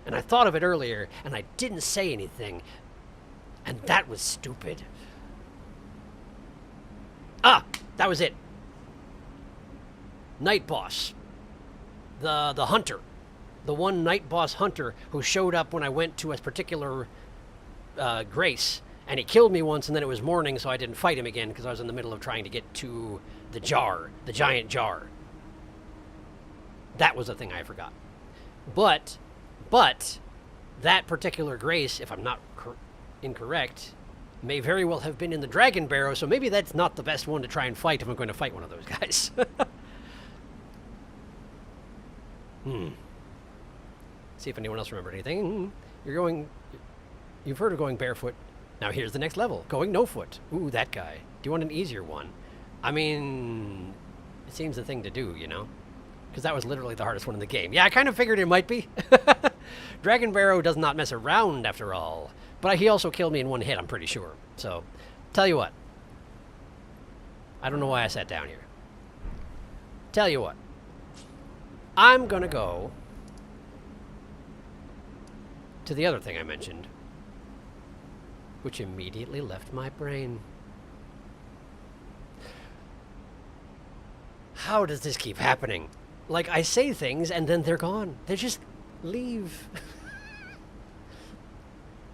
A: And I thought of it earlier, and I didn't say anything. And that was stupid. Ah! That was it. Night Boss. The hunter. The one Night Boss hunter who showed up when I went to a particular grace. And he killed me once, and then it was morning, so I didn't fight him again because I was in the middle of trying to get to the jar. The giant jar. That was the thing I forgot. But that particular grace, if I'm not incorrect, may very well have been in the Dragon Barrow, so maybe that's not the best one to try and fight if I'm going to fight one of those guys. See if anyone else remembered anything. You've heard of going barefoot. Now here's the next level, going no foot. Ooh, that guy. Do you want an easier one? I mean, it seems the thing to do, you know? Because that was literally the hardest one in the game. Yeah, I kind of figured it might be. Dragon Barrow does not mess around, after all. But he also killed me in one hit, I'm pretty sure. So, tell you what. I don't know why I sat down here. Tell you what. I'm gonna go to the other thing I mentioned, which immediately left my brain. How does this keep happening? Like, I say things, and then they're gone. They just leave.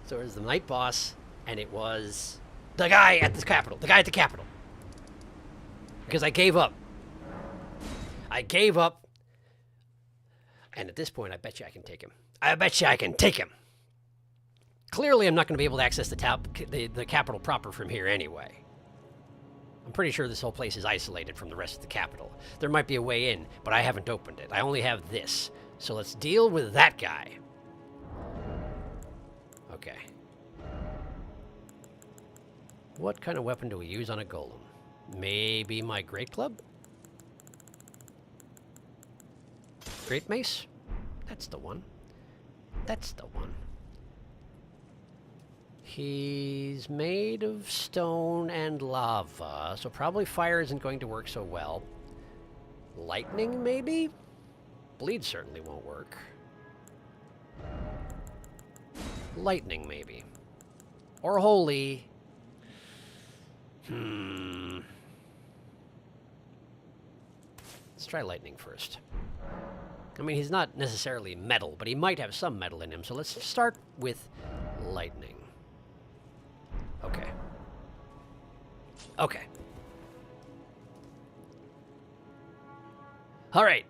A: So it was the Night Boss, and it was the guy at the Capitol. The guy at the Capitol. Because I gave up. I gave up. And at this point, I bet you I can take him. I bet you I can take him. Clearly, I'm not going to be able to access the Capitol proper from here anyway. I'm pretty sure this whole place is isolated from the rest of the capital. There might be a way in, but I haven't opened it. I only have this. So let's deal with that guy. Okay. What kind of weapon do we use on a golem? Maybe my great club? Great mace? That's the one. That's the one. He's made of stone and lava, so probably fire isn't going to work so well. Lightning, maybe? Blaidd certainly won't work. Lightning, maybe. Or holy. Let's try lightning first. I mean, he's not necessarily metal, but he might have some metal in him, so let's start with lightning. Okay. Okay. All right.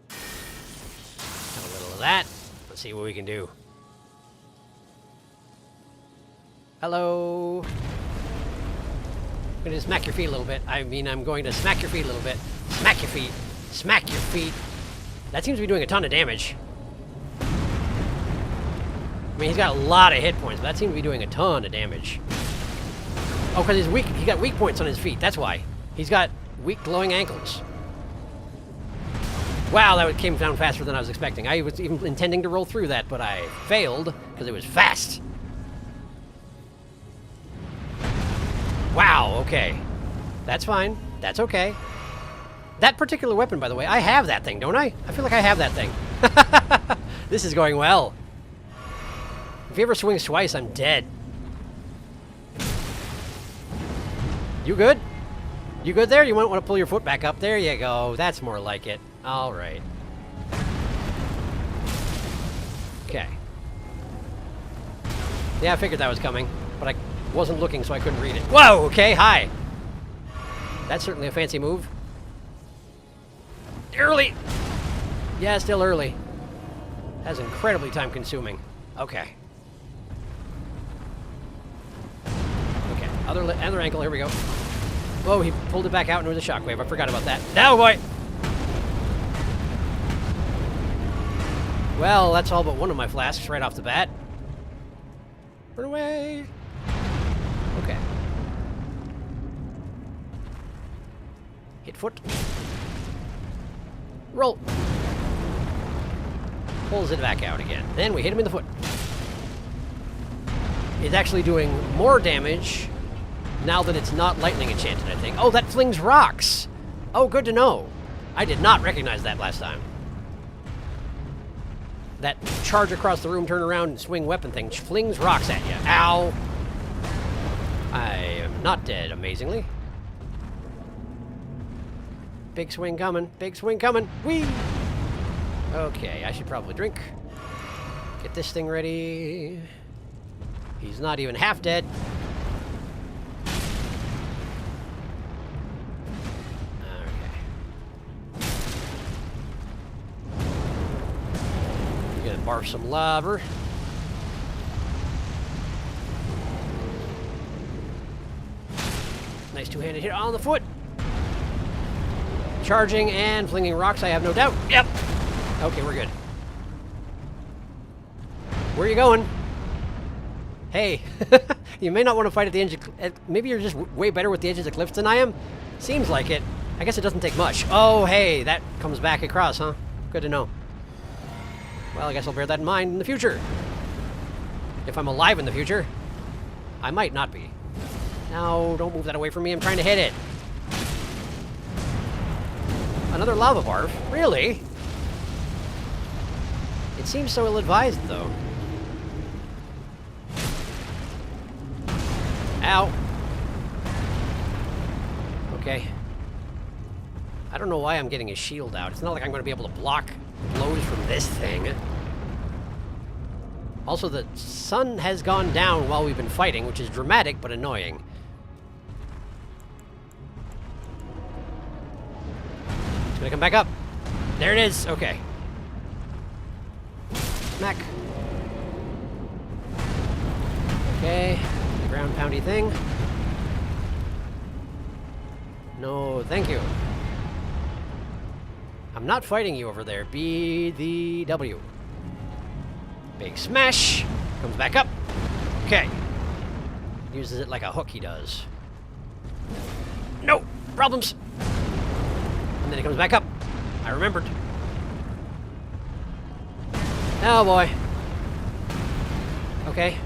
A: Have a little of that. Let's see what we can do. Hello. I'm going to smack your feet a little bit. I mean, I'm going to smack your feet a little bit. Smack your feet. Smack your feet. That seems to be doing a ton of damage. I mean, he's got a lot of hit points, but that seems to be doing a ton of damage. Oh, because he's got weak points on his feet. That's why. He's got weak glowing ankles. Wow, that came down faster than I was expecting. I was even intending to roll through that, but I failed because it was fast. Wow, okay. That's fine. That's okay. That particular weapon, by the way, I have that thing, don't I? I feel like I have that thing. This is going well. If he ever swings twice, I'm dead. You good? You good there? You might want to pull your foot back up. There you go. That's more like it. All right. Okay. Yeah, I figured that was coming, but I wasn't looking, so I couldn't read it. Whoa, okay, hi. That's certainly a fancy move. Early. Yeah, still early. That's incredibly time-consuming. Okay. Okay, other ankle, here we go. Whoa, he pulled it back out into the shockwave. I forgot about that. Now, boy! Well, that's all but one of my flasks right off the bat. Run away! Okay. Hit foot. Roll! Pulls it back out again. Then we hit him in the foot. It's actually doing more damage now that it's not lightning enchanted, I think. Oh, that flings rocks! Oh, good to know. I did not recognize that last time. That charge across the room, turn around, and swing weapon thing flings rocks at you. Ow! I am not dead, amazingly. Big swing coming. Big swing coming. Whee! Okay, I should probably drink. Get this thing ready. He's not even half dead. Barf some lava. Nice two-handed hit on the foot. Charging and flinging rocks, I have no doubt. Yep. Okay, we're good. Where are you going? Hey, you may not want to fight at the edge of... Maybe you're just way better with the edges of cliffs than I am? Seems like it. I guess it doesn't take much. Oh, hey, that comes back across, huh? Good to know. Well, I guess I'll bear that in mind in the future. If I'm alive in the future. I might not be. No, don't move that away from me. I'm trying to hit it. Another lava barf? Really? It seems so ill-advised, though. Ow. Okay. I don't know why I'm getting his shield out. It's not like I'm going to be able to block blows from this thing. Also, the sun has gone down while we've been fighting, which is dramatic but annoying. It's gonna come back up. There it is. Okay. Smack. Okay. The ground poundy thing. No, thank you. I'm not fighting you over there. Be the W. Big smash. Comes back up. Okay. Uses it like a hook he does. No! Problems! And then he comes back up. I remembered. Oh boy. Okay.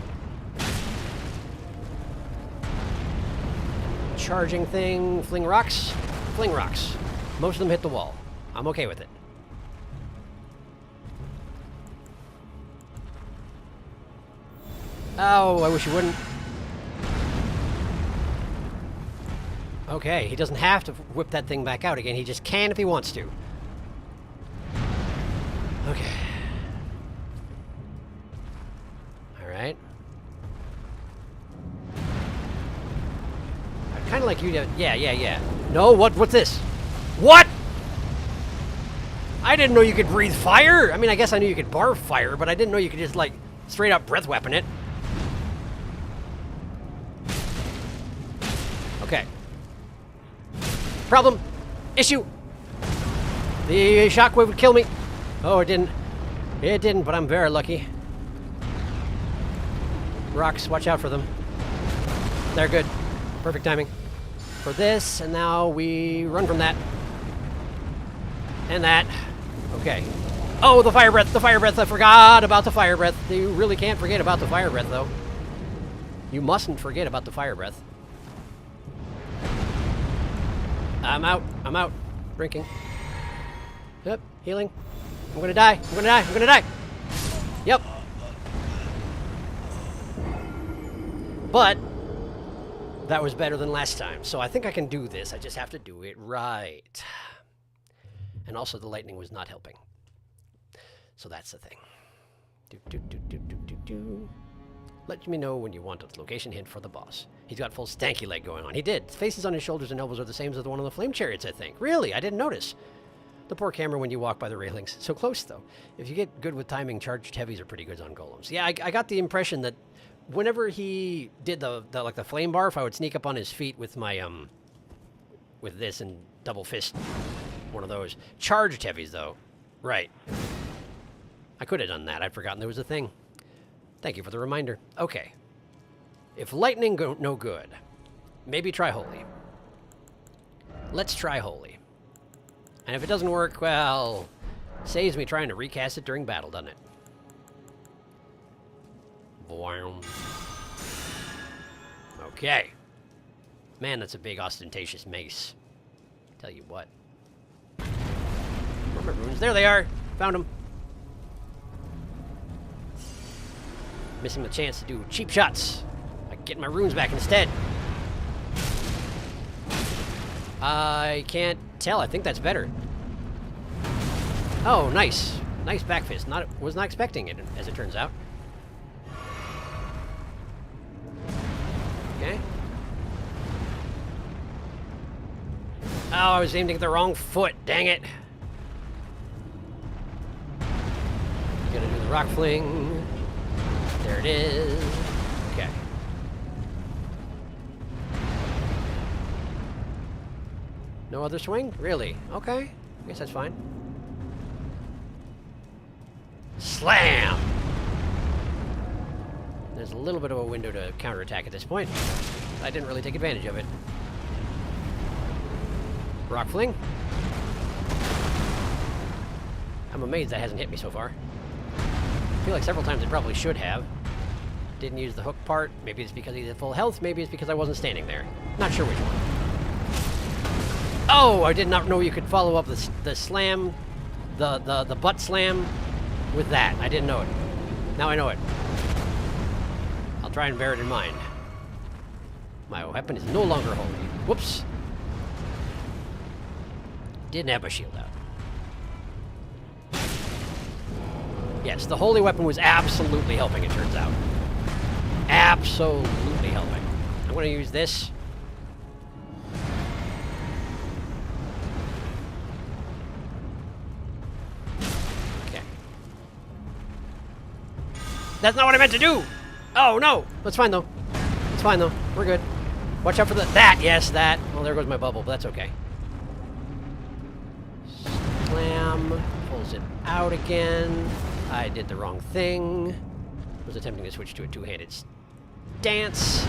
A: Charging thing. Fling rocks. Fling rocks. Most of them hit the wall. I'm okay with it. Oh, I wish you wouldn't. Okay, he doesn't have to whip that thing back out again. He just can if he wants to. Okay. Alright. I'd kind of like you to... Yeah. No, what's this? What? I didn't know you could breathe fire! I mean, I guess I knew you could barf fire, but I didn't know you could just, like, straight up breath weapon it. Okay. Problem. Issue. The shockwave would kill me. Oh, it didn't. It didn't, but I'm very lucky. Rocks, watch out for them. They're good. Perfect timing. For this, and now we run from that. And that. Okay. Oh, the fire breath, I forgot about the fire breath. You really can't forget about the fire breath, though. You mustn't forget about the fire breath. I'm out. Drinking. Yep, healing. I'm gonna die. I'm gonna die. I'm gonna die. Yep. But that was better than last time, so I think I can do this. I just have to do it right. And also the lightning was not helping. So that's the thing. Let me know when you want a location hint for the boss. He's got full stanky leg going on. He did. His faces on his shoulders and elbows are the same as the one on the flame chariots, I think. Really? I didn't notice. The poor camera when you walk by the railings. So close, though. If you get good with timing, charged heavies are pretty good on golems. Yeah, I got the impression that whenever he did the flame barf, I would sneak up on his feet with my, with this and double fist one of those. Charged heavies, though. Right. I could have done that. I'd forgotten there was a thing. Thank you for the reminder. Okay. If lightning no good, maybe try holy. Let's try holy. And if it doesn't work, well, saves me trying to recast it during battle, doesn't it? Boing. Okay. Man, that's a big ostentatious mace. Tell you what. Where are my runes? There they are. Found them. Missing the chance to do cheap shots. I can get my runes back instead. I can't tell. I think that's better. Oh, nice. Nice back fist. Was not expecting it, as it turns out. Okay. Oh, I was aiming at the wrong foot. Dang it. Gonna do the rock fling. There it is. Okay. No other swing? Really? Okay. I guess that's fine. Slam! There's a little bit of a window to counterattack at this point. I didn't really take advantage of it. Rock fling. I'm amazed that hasn't hit me so far. I feel like several times it probably should have. Didn't use the hook part. Maybe it's because he's at full health. Maybe it's because I wasn't standing there. Not sure which one. Oh, I did not know you could follow up the slam, the butt slam with that. I didn't know it. Now I know it. I'll try and bear it in mind. My weapon is no longer holy. Whoops. Didn't have my shield out. Yes, the holy weapon was absolutely helping, it turns out. Absolutely helping. I'm going to use this. Okay. That's not what I meant to do! Oh, no! That's fine, though. It's fine, though. We're good. Watch out for that! Yes, that! Well, there goes my bubble, but that's okay. Slam. Pulls it out again. I did the wrong thing. Was attempting to switch to a two-handed stance.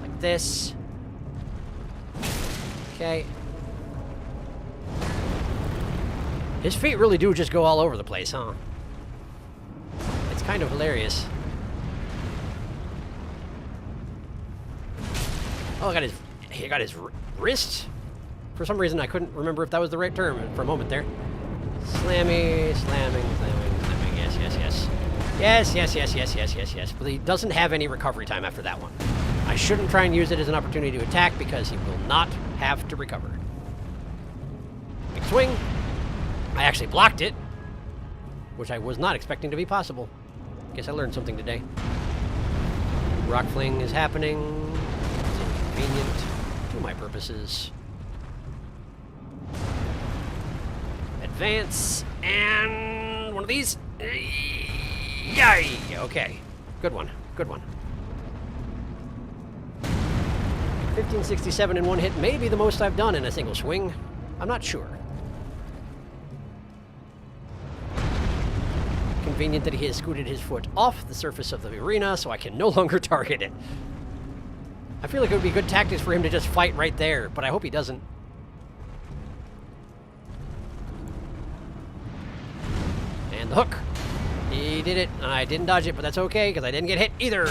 A: Like this. Okay. His feet really do just go all over the place, huh? It's kind of hilarious. Oh, he got his wrist. For some reason, I couldn't remember if that was the right term for a moment there. Slammy, slamming, slamming, slamming. Yes, yes, yes. Yes, yes, yes, yes, yes, yes, yes. But he doesn't have any recovery time after that one. I shouldn't try and use it as an opportunity to attack because he will not have to recover. Big swing. I actually blocked it, which I was not expecting to be possible. Guess I learned something today. Rock fling is happening. It's inconvenient to my purposes. Advance, and one of these. Yay! Okay. Good one. Good one. 1567 in one hit may be the most I've done in a single swing. I'm not sure. Convenient that he has scooted his foot off the surface of the arena, so I can no longer target it. I feel like it would be good tactics for him to just fight right there, but I hope he doesn't. And the hook. He did it. I didn't dodge it, but that's okay, because I didn't get hit either.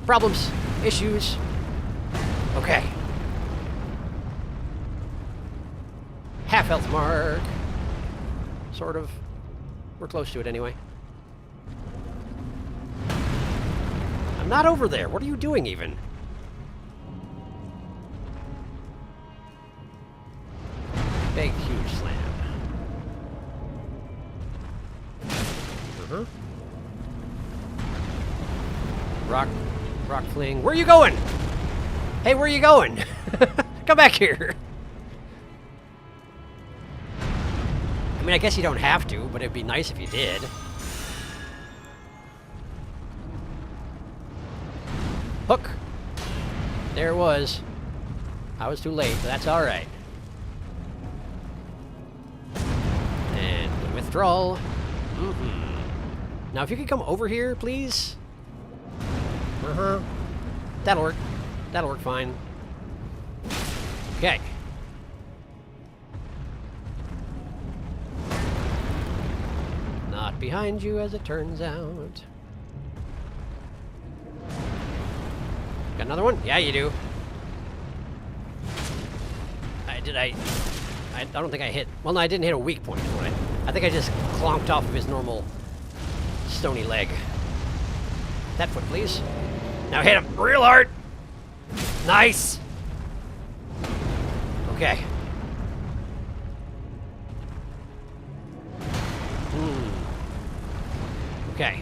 A: Problems. Issues. Okay. half health mark. Sort of. We're close to it anyway. I'm not over there. What are you doing even? Big, huge slam. Uh-huh. Rock fling. Where are you going? Hey, where are you going? Come back here. I mean, I guess you don't have to, but it'd be nice if you did. Hook. There it was. I was too late, but that's all right. And the withdrawal. Now, if you could come over here, please. That'll work. That'll work fine. Okay. Not behind you, as it turns out. Got another one? Yeah, you do. I don't think I hit. Well, no, I didn't hit a weak point. I think I just clonked off of his normal stony leg. That foot, please. Now hit him real hard. Nice. Okay. Okay.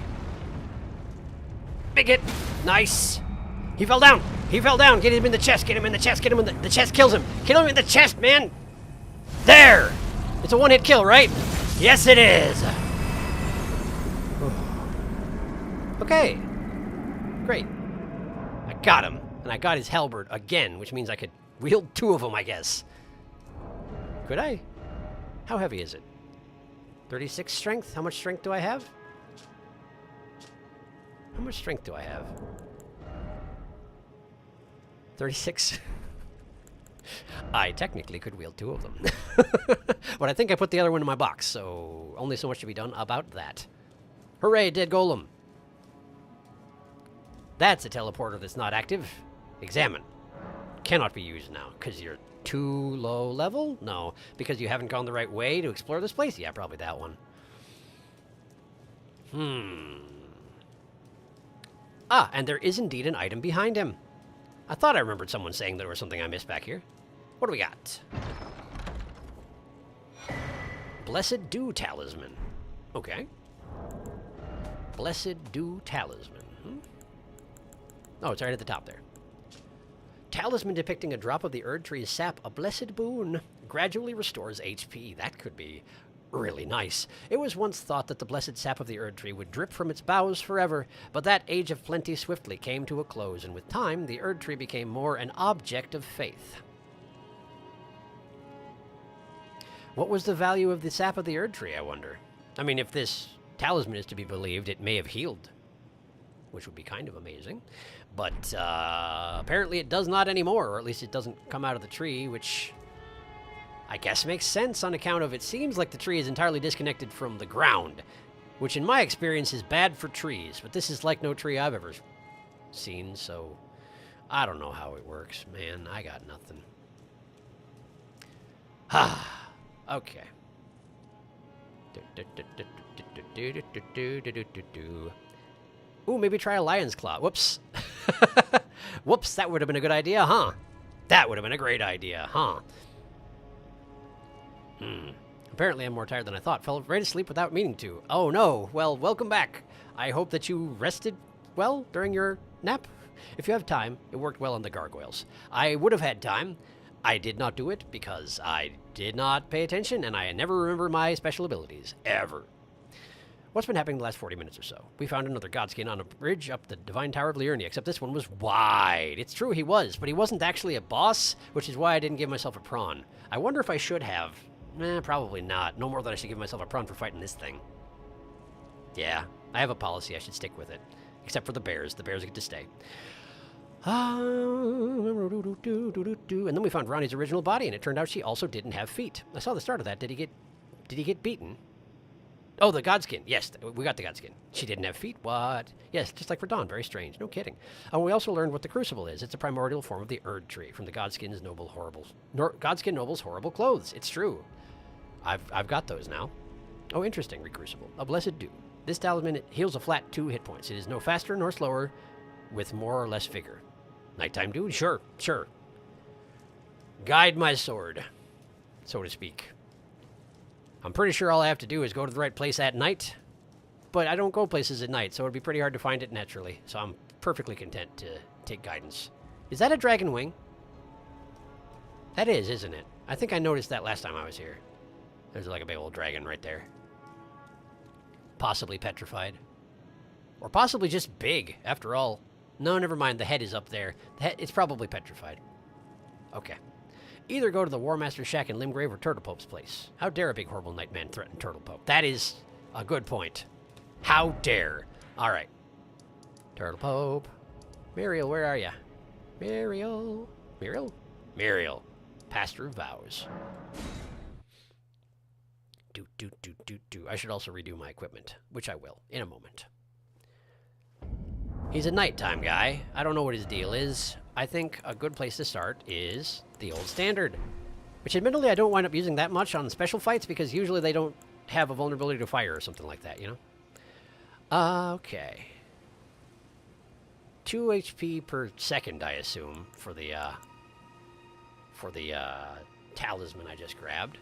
A: Big hit. Nice. He fell down. He fell down. Get him in the chest. Get him in the chest. Get him in the chest. Kills him. Kill him in the chest, man. There. It's a one-hit kill, right? Yes, it is. Okay. Great. I got him. And I got his halberd again, which means I could wield two of them, I guess. Could I? How heavy is it? 36 strength? How much strength do I have? How much strength do I have? 36? I technically could wield two of them. But I think I put the other one in my box, so only so much to be done about that. Hooray, dead golem. That's a teleporter that's not active. Examine. Cannot be used now, because you're too low level? No. Because you haven't gone the right way to explore this place? Yeah, probably that one. Ah, and there is indeed an item behind him. I thought I remembered someone saying there was something I missed back here. What do we got? Blessed Dew Talisman. Okay. Blessed Dew Talisman. Oh, it's right at the top there. Talisman depicting a drop of the Erd Tree's sap, a blessed boon. Gradually restores HP. That could be really nice. It was once thought that the blessed sap of the Erd Tree would drip from its boughs forever, but that age of plenty swiftly came to a close, and with time, the Erd Tree became more an object of faith. What was the value of the sap of the Erd Tree, I wonder? I mean, if this talisman is to be believed, it may have healed, which would be kind of amazing. But apparently it does not anymore, or at least it doesn't come out of the tree, which I guess makes sense on account of it seems like the tree is entirely disconnected from the ground, which in my experience is bad for trees, but this is like no tree I've ever seen, so I don't know how it works, man. I got nothing. Okay. Ooh, maybe try a lion's claw. Whoops. Whoops, that would have been a good idea, huh? That would have been a great idea, huh? Apparently I'm more tired than I thought. Fell right asleep without meaning to. Oh no. Well, welcome back. I hope that you rested well during your nap. If you have time, it worked well on the gargoyles. I would have had time. I did not do it because I did not pay attention and I never remember my special abilities. Ever. What's been happening the last 40 minutes or so? We found another godskin on a bridge up the Divine Tower of Liurnia, except this one was wide. It's true he was, but he wasn't actually a boss, which is why I didn't give myself a prawn. I wonder if I should have. Probably not. No more than I should give myself a prawn for fighting this thing. Yeah, I have a policy. I should stick with it. Except for the bears. The bears get to stay. And then we found Ronnie's original body, and it turned out she also didn't have feet. I saw the start of that. Did he get beaten? Oh, the Godskin. Yes, we got the Godskin. She didn't have feet. What? Yes, just like for Dawn. Very strange. No kidding. We also learned what the Crucible is. It's a primordial form of the Erd tree from the Godskin Noble's horrible clothes. It's true. I've got those now. Oh, interesting. Recrucible. A blessed dew. This talisman heals a flat 2 hit points. It is no faster nor slower, with more or less vigor. Nighttime dew? Sure. Guide my sword, so to speak. I'm pretty sure all I have to do is go to the right place at night, but I don't go places at night, so it'd be pretty hard to find it naturally, so I'm perfectly content to take guidance. Is that a dragon wing? That is, isn't it? I think I noticed that last time I was here. There's like a big old dragon right there. Possibly petrified. Or possibly just big, after all. No, never mind, the head is up there. It's probably petrified. Okay. Either go to the War Master's shack in Limgrave or Turtle Pope's place. How dare a big horrible night man threaten Turtle Pope? That is a good point. How dare. All right. Turtle Pope. Muriel, where are ya? Muriel. Muriel. Pastor of Vows. Do. I should also redo my equipment, which I will in a moment. He's a nighttime guy. I don't know what his deal is. I think a good place to start is the old standard, which admittedly I don't wind up using that much on special fights because usually they don't have a vulnerability to fire or something like that, you know? Okay. 2 HP per second, I assume, for the talisman I just grabbed.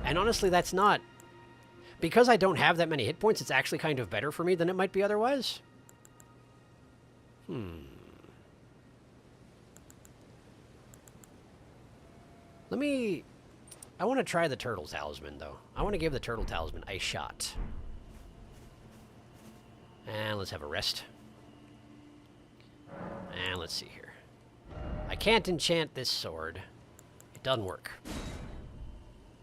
A: And honestly, that's not... Because I don't have that many hit points, it's actually kind of better for me than it might be otherwise. I want to try the turtle talisman, though. I want to give the turtle talisman a shot. And let's have a rest. And let's see here. I can't enchant this sword. It doesn't work.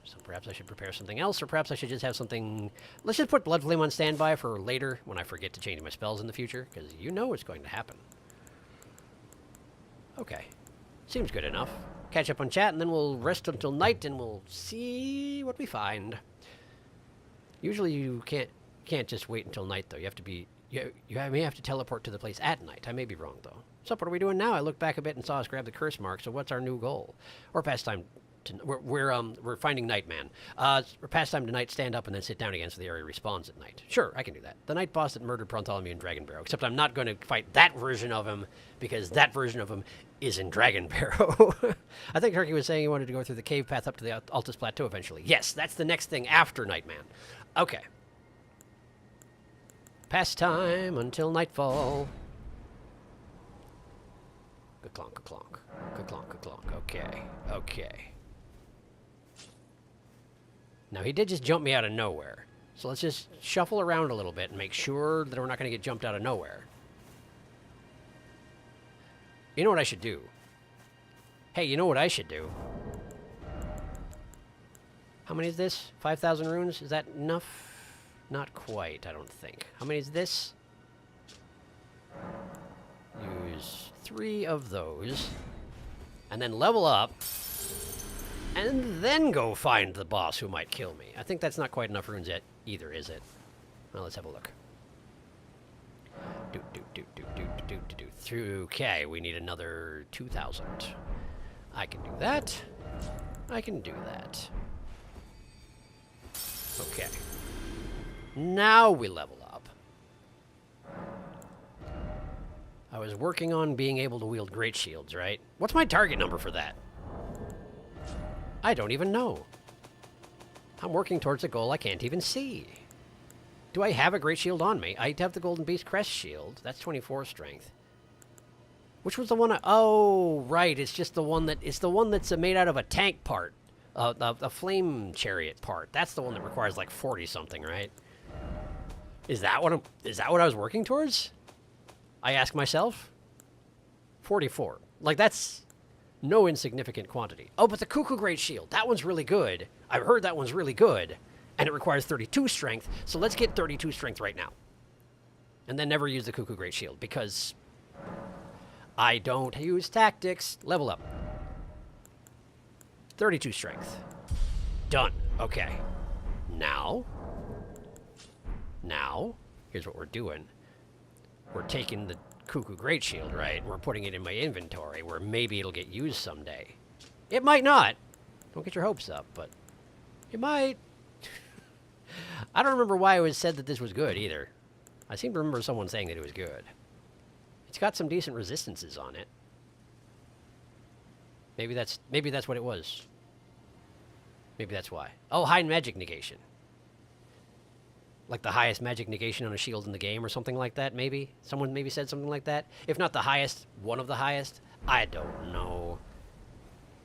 A: So perhaps I should prepare something else, or perhaps I should just have something... Let's just put Blood Flame on standby for later, when I forget to change my spells in the future, because you know what's going to happen. Okay. Seems good enough. Catch up on chat, and then we'll rest until night, and we'll see what we find. Usually you can't just wait until night, though. You have to be... You may have to teleport to the place at night. I may be wrong, though. So what are we doing now? I looked back a bit and saw us grab the curse mark, so what's our new goal? Or pastime... We're finding Nightman. We're past time tonight, stand up and then sit down again so the area respawns at night. Sure, I can do that. The night boss that murdered Bartholomew and Dragon Barrow. Except I'm not going to fight that version of him because that version of him is in Dragon Barrow. I think Sharky was saying he wanted to go through the cave path up to the Altus Plateau eventually. Yes, that's the next thing after Nightman. Okay. Past time until nightfall. Ka-clonk, ka-clonk. Ka-clonk, ka-clonk. Okay. Okay. Now, he did just jump me out of nowhere. So let's just shuffle around a little bit and make sure that we're not going to get jumped out of nowhere. You know what I should do? Hey, you know what I should do? How many is this? 5,000 runes? Is that enough? Not quite, I don't think. How many is this? Use 3 of those. And then level up. And then go find the boss who might kill me. I think that's not quite enough runes yet either, is it? Well, let's have a look. Okay, we need another 2,000. I can do that. I can do that. Okay. Now we level up. I was working on being able to wield great shields, right? What's my target number for that? I don't even know. I'm working towards a goal I can't even see. Do I have a great shield on me? I have the Golden Beast Crest shield. That's 24 strength. Which was the one oh, right. It's just the one that... It's the one that's made out of a tank part. A flame chariot part. That's the one that requires like 40-something, right? Is that what I was working towards? I ask myself. 44. Like, that's... no insignificant quantity. Oh, but the Cuckoo Great Shield. That one's really good. I've heard that one's really good. And it requires 32 strength. So let's get 32 strength right now. And then never use the Cuckoo Great Shield. Because I don't use tactics. Level up. 32 strength. Done. Okay. Now, Now, here's what we're doing. We're taking the Cuckoo Great Shield, right? We're putting it in my inventory where maybe it'll get used someday. It might not. Don't get your hopes up, but it might. I don't remember why it was said that this was good either. I seem to remember someone saying that it was good. It's got some decent resistances on it. Maybe that's what it was. Maybe that's why. Oh, high magic negation. Like the highest magic negation on a shield in the game or something like that, maybe? Someone maybe said something like that? If not the highest, one of the highest? I don't know.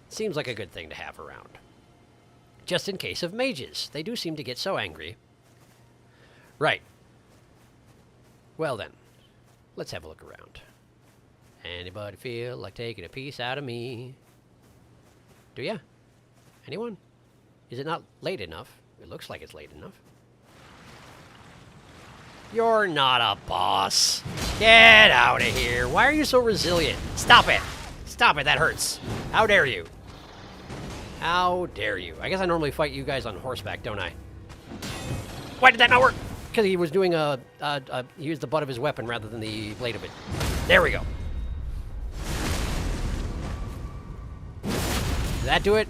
A: Seems like a good thing to have around. Just in case of mages. They do seem to get so angry. Right. Well then, let's have a look around. Anybody feel like taking a piece out of me? Do ya? Anyone? Is it not late enough? It looks like it's late enough. You're not a boss. Get out of here. Why are you so resilient? Stop it. Stop it. That hurts. How dare you? How dare you? I guess I normally fight you guys on horseback, don't I? Why did that not work? Because he was doing he used the butt of his weapon rather than the blade of it. There we go. Did that do it?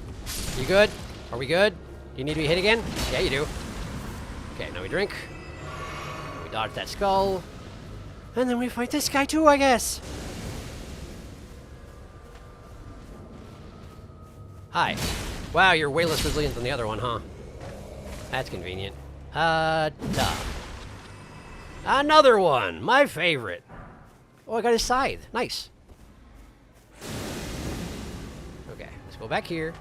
A: You good? Are we good? Do you need to be hit again? Yeah, you do. Okay, now we drink. We dodge that skull. And then we fight this guy too, I guess. Hi. Wow, you're way less resilient than the other one, huh? That's convenient. Duh. Another one! My favorite! Oh, I got his scythe. Nice. Okay, let's go back here.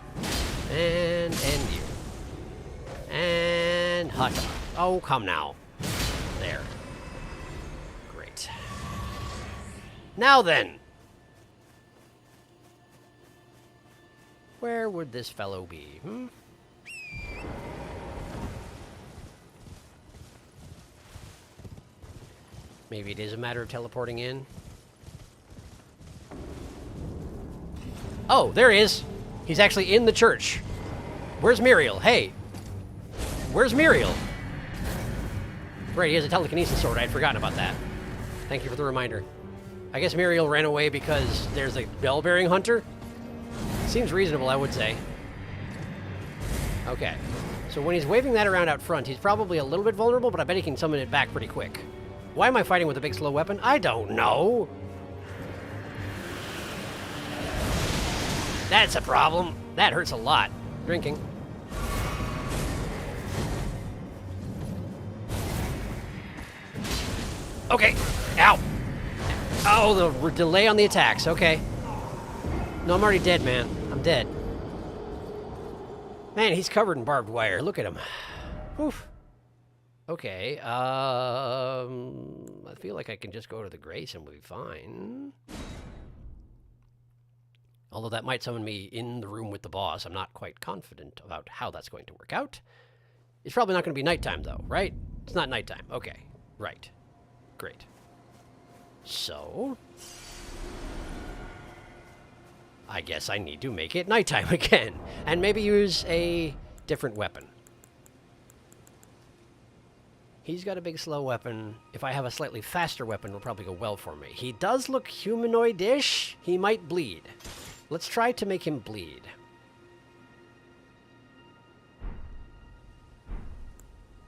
A: And end you. And hut. Oh, come now. There. Great. Now then! Where would this fellow be, hmm? Maybe it is a matter of teleporting in. Oh, there he is. He's actually in the church. Where's Muriel? Hey. Where's Muriel? Right, he has a telekinesis sword. I had forgotten about that. Thank you for the reminder. I guess Muriel ran away because there's a bell-bearing hunter? Seems reasonable, I would say. Okay. So when he's waving that around out front, he's probably a little bit vulnerable, but I bet he can summon it back pretty quick. Why am I fighting with a big slow weapon? I don't know. That's a problem. That hurts a lot. Drinking. Okay. Ow. Oh, the delay on the attacks. Okay. No, I'm already dead, man. I'm dead. Man, he's covered in barbed wire. Look at him. Oof. Okay, I feel like I can just go to the Grace and we'll be fine. Although that might summon me in the room with the boss. I'm not quite confident about how that's going to work out. It's probably not going to be nighttime, though, right? It's not nighttime. Okay, right. Great. So I guess I need to make it nighttime again. And maybe use a different weapon. He's got a big slow weapon. If I have a slightly faster weapon, it'll probably go well for me. He does look humanoid-ish. He might bleed. Let's try to make him bleed.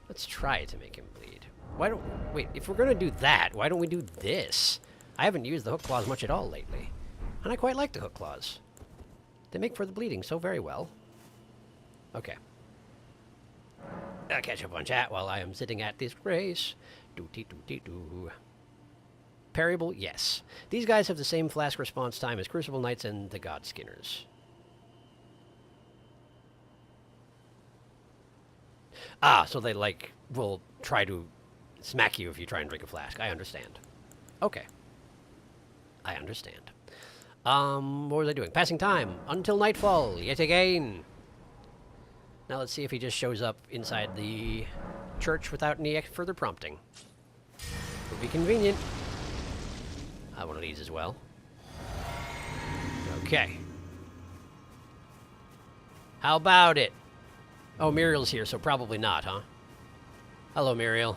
A: Let's try to make him bleed. Wait, if we're gonna do that, why don't we do this? I haven't used the hook claws much at all lately. And I quite like the hook claws. They make for the bleeding so very well. Okay. I'll catch up on chat while I am sitting at this Grace. Doo-dee-doo-dee-doo. Parryable? Yes. These guys have the same flask response time as Crucible Knights and the God Skinners. Ah, so they, like, will try to smack you if you try and drink a flask. I understand. Okay. I understand. What was I doing? Passing time. Until nightfall. Yet again. Now let's see if he just shows up inside the church without any further prompting. Would be convenient. I have one of these as well. Okay. How about it? Oh, Muriel's here, so probably not, huh? Hello, Muriel.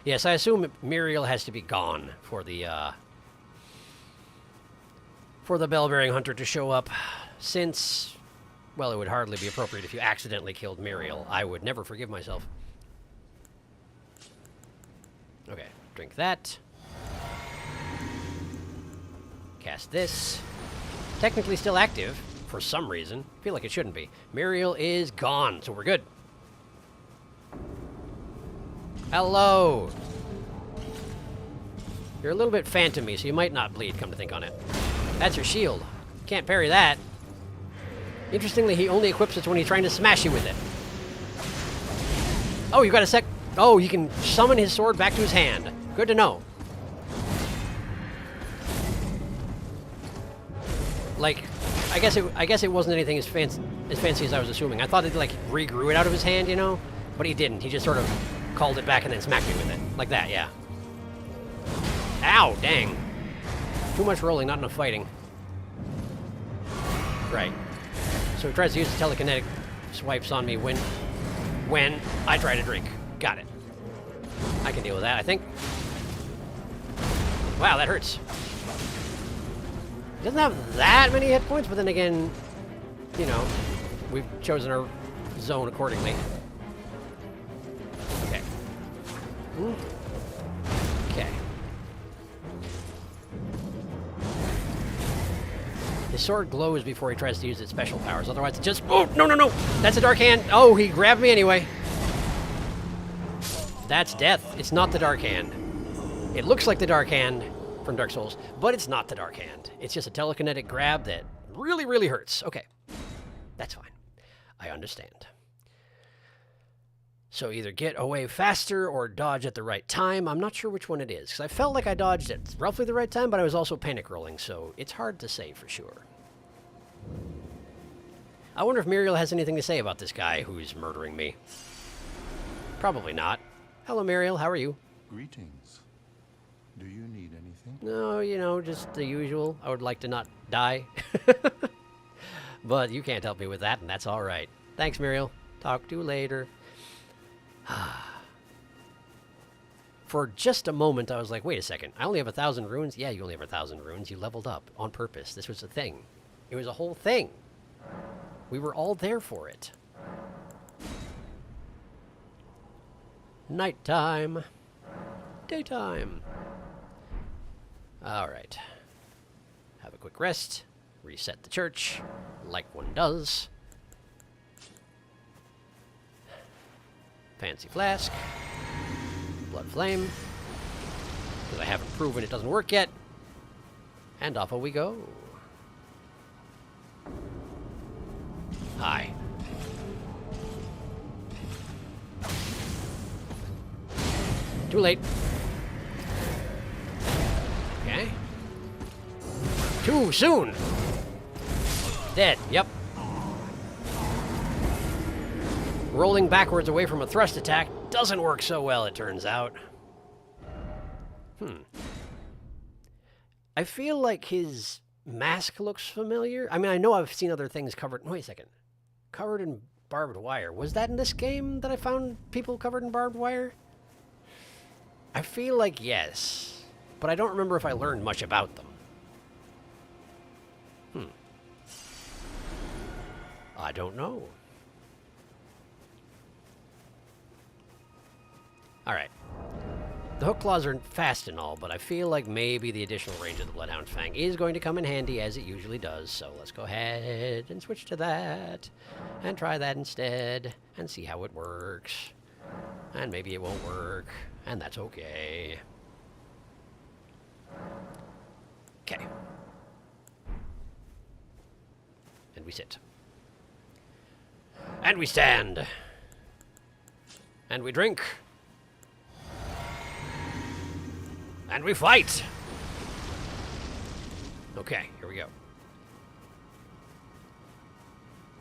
A: Yes, I assume Muriel has to be gone for the bell-bearing hunter to show up, since, well, it would hardly be appropriate if you accidentally killed Muriel. I would never forgive myself. Okay, drink that. Cast this. Technically still active, for some reason. Feel like it shouldn't be. Muriel is gone, so we're good. Hello! You're a little bit phantom-y, so you might not bleed, come to think on it. That's your shield. Can't parry that. Interestingly, he only equips it when he's trying to smash you with it. Oh, you got a sec... Oh, he can summon his sword back to his hand. Good to know. Like, I guess it wasn't anything as fancy as I was assuming. I thought it, like, regrew it out of his hand, you know? But he didn't. He just sort of called it back and then smacked me with it. Like that, yeah. Ow, dang. Too much rolling, not enough fighting. Right. So he tries to use the telekinetic swipes on me when I try to drink. Got it. I can deal with that, I think. Wow, that hurts. He doesn't have that many hit points, but then again, you know, we've chosen our zone accordingly. Okay. Okay. His sword glows before he tries to use its special powers. Otherwise, it just... Oh, no, no, no! That's a dark hand. Oh, he grabbed me anyway. That's death. It's not the dark hand. It looks like the dark hand from Dark Souls, but it's not the dark hand. It's just a telekinetic grab that really, really hurts. Okay. That's fine. I understand. So either get away faster or dodge at the right time. I'm not sure which one it is, because I felt like I dodged at roughly the right time, but I was also panic rolling, so it's hard to say for sure. I wonder if Muriel has anything to say about this guy who's murdering me. Probably not. Hello, Muriel. How are you?
F: Greetings. Do you need anything?
A: No, you know, just the usual. I would like to not die. But you can't help me with that, and that's all right. Thanks, Muriel. Talk to you later. For just a moment, I was like, wait a second. I only have 1,000 runes? Yeah, you only have 1,000 runes. You leveled up on purpose. This was a thing. It was a whole thing. We were all there for it. Nighttime. Daytime. All right. Have a quick rest. Reset the church, like one does. Fancy flask. Blood flame. Because I haven't proven it doesn't work yet. And off we go. Hi. Too late. Okay. Too soon. Dead. Yep. Rolling backwards away from a thrust attack doesn't work so well, it turns out. I feel like his mask looks familiar. I mean, I know I've seen other things covered... Wait a second. Covered in barbed wire. Was that in this game that I found people covered in barbed wire? I feel like yes. But I don't remember if I learned much about them. I don't know. Alright. The hook claws are fast and all, but I feel like maybe the additional range of the Bloodhound Fang is going to come in handy, as it usually does. So let's go ahead and switch to that. And try that instead. And see how it works. And maybe it won't work. And that's okay. Okay. And we sit. And we stand. And we drink. And we fight! Okay, here we go.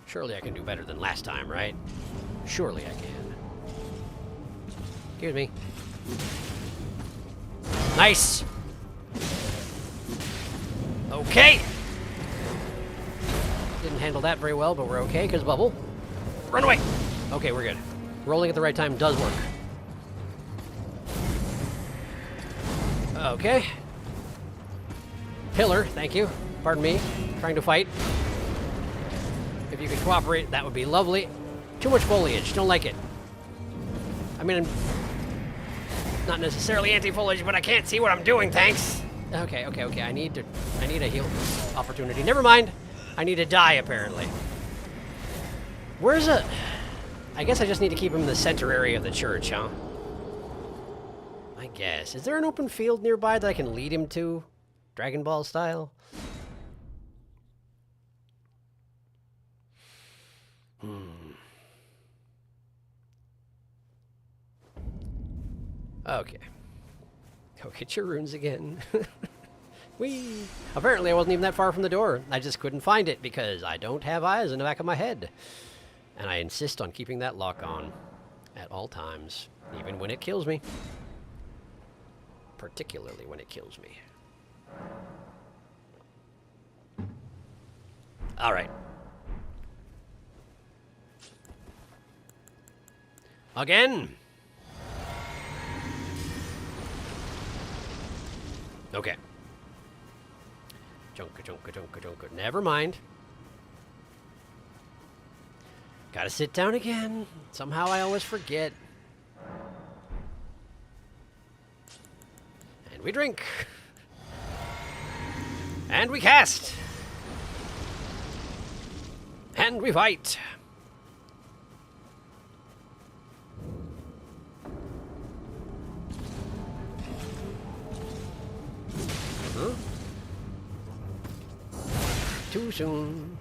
A: Surely I can do better than last time, right? Surely I can. Excuse me. Nice! Okay! Didn't handle that very well, but we're okay, because bubble. Run away! Okay, we're good. Rolling at the right time does work. Okay. Pillar, thank you. Pardon me. Trying to fight. If you could cooperate, that would be lovely. Too much foliage. Don't like it. I mean, I'm not necessarily anti-foliage, but I can't see what I'm doing, thanks. Okay. I need a heal opportunity. Never mind. I need to die, apparently. Where's a... I guess I just need to keep him in the center area of the church, huh? I guess. Is there an open field nearby that I can lead him to? Dragon Ball style? Okay. Go get your runes again. Whee! Apparently I wasn't even that far from the door. I just couldn't find it because I don't have eyes in the back of my head. And I insist on keeping that lock on at all times, even when it kills me. Particularly when it kills me. All right. Again. Okay. Junka. Never mind. Gotta sit down again. Somehow I always forget. And we drink. And we cast. And we fight. Huh? Too soon.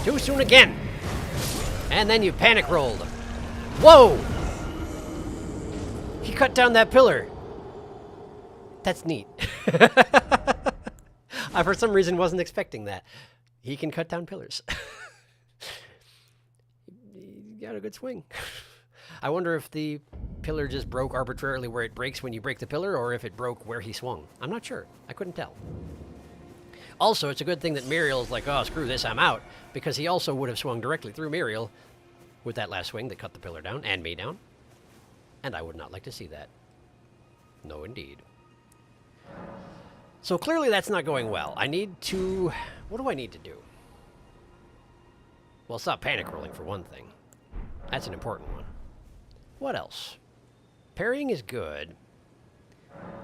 A: Too soon again. And then you panic rolled. Whoa! He cut down that pillar. That's neat. I, for some reason, wasn't expecting that. He can cut down pillars. He got a good swing. I wonder if the pillar just broke arbitrarily where it breaks when you break the pillar, or if it broke where he swung. I'm not sure. I couldn't tell. Also, it's a good thing that Muriel's like, oh, screw this, I'm out, because he also would have swung directly through Muriel with that last swing that cut the pillar down, and me down. And I would not like to see that. No, indeed. So clearly that's not going well. I need to... What do I need to do? Well, stop panic rolling, for one thing. That's an important one. What else? Parrying is good.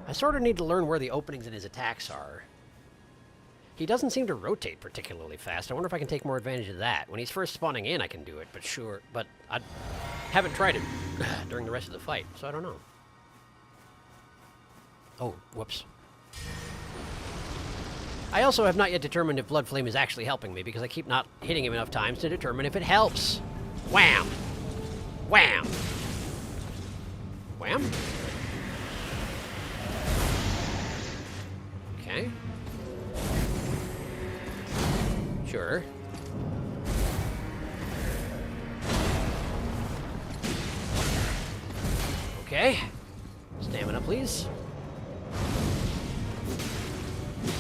A: I sort of need to learn where the openings in his attacks are. He doesn't seem to rotate particularly fast. I wonder if I can take more advantage of that. When he's first spawning in, I can do it, but sure. But I haven't tried it during the rest of the fight, so I don't know. Oh, whoops. I also have not yet determined if Blood Flame is actually helping me, because I keep not hitting him enough times to determine if it helps. Wham! Wham! Wham? Okay. Sure. Okay. Stamina, please.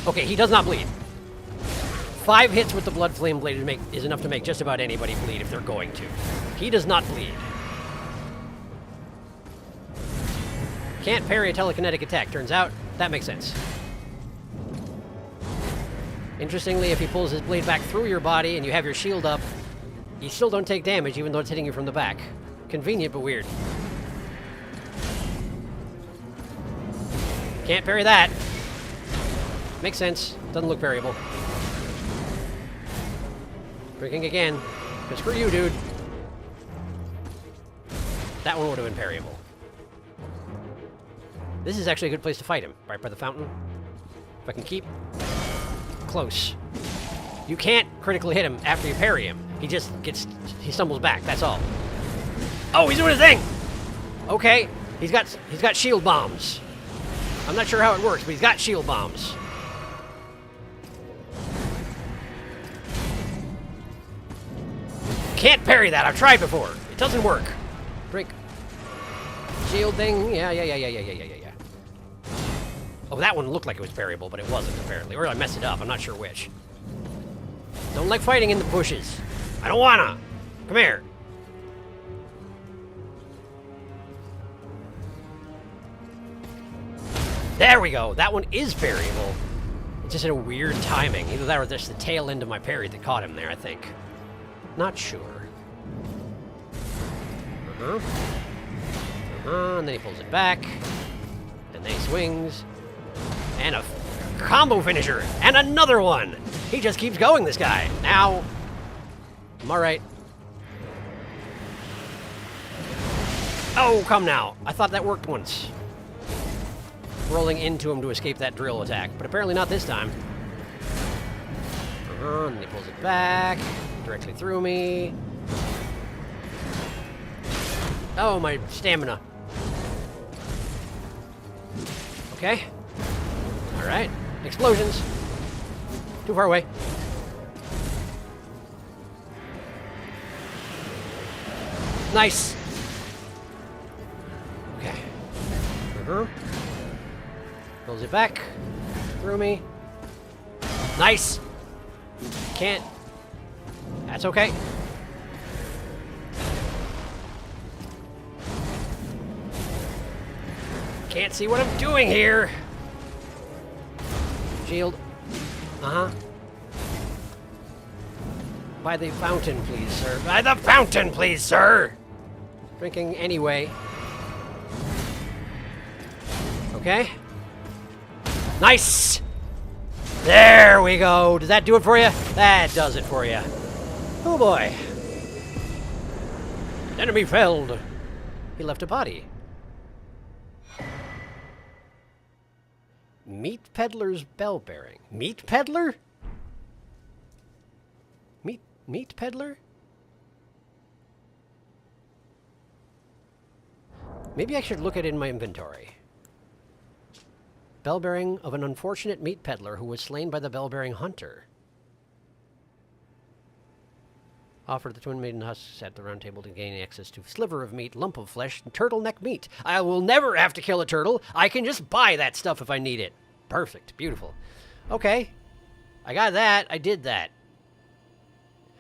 A: Okay, he does not bleed. 5 hits with the Blood Flame Blade is enough to make just about anybody bleed if they're going to. He does not bleed. Can't parry a telekinetic attack, turns out. That makes sense. Interestingly, if he pulls his blade back through your body and you have your shield up, you still don't take damage even though it's hitting you from the back. Convenient, but weird. Can't parry that. Makes sense. Doesn't look parryable. Drinking again. But screw you, dude. That one would have been parryable. This is actually a good place to fight him, right by the fountain. If I can keep close. You can't critically hit him after you parry him. He stumbles back, that's all. Oh, he's doing his thing! Okay, he's got shield bombs. I'm not sure how it works, but he's got shield bombs. Can't parry that, I've tried before. It doesn't work. Drink. Shield thing, yeah. Oh, that one looked like it was parryable, but it wasn't, apparently. Or I messed it up, I'm not sure which. Don't like fighting in the bushes. I don't wanna! Come here. There we go. That one is parryable. It's just in a weird timing. Either that or just the tail end of my parry that caught him there, I think. Not sure. And then he pulls it back. And then he swings. And a combo finisher. And another one. He just keeps going, this guy. Now, I'm alright. Oh, come now. I thought that worked once. Rolling into him to escape that drill attack. But apparently not this time. And he pulls it back. Directly through me. Oh, my stamina. Okay. Alright. Explosions. Too far away. Nice. Okay. Pulls it back. Through me. Nice. Can't. That's okay. Can't see what I'm doing here. Shield. Uh-huh. By the fountain, please, sir. By the fountain, please, sir! Drinking anyway. Okay. Nice! There we go. Does that do it for you? That does it for you. Oh boy. Enemy felled. He left a body. Meat Peddler's bell bearing. Meat Peddler? Meat Peddler? Maybe I should look at it in my inventory. Bell bearing of an unfortunate meat peddler who was slain by the bell bearing hunter. Offered the twin maiden husks at the round table to gain access to sliver of meat, lump of flesh, and turtleneck meat. I will never have to kill a turtle. I can just buy that stuff if I need it. Perfect. Beautiful. Okay. I got that. I did that.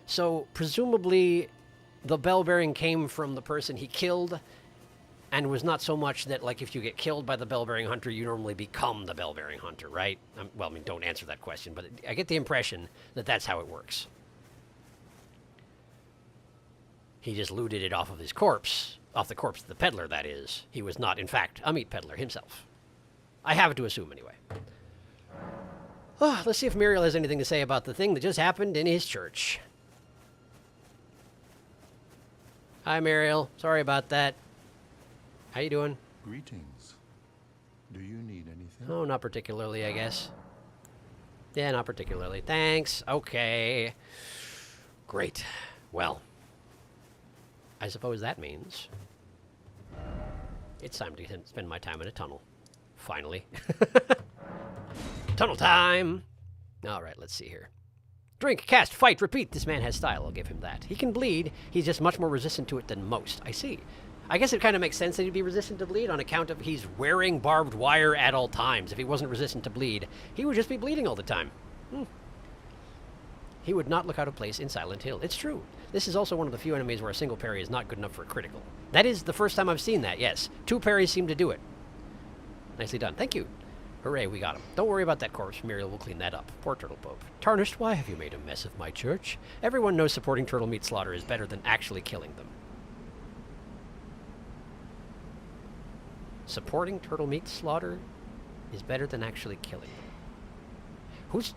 A: So, presumably, the bell bearing came from the person he killed, and was not so much that, like, if you get killed by the bell bearing hunter, you normally become the bell bearing hunter, right? Well, I mean, don't answer that question, but I get the impression that that's how it works. He just looted it off of his corpse. Off the corpse of the peddler, that is. He was not, in fact, a meat peddler himself. I have to assume, anyway. Oh, let's see if Muriel has anything to say about the thing that just happened in his church. Hi, Muriel. Sorry about that. How you doing?
F: Greetings. Do you need anything?
A: Oh, not particularly, I guess. Yeah, not particularly. Thanks. Okay. Great. Well, I suppose that means it's time to spend my time in a tunnel. Finally. Tunnel time! Alright, let's see here. Drink, cast, fight, repeat. This man has style, I'll give him that. He can bleed. He's just much more resistant to it than most. I see. I guess it kind of makes sense that he'd be resistant to bleed on account of he's wearing barbed wire at all times. If he wasn't resistant to bleed, he would just be bleeding all the time. He would not look out of place in Silent Hill. It's true. This is also one of the few enemies where a single parry is not good enough for a critical. That is the first time I've seen that, yes. 2 parries seem to do it. Nicely done. Thank you. Hooray, we got him. Don't worry about that corpse. Muriel will clean that up. Poor Turtle Pope. Tarnished, why have you made a mess of my church? Everyone knows supporting turtle meat slaughter is better than actually killing them. Supporting turtle meat slaughter is better than actually killing them. Who's...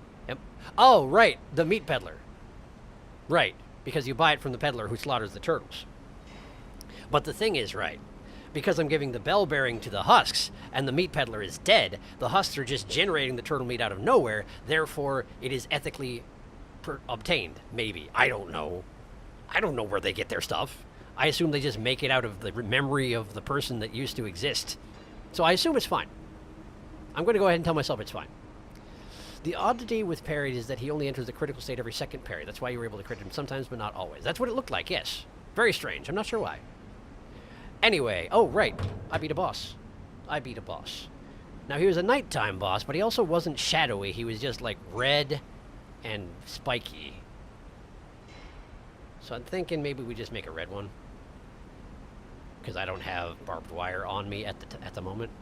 A: Oh, right. The meat peddler. Right. Because you buy it from the peddler who slaughters the turtles. But the thing is, right, because I'm giving the bell bearing to the husks, and the meat peddler is dead, the husks are just generating the turtle meat out of nowhere, therefore it is ethically obtained, maybe. I don't know. I don't know where they get their stuff. I assume they just make it out of the memory of the person that used to exist. So I assume it's fine. I'm going to go ahead and tell myself it's fine. The oddity with parries is that he only enters the critical state every second parry. That's why you were able to crit him sometimes, but not always. That's what it looked like, yes. Very strange. I'm not sure why. Anyway, oh, right. I beat a boss. I beat a boss. Now, he was a nighttime boss, but he also wasn't shadowy. He was just, like, red and spiky. So I'm thinking maybe we just make a red one. Because I don't have barbed wire on me at the moment.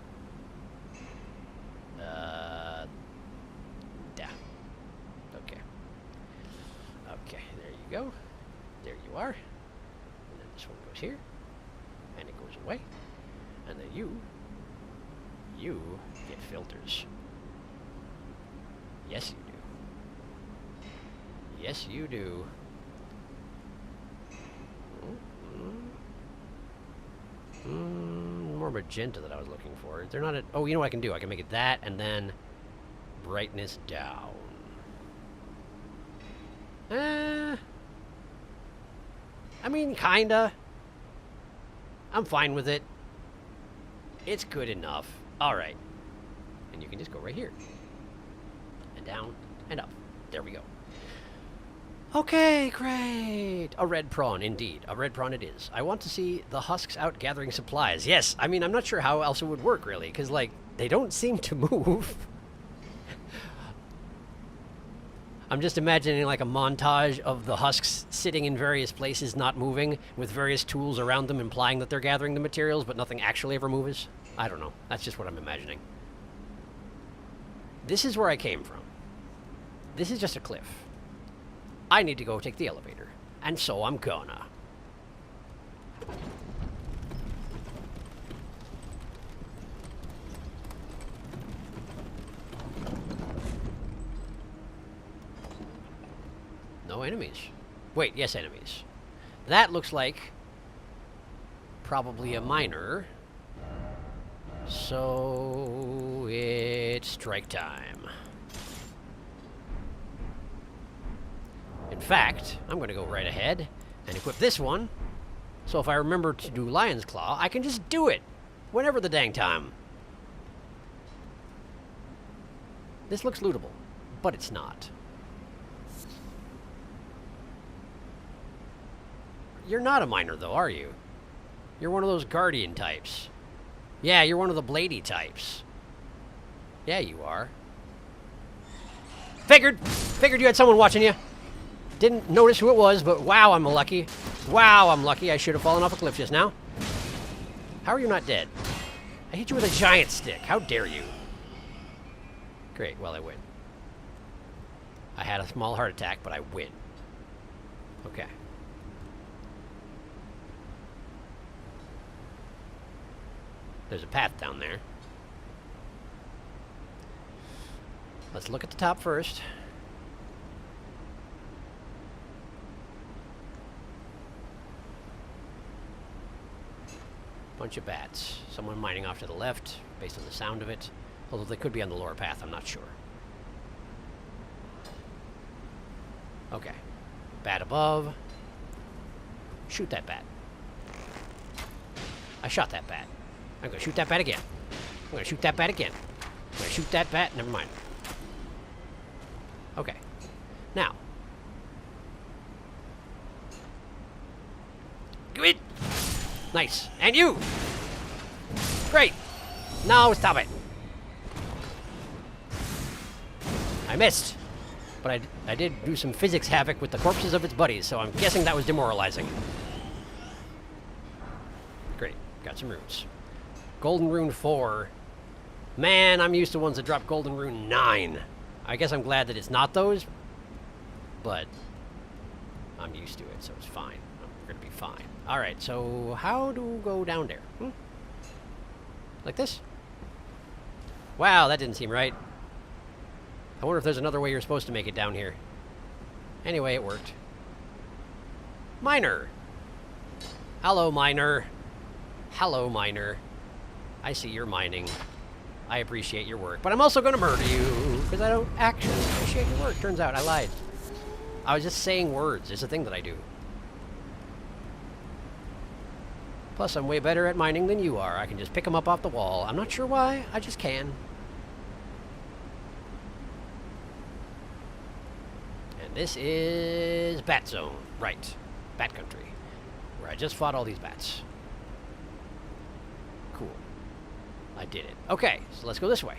A: Yeah. Okay. Okay, there you go. There you are. And then this one goes here. And it goes away. And then you get filters. Yes, you do. Yes, you do. More magenta that I was looking for. They're not. Oh, you know what I can do? I can make it that, and then brightness down. I mean, kinda. I'm fine with it. It's good enough. All right. And you can just go right here. And down and up. There we go. Okay, great. A red prawn, indeed. A red prawn it is. I want to see the husks out gathering supplies. Yes, I mean, I'm not sure how else it would work, really, because, like, they don't seem to move. I'm just imagining, like, a montage of the husks sitting in various places, not moving, with various tools around them, implying that they're gathering the materials, but nothing actually ever moves. I don't know. That's just what I'm imagining. This is where I came from. This is just a cliff. I need to go take the elevator. And so I'm gonna. No enemies. Wait, yes, enemies. That looks like probably a miner. So it's strike time. In fact, I'm going to go right ahead and equip this one. So if I remember to do Lion's Claw, I can just do it whenever the dang time. This looks lootable, but it's not. You're not a miner, though, are you? You're one of those Guardian types. Yeah, you're one of the Blaidd types. Yeah, you are. Figured you had someone watching you. Didn't notice who it was, but wow, I'm lucky. Wow, I'm lucky. I should have fallen off a cliff just now. How are you not dead? I hit you with a giant stick. How dare you? Great, well, I win. I had a small heart attack, but I win. Okay. There's a path down there. Let's look at the top first. Bunch of bats. Someone mining off to the left, based on the sound of it. Although they could be on the lower path, I'm not sure. Okay. Bat above. Shoot that bat. I shot that bat. I'm gonna shoot that bat again. I'm gonna shoot that bat again. I'm gonna shoot that bat. Never mind. Okay. Now. Give it. Nice. And you. Great. No, stop it. I missed. But I did do some physics havoc with the corpses of its buddies, so I'm guessing that was demoralizing. Great. Got some runes. Golden Rune 4. Man, I'm used to ones that drop Golden Rune 9. I guess I'm glad that it's not those, but I'm used to it, so it's fine. I'm gonna be fine. Alright, so how do we go down there? Like this? Wow, that didn't seem right. I wonder if there's another way you're supposed to make it down here. Anyway, it worked. Miner! Hello, miner. Hello, miner. I see you're mining. I appreciate your work, but I'm also going to murder you because I don't actually appreciate your work. Turns out I lied. I was just saying words. It's a thing that I do. Plus, I'm way better at mining than you are. I can just pick them up off the wall. I'm not sure why. I just can. And this is Bat Zone. Right. Bat Country. Where I just fought all these bats. Cool. I did it. Okay, so let's go this way.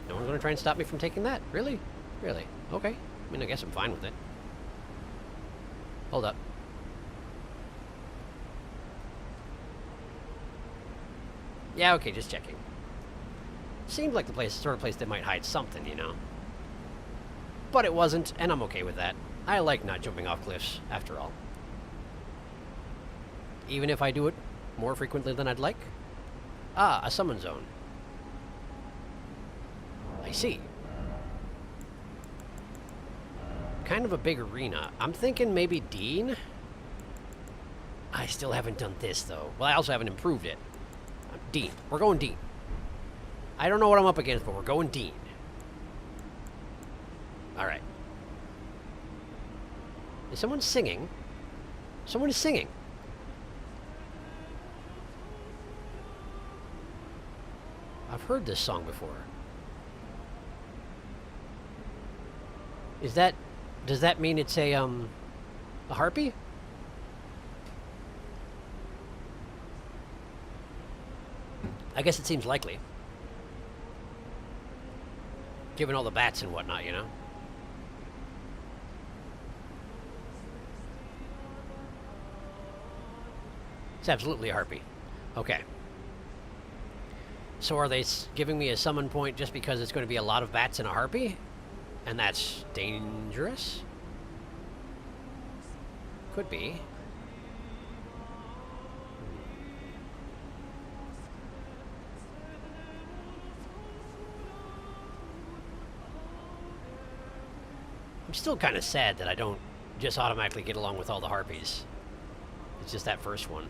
A: No one's going to try and stop me from taking that? Really? Really? Okay. I mean, I guess I'm fine with it. Hold up. Yeah, okay, just checking. Seemed like the place, sort of place that might hide something, you know. But it wasn't, and I'm okay with that. I like not jumping off cliffs, after all. Even if I do it more frequently than I'd like. Ah, a summon zone. I see. Kind of a big arena. I'm thinking maybe Dean? I still haven't done this, though. Well, I also haven't improved it. Dean. We're going Dean. I don't know what I'm up against, but we're going Dean. Alright. Is someone singing? Someone is singing. I've heard this song before. Is that... Does that mean it's a harpy? I guess it seems likely. Given all the bats and whatnot, you know? It's absolutely a harpy. Okay. So are they giving me a summon point just because it's going to be a lot of bats and a harpy? And that's dangerous? Could be. I'm still kind of sad that I don't just automatically get along with all the harpies. It's just that first one.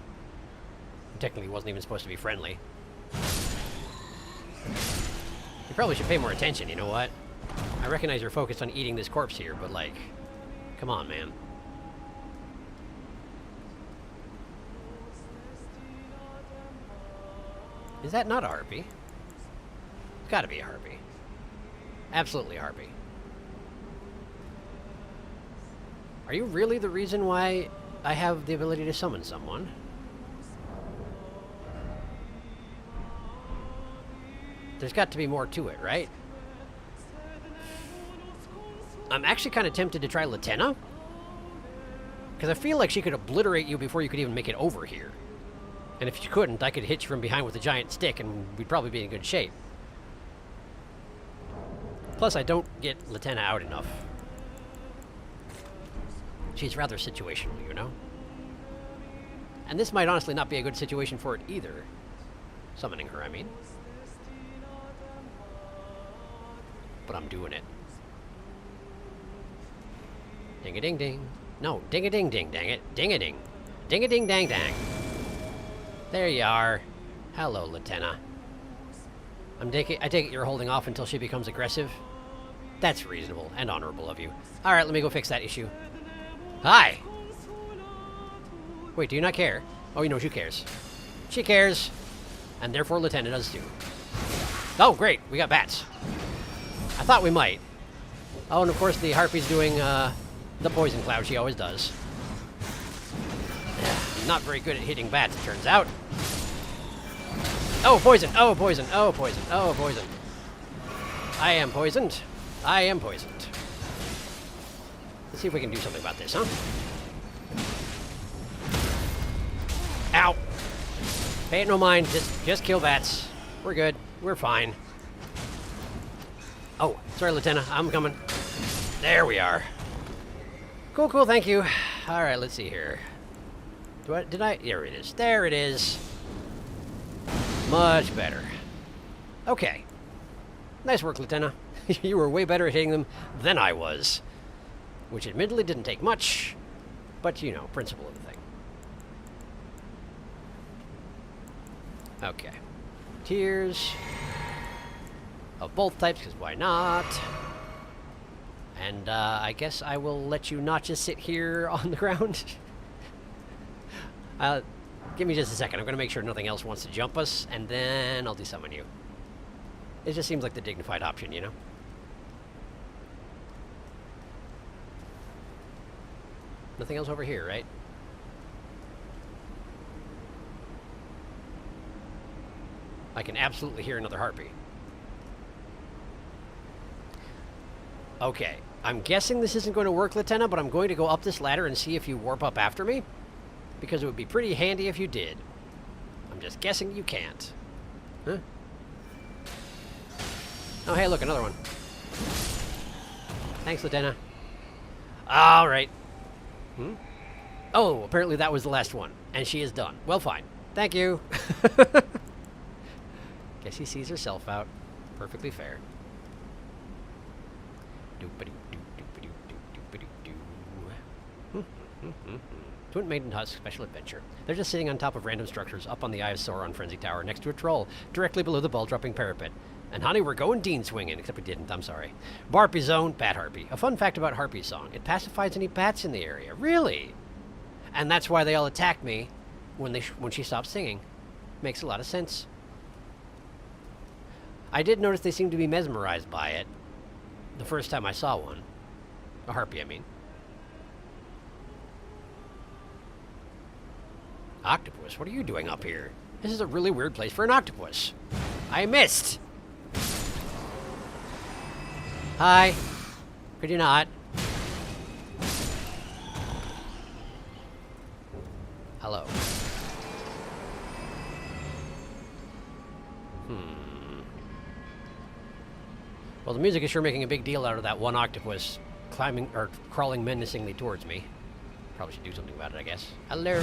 A: Technically wasn't even supposed to be friendly. You probably should pay more attention, you know what? I recognize you're focused on eating this corpse here, but like, come on, man. Is that not a harpy? It's gotta be a harpy. Absolutely a harpy. Are you really the reason why I have the ability to summon someone? There's got to be more to it, right? I'm actually kind of tempted to try Latenna. Because I feel like she could obliterate you before you could even make it over here. And if she couldn't, I could hit you from behind with a giant stick and we'd probably be in good shape. Plus, I don't get Latenna out enough. She's rather situational, you know? And this might honestly not be a good situation for it either. Summoning her, I mean. But I'm doing it. Ding-a-ding-ding. No, ding-a-ding-ding, dang it. Ding-a-ding. Ding-a-ding-dang-dang. There you are. Hello, Latenna. I take it you're holding off until she becomes aggressive? That's reasonable and honorable of you. Alright, let me go fix that issue. Hi! Wait, do you not care? Oh, you know, she cares. She cares. And therefore Latenna does too. Oh, great. We got bats. I thought we might. Oh, and of course the harpy's doing the poison cloud she always does. Not very good at hitting bats, it turns out. Oh, poison! Oh, poison! Oh, poison! Oh, poison! I am poisoned. I am poisoned. Let's see if we can do something about this, huh? Ow! Pay it no mind. Just kill bats. We're good. We're fine. Oh, sorry, Latenna. I'm coming. There we are. Cool, cool. Thank you. All right, let's see here. Did I? There it is. There it is. Much better. Okay. Nice work, Latenna. You were way better at hitting them than I was. Which admittedly didn't take much, but, you know, principle of the thing. Okay. Tears. Of both types, because why not? And, I guess I will let you not just sit here on the ground. Give me just a second. I'm going to make sure nothing else wants to jump us, and then I'll desummon you. It just seems like the dignified option, you know? Nothing else over here, right? I can absolutely hear another harpy. Okay. I'm guessing this isn't going to work, Latenna, but I'm going to go up this ladder and see if you warp up after me. Because it would be pretty handy if you did. I'm just guessing you can't. Huh? Oh, hey, look, another one. Thanks, Lieutenant. All right. Hmm? Oh, apparently that was the last one, and she is done. Well, fine. Thank you. Guess she sees herself out. Perfectly fair. Twin Maiden Husk Special Adventure. They're just sitting on top of random structures up on the Eye of Sauron Frenzy Tower next to a troll, directly below the ball-dropping parapet. And honey, we're going Dean swinging, except we didn't, I'm sorry. Barpy Zone, Bat Harpy. A fun fact about Harpy's song, it pacifies any bats in the area. Really? And that's why they all attacked me when she stopped singing. Makes a lot of sense. I did notice they seemed to be mesmerized by it the first time I saw one. A harpy, I mean. Octopus, what are you doing up here? This is a really weird place for an octopus. I missed! Hi. Could you not? Hello. Well, the music is sure making a big deal out of that one octopus climbing or crawling menacingly towards me. Probably should do something about it, I guess. Hello.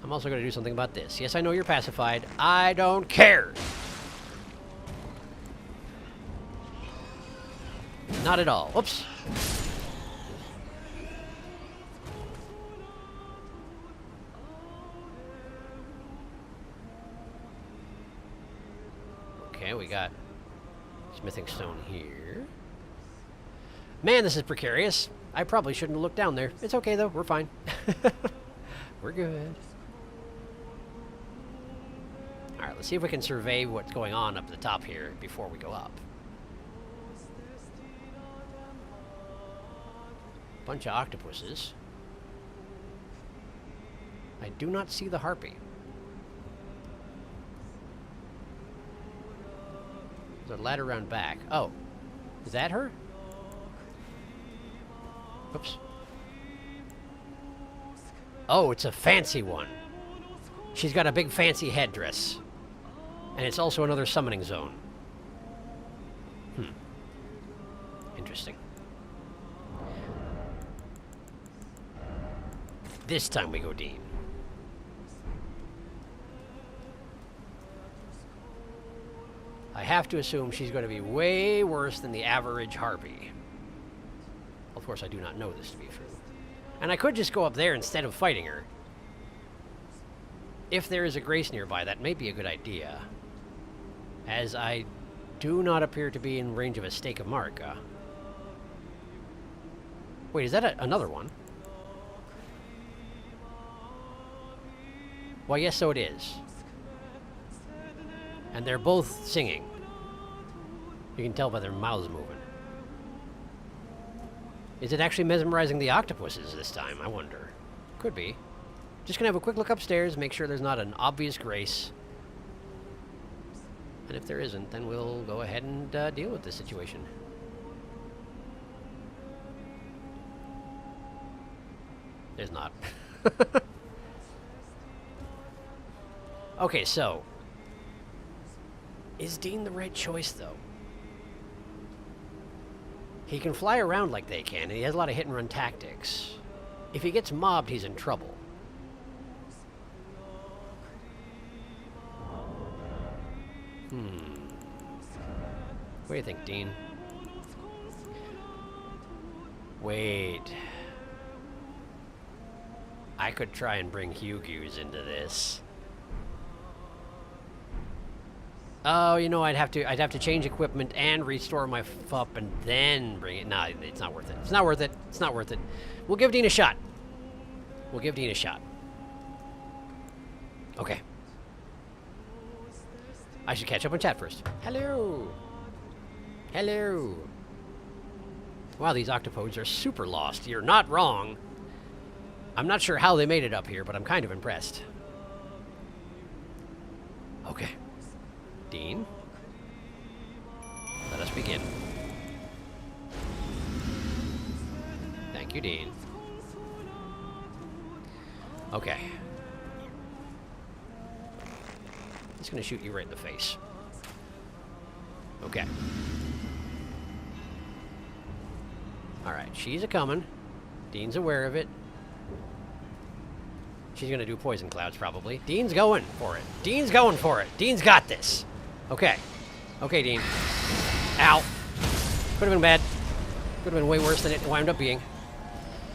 A: I'm also going to do something about this. Yes, I know you're pacified. I don't care. Not at all. Whoops. Okay, we got smithing stone here. Man, this is precarious. I probably shouldn't have looked down there. It's okay, though. We're fine. We're good. Alright, let's see if we can survey what's going on up at the top here before we go up. Bunch of octopuses. I do not see the harpy. There's a ladder around back. Oh. Is that her? Oops. Oh, it's a fancy one. She's got a big fancy headdress. And it's also another summoning zone. Interesting. This time we go Dean. I have to assume she's going to be way worse than the average harpy. Of course, I do not know this to be true. And I could just go up there instead of fighting her. If there is a grace nearby, that may be a good idea. As I do not appear to be in range of a stake of mark. Wait, is that another one? Well, yes, so it is. And they're both singing. You can tell by their mouths moving. Is it actually mesmerizing the octopuses this time? I wonder. Could be. Just gonna have a quick look upstairs, make sure there's not an obvious grace. And if there isn't, then we'll go ahead and deal with this situation. There's not. Okay, so. Is Dean the right choice, though? He can fly around like they can, and he has a lot of hit-and-run tactics. If he gets mobbed, he's in trouble. What do you think, Dean? Wait. I could try and bring Hugues into this. Oh, you know, I'd have to change equipment and restore my FUP and then bring it. Nah, it's not worth it. It's not worth it. It's not worth it. We'll give Dean a shot. We'll give Dean a shot. Okay. I should catch up on chat first. Hello. Hello. Wow, these octopodes are super lost. You're not wrong. I'm not sure how they made it up here, but I'm kind of impressed. Okay. Dean, let us begin. Thank you, Dean. Okay. Just gonna shoot you right in the face. Okay. Alright, she's a-coming. Dean's aware of it. She's gonna do poison clouds, probably. Dean's going for it. Dean's going for it. Dean's got this. Okay. Okay, Dean. Ow. Could have been bad. Could have been way worse than it wound up being.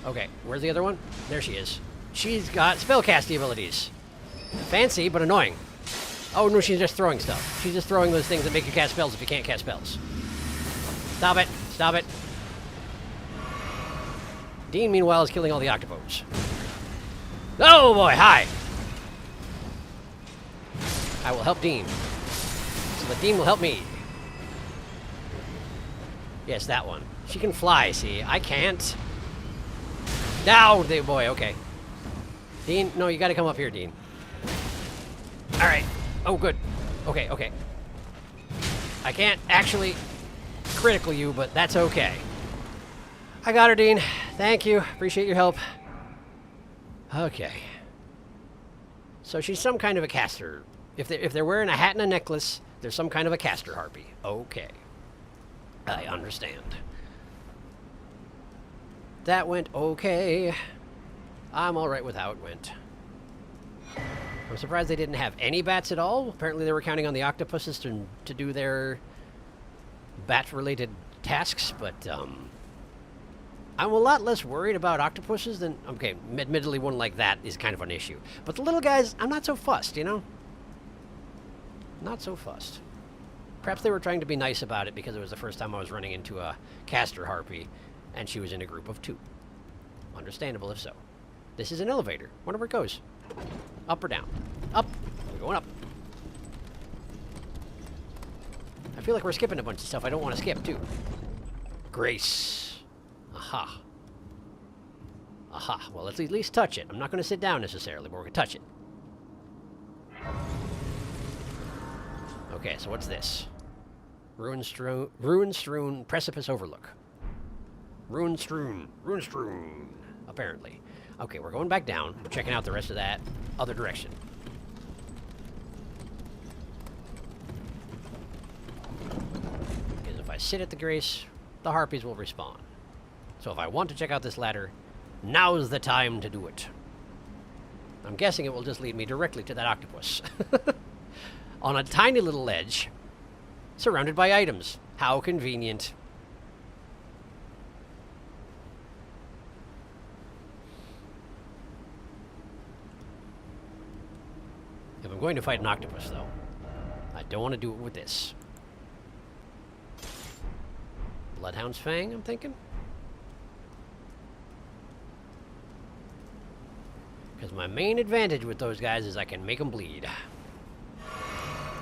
A: Okay, where's the other one? There she is. She's got spellcasting abilities. Fancy, but annoying. Oh, no, she's just throwing stuff. She's just throwing those things that make you cast spells if you can't cast spells. Stop it. Stop it. Dean, meanwhile, is killing all the octopus. Oh, boy. Hi. I will help Dean. So that Dean will help me. Yes, that one. She can fly, see? I can't. No, boy, okay. Dean, no, you gotta come up here, Dean. Alright. Oh, good. Okay, okay. I can't actually critical you, but that's okay. I got her, Dean. Thank you. Appreciate your help. Okay. So she's some kind of a caster. If they're wearing a hat and a necklace, there's some kind of a caster harpy. Okay. I understand. That went okay. I'm alright with how it went. I'm surprised they didn't have any bats at all. Apparently they were counting on the octopuses to do their bat-related tasks, but I'm a lot less worried about octopuses than... Okay, admittedly one like that is kind of an issue. But the little guys, I'm not so fussed, you know? Not so fussed. Perhaps they were trying to be nice about it because it was the first time I was running into a caster harpy, and she was in a group of 2. Understandable if so. This is an elevator. Wonder where it goes. Up or down? Up. We're going up. I feel like we're skipping a bunch of stuff I don't want to skip, too. Grace. Aha. Aha. Well, let's at least touch it. I'm not going to sit down necessarily, but we're going to touch it. Okay, so what's this? Ruin-strewn precipice overlook. Ruin-strewn. Ruin-strewn. Apparently. Okay, we're going back down. We're checking out the rest of that other direction. Because if I sit at the Grace, the harpies will respawn. So if I want to check out this ladder, now's the time to do it. I'm guessing it will just lead me directly to that octopus. On a tiny little ledge, surrounded by items. How convenient. If I'm going to fight an octopus, though, I don't want to do it with this. Bloodhound's Fang, I'm thinking? Because my main advantage with those guys is I can make them bleed.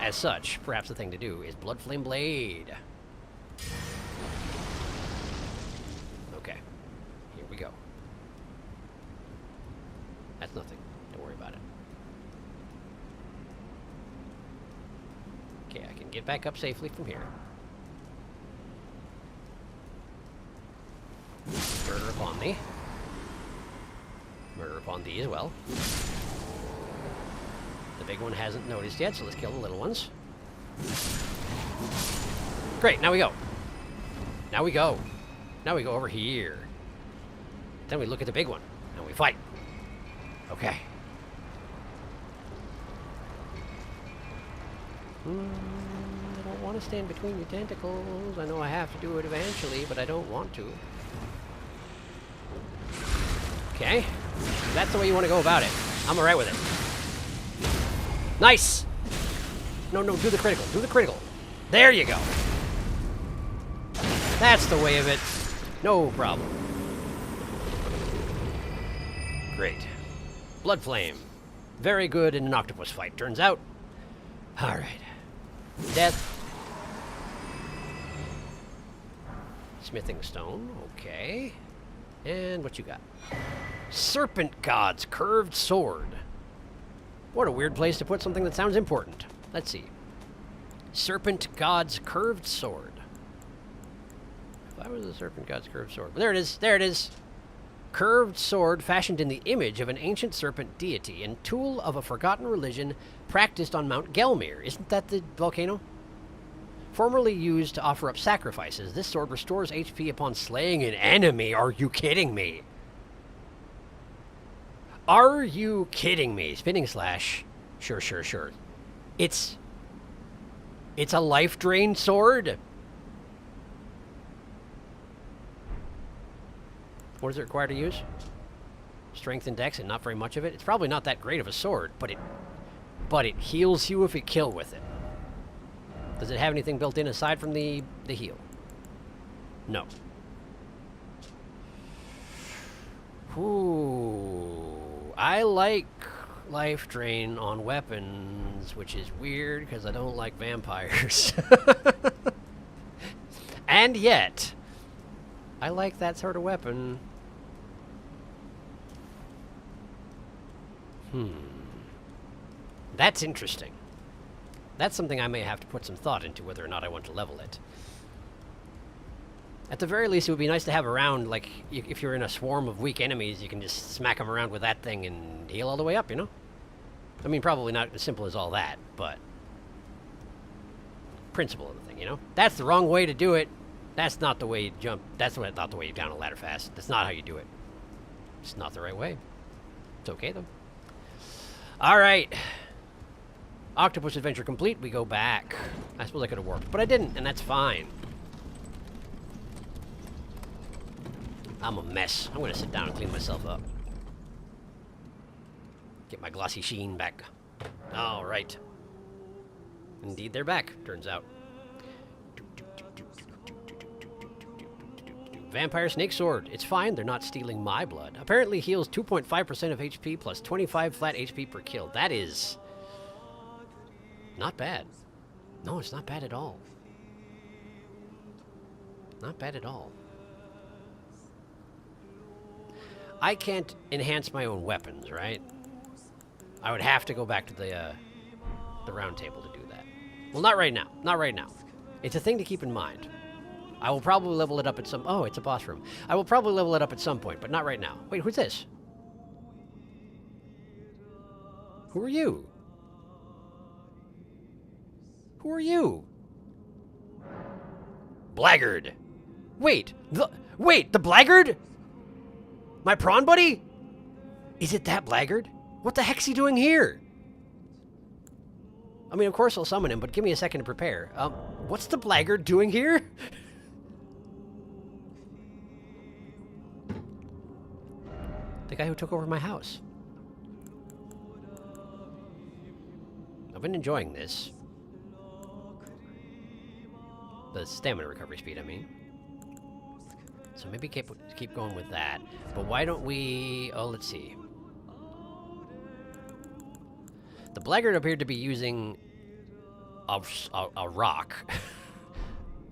A: As such, perhaps the thing to do is Bloodflame Blade. Okay. Here we go. That's nothing. Don't worry about it. Okay, I can get back up safely from here. Murder upon thee. Murder upon thee as well. The big one hasn't noticed yet, so let's kill the little ones. Great, now we go. Now we go. Now we go over here. Then we look at the big one, and we fight. Okay. I don't want to stand between your tentacles. I know I have to do it eventually, but I don't want to. Okay. If that's the way you want to go about it, I'm alright with it. Nice! No, do the critical. Do the critical. There you go. That's the way of it. No problem. Great. Blood Flame. Very good in an octopus fight, turns out. Alright. Death. Smithing Stone. Okay. And what you got? Serpent God's Curved Sword. What a weird place to put something that sounds important. Let's see. Serpent God's Curved Sword. If I was a Serpent God's Curved Sword. There it is. There it is. Curved sword fashioned in the image of an ancient serpent deity and tool of a forgotten religion practiced on Mount Gelmir. Isn't that the volcano? Formerly used to offer up sacrifices, this sword restores HP upon slaying an enemy. Are you kidding me? Are you kidding me? Spinning slash. Sure. It's a life drain sword. What does it require to use? Strength and dex and not very much of it. It's probably not that great of a sword, but it heals you if you kill with it. Does it have anything built in aside from the heal? No. Ooh. I like life drain on weapons, which is weird because I don't like vampires. And yet, I like that sort of weapon. That's interesting. That's something I may have to put some thought into, whether or not I want to level it. At the very least, it would be nice to have around, like, if you're in a swarm of weak enemies, you can just smack them around with that thing and heal all the way up, you know? I mean, probably not as simple as all that, but principle of the thing, you know? That's the wrong way to do it. That's not the way you jump. That's not the way you down a ladder fast. That's not how you do it. It's not the right way. It's okay, though. All right. Octopus adventure complete. We go back. I suppose I could have worked, but I didn't, and that's fine. I'm a mess. I'm going to sit down and clean myself up. Get my glossy sheen back. All right. Indeed, they're back, turns out. Vampire Snake Sword. It's fine, they're not stealing my blood. Apparently heals 2.5% of HP plus 25 flat HP per kill. That is not bad. No, it's not bad at all. Not bad at all. I can't enhance my own weapons, right? I would have to go back to the round table to do that. Well, not right now. Not right now. It's a thing to keep in mind. I will probably level it up at some... Oh, it's a boss room. I will probably level it up at some point, but not right now. Wait, who's this? Who are you? Who are you? Blackguard. Wait, the Blackguard? My prawn buddy? Is it that Blackguard? What the heck's he doing here? I mean, of course I'll summon him, but give me a second to prepare. What's the Blackguard doing here? The guy who took over my house. I've been enjoying this. The stamina recovery speed, I mean. So maybe keep going with that. But why don't we... Oh, let's see. The Blackguard appeared to be using a rock.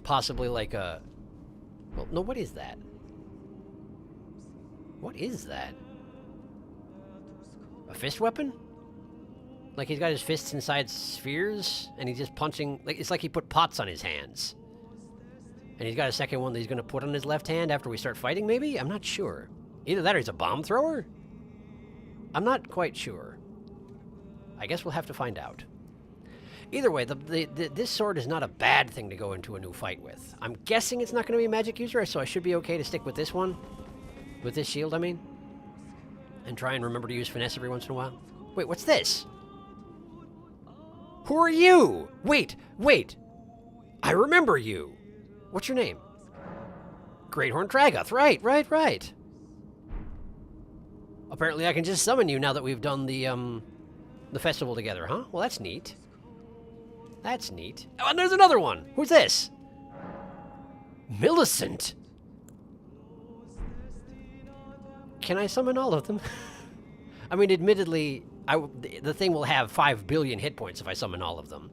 A: Possibly like a... Well, no, what is that? What is that? A fist weapon? Like he's got his fists inside spheres, and he's just punching... Like it's like he put pots on his hands. And he's got a second one that he's going to put on his left hand after we start fighting, maybe? I'm not sure. Either that or he's a bomb thrower? I'm not quite sure. I guess we'll have to find out. Either way, this sword is not a bad thing to go into a new fight with. I'm guessing it's not going to be a magic user, so I should be okay to stick with this one. With this shield, I mean. And try and remember to use finesse every once in a while. Wait, what's this? Who are you? Wait. I remember you. What's your name? Greathorn Tragoth. Right. Apparently I can just summon you now that we've done the festival together, huh? Well, that's neat. That's neat. Oh, and there's another one. Who's this? Millicent. Can I summon all of them? I mean, admittedly, the thing will have 5 billion hit points if I summon all of them.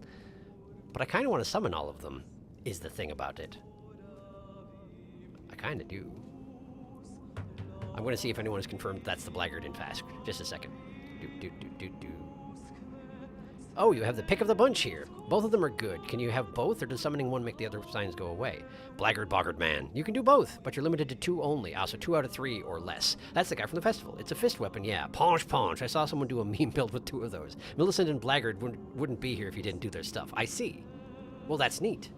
A: But I kind of want to summon all of them, is the thing about it. I kind of do. I'm going to see if anyone has confirmed that's the Blackguard in Fask. Just a second. Oh, you have the pick of the bunch here. Both of them are good. Can you have both, or does summoning one make the other signs go away? Blaggard, Boggard Man. You can do both, but you're limited to 2 only. So 2 out of 3 or less. That's the guy from the festival. It's a fist weapon, yeah. Paunch, paunch. I saw someone do a meme build with 2 of those. Millicent and Blaggard wouldn't be here if you didn't do their stuff. I see. Well, that's neat.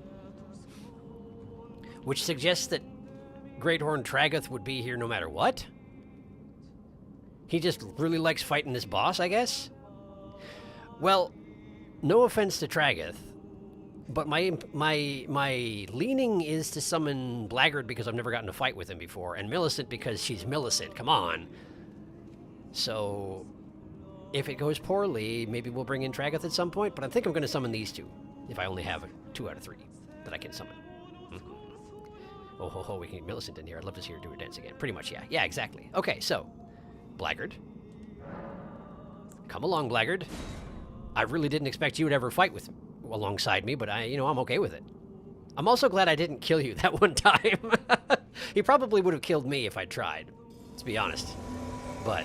A: Which suggests that Greathorn Tragoth would be here no matter what? He just really likes fighting this boss, I guess? Well, no offense to Tragoth, but my leaning is to summon Blaggard because I've never gotten to fight with him before, and Millicent because she's Millicent. Come on. So, if it goes poorly, maybe we'll bring in Tragoth at some point, but I think I'm going to summon these 2, if I only have 2 out of 3 that I can summon. Oh ho ho, we can get Millicent in here. I'd love to see her do her dance again. Pretty much, yeah. Yeah, exactly. Okay, so, Blaggard. Come along, Blaggard. I really didn't expect you would ever fight alongside me, but I'm okay with it. I'm also glad I didn't kill you that one time. He probably would have killed me if I'd tried, to be honest. But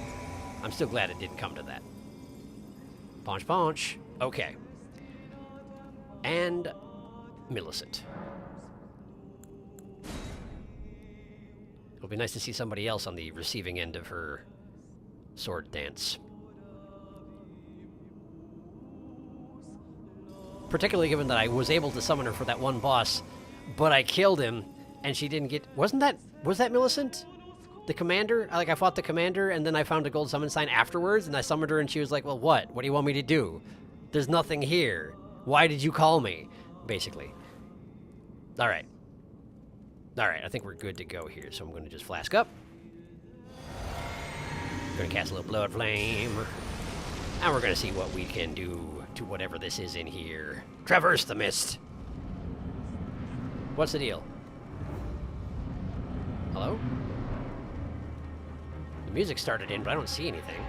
A: I'm still glad it didn't come to that. Paunch, paunch. Okay. And Millicent. It'll be nice to see somebody else on the receiving end of her sword dance. Particularly given that I was able to summon her for that one boss, but I killed him, and she didn't get... Was that Millicent? The commander? I fought the commander, and then I found a gold summon sign afterwards, and I summoned her, and she was like, well, what? What do you want me to do? There's nothing here. Why did you call me? Basically. Alright. Alright, I think we're good to go here, so I'm going to just flask up. Going to cast a little Blood Flame. And we're going to see what we can do to whatever this is in here. Traverse the mist. What's the deal? Hello? The music started in, but I don't see anything.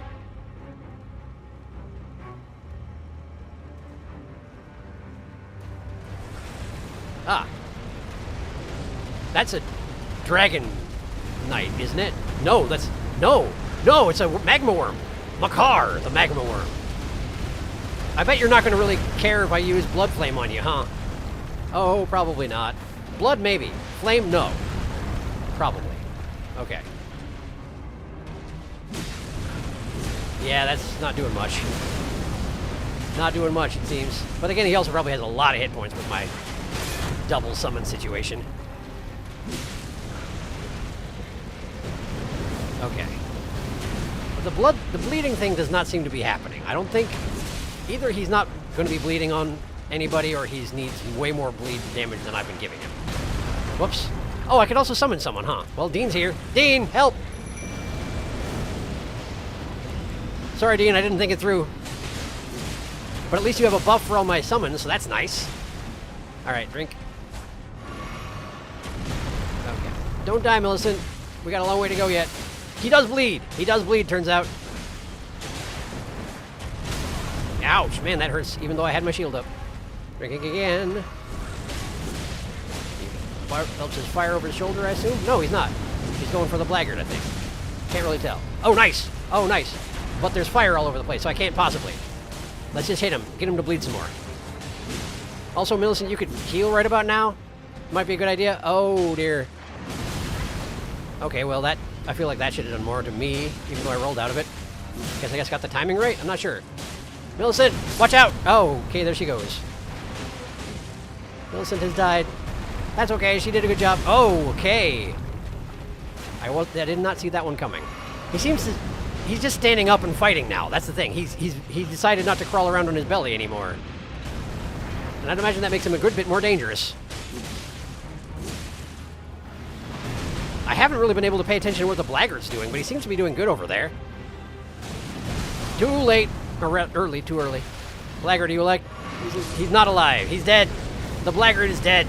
A: Ah. That's a dragon knight, isn't it? No, that's... No! No, it's a magma worm! Makar, the magma worm. I bet you're not going to really care if I use Blood Flame on you, huh? Oh, probably not. Blood, maybe. Flame, no. Probably. Okay. Yeah, that's not doing much. Not doing much, it seems. But again, he also probably has a lot of hit points with my double summon situation. Okay. But the bleeding thing does not seem to be happening. I don't think... Either he's not going to be bleeding on anybody, or he needs way more bleed damage than I've been giving him. Whoops. Oh, I could also summon someone, huh? Well, Dean's here. Dean, help! Sorry, Dean, I didn't think it through. But at least you have a buff for all my summons, so that's nice. Alright, drink. Okay. Don't die, Millicent. We got a long way to go yet. He does bleed. He does bleed, turns out. Ouch, man, that hurts, even though I had my shield up. Drinking again. Helps his fire over his shoulder, I assume? No, he's not. He's going for the Blaggard, I think. Can't really tell. Oh, nice. Oh, nice. But there's fire all over the place, so I can't possibly. Let's just hit him. Get him to bleed some more. Also, Millicent, you could heal right about now. Might be a good idea. Oh, dear. Okay, well, that... I feel like that should have done more to me, even though I rolled out of it. Guess I got the timing right? I'm not sure. Millicent, watch out! Oh, okay, there she goes. Millicent has died. That's okay, she did a good job. Oh, okay. I did not see that one coming. He seems to... He's just standing up and fighting now. That's the thing. He decided not to crawl around on his belly anymore. And I'd imagine that makes him a good bit more dangerous. I haven't really been able to pay attention to what the Blaggard's doing, but he seems to be doing good over there. Too late. Or early, too early. Blaggard, are you like? He's not alive. He's dead. The Blaggard is dead.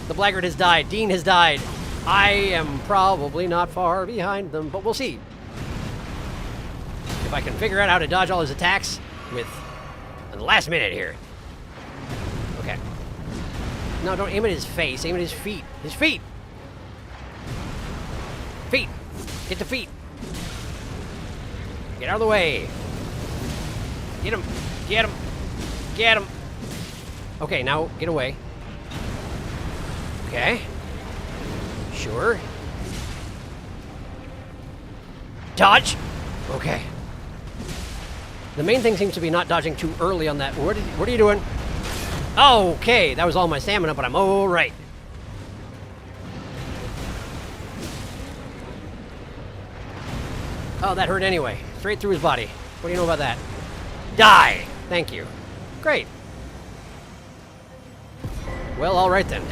A: The Blaggard has died. Dean has died. I am probably not far behind them, but we'll see. If I can figure out how to dodge all his attacks with the last minute here. Okay. No, don't aim at his face. Aim at his feet. His feet! Feet! Get the feet! Get out of the way! Get him! Get him! Get him! Okay, now get away. Okay. Sure. Dodge! Okay. The main thing seems to be not dodging too early on that. What are you doing? Okay, that was all my stamina, but I'm all right. Oh, that hurt anyway. Straight through his body. What do you know about that? Die! Thank you. Great. Well, all right then.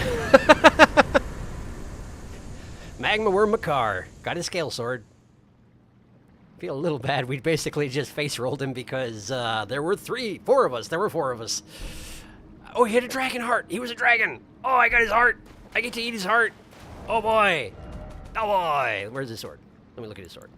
A: Magma Worm Makar. Got his scale sword. Feel a little bad. We basically just face rolled him because there were four of us. There were four of us. Oh, he had a dragon heart. He was a dragon. Oh, I got his heart. I get to eat his heart. Oh boy. Oh boy. Where's his sword? Let me look at his sword.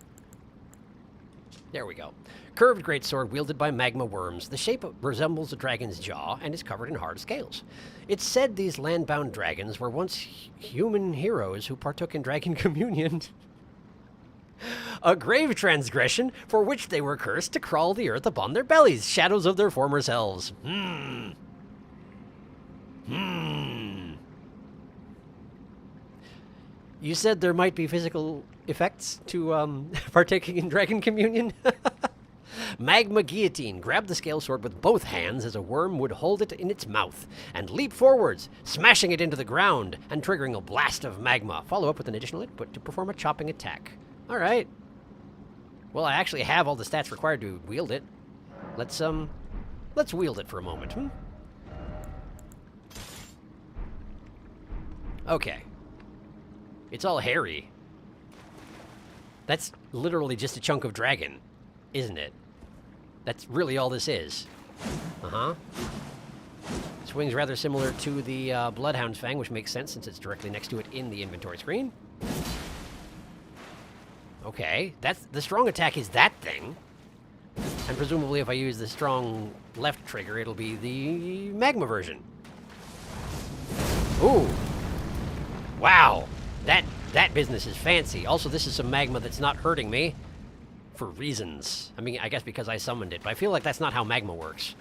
A: There we go. Curved greatsword wielded by magma worms. The shape resembles a dragon's jaw and is covered in hard scales. It's said these land-bound dragons were once human heroes who partook in dragon communion. A grave transgression for which they were cursed to crawl the earth upon their bellies, shadows of their former selves. You said there might be physical effects to partaking in dragon communion? Magma guillotine. Grab the scale sword with both hands as a worm would hold it in its mouth and leap forwards, smashing it into the ground and triggering a blast of magma. Follow up with an additional input to perform a chopping attack. All right. Well, I actually have all the stats required to wield it. Let's wield it for a moment. Okay. It's all hairy. That's literally just a chunk of dragon, isn't it? That's really all this is. Uh-huh. Swing's rather similar to the Bloodhound's Fang, which makes sense since it's directly next to it in the inventory screen. Okay, that's the strong attack is that thing. And presumably if I use the strong left trigger, it'll be the magma version. Ooh. Wow. That business is fancy. Also, this is some magma that's not hurting me. For reasons. I mean, I guess because I summoned it, but I feel like that's not how magma works.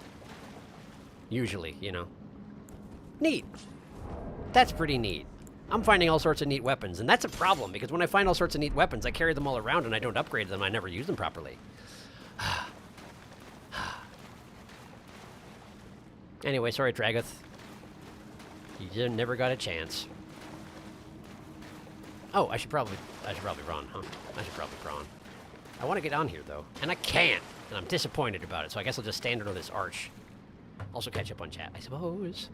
A: Usually, you know. Neat. That's pretty neat. I'm finding all sorts of neat weapons, and that's a problem, because when I find all sorts of neat weapons, I carry them all around and I don't upgrade them, I never use them properly. Anyway, sorry, Dragoth. You never got a chance. Oh, I should probably run, huh? I should probably run. I want to get on here, though, and I can't, and I'm disappointed about it, so I guess I'll just stand under this arch. Also catch up on chat, I suppose.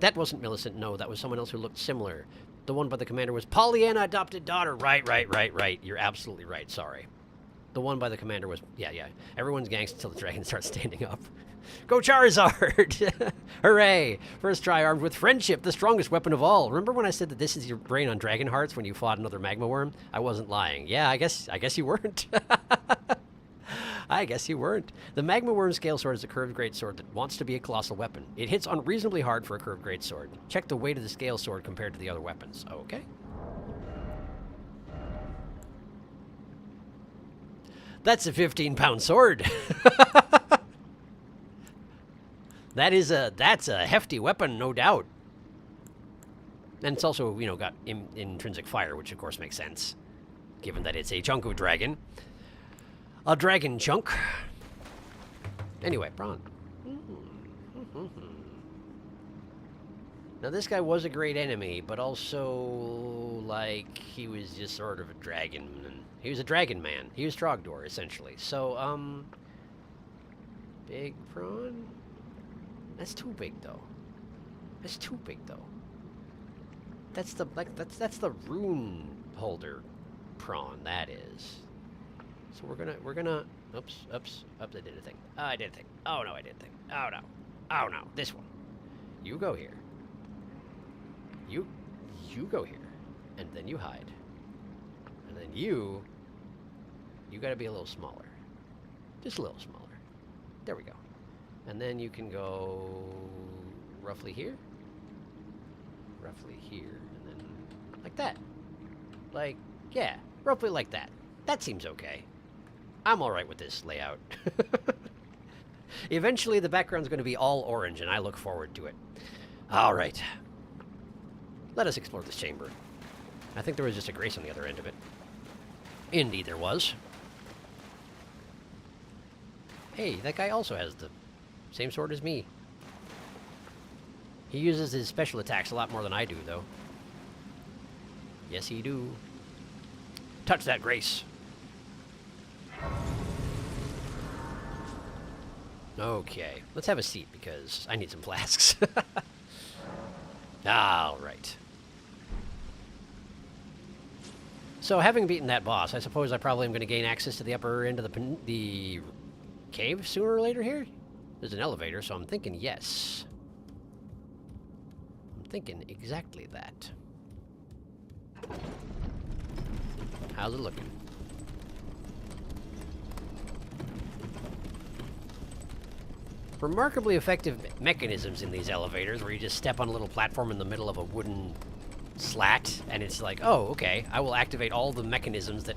A: That wasn't Millicent, no, that was someone else who looked similar. The one by the commander was Pollyanna, adopted daughter. Right. You're absolutely right, sorry. The one by the commander was, yeah. Everyone's gangsta until the dragon starts standing up. Go Charizard! Hooray! First try armed with friendship, the strongest weapon of all. Remember when I said that this is your brain on dragon hearts when you fought another magma worm? I wasn't lying. Yeah, I guess you weren't. I guess you weren't. The magma worm scale sword is a curved greatsword that wants to be a colossal weapon. It hits unreasonably hard for a curved greatsword. Check the weight of the scale sword compared to the other weapons. Okay. That's a 15-pound sword. That's a hefty weapon, no doubt. And it's also, you know, got intrinsic fire, which of course makes sense, given that it's a chunk of dragon. A dragon chunk. Anyway, prawn. Now this guy was a great enemy, but also, like, he was just sort of a dragon. He was a dragon man. He was Trogdor, essentially. So, big prawn? That's too big, though. That's too big, though. That's the rune holder prawn, that is. So we're gonna, oops, I did a thing. I did a thing. Oh no, I did a thing. Oh no, this one. You go here. You go here. And then you hide. And then you gotta be a little smaller. Just a little smaller. There we go. And then you can go roughly here. Roughly here. And then like that. Like, yeah, roughly like that. That seems okay. I'm alright with this layout. Eventually, the background's going to be all orange, and I look forward to it. All right. Let us explore this chamber. I think there was just a grace on the other end of it. Indeed, there was. Hey, that guy also has the same sword as me. He uses his special attacks a lot more than I do, though. Yes, he do. Touch that grace. Okay, let's have a seat because I need some flasks. All right. So, having beaten that boss, I suppose I probably am going to gain access to the upper end of the cave sooner or later here? There's an elevator, so I'm thinking yes. I'm thinking exactly that. How's it looking? Remarkably effective mechanisms in these elevators where you just step on a little platform in the middle of a wooden slat, and it's like, oh, okay, I will activate all the mechanisms that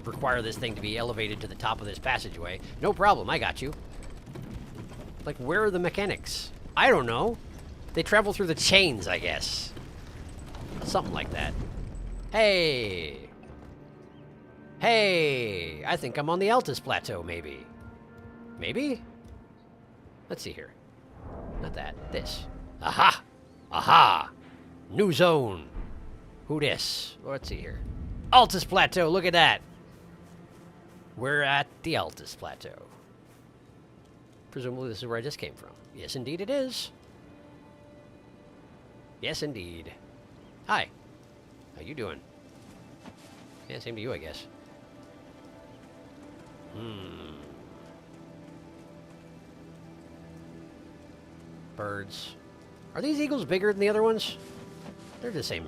A: require this thing to be elevated to the top of this passageway. No problem, I got you. Like, where are the mechanics? I don't know. They travel through the chains, I guess. Something like that. Hey! Hey! I think I'm on the Altus Plateau, maybe. Maybe? Let's see here. Not that. This. Aha! Aha! New zone. Who dis? Let's see here. Altus Plateau, look at that. We're at the Altus Plateau. Presumably this is where I just came from. Yes, indeed it is. Yes, indeed. Hi. How you doing? Yeah, same to you, I guess. Birds. Are these eagles bigger than the other ones? They're the same,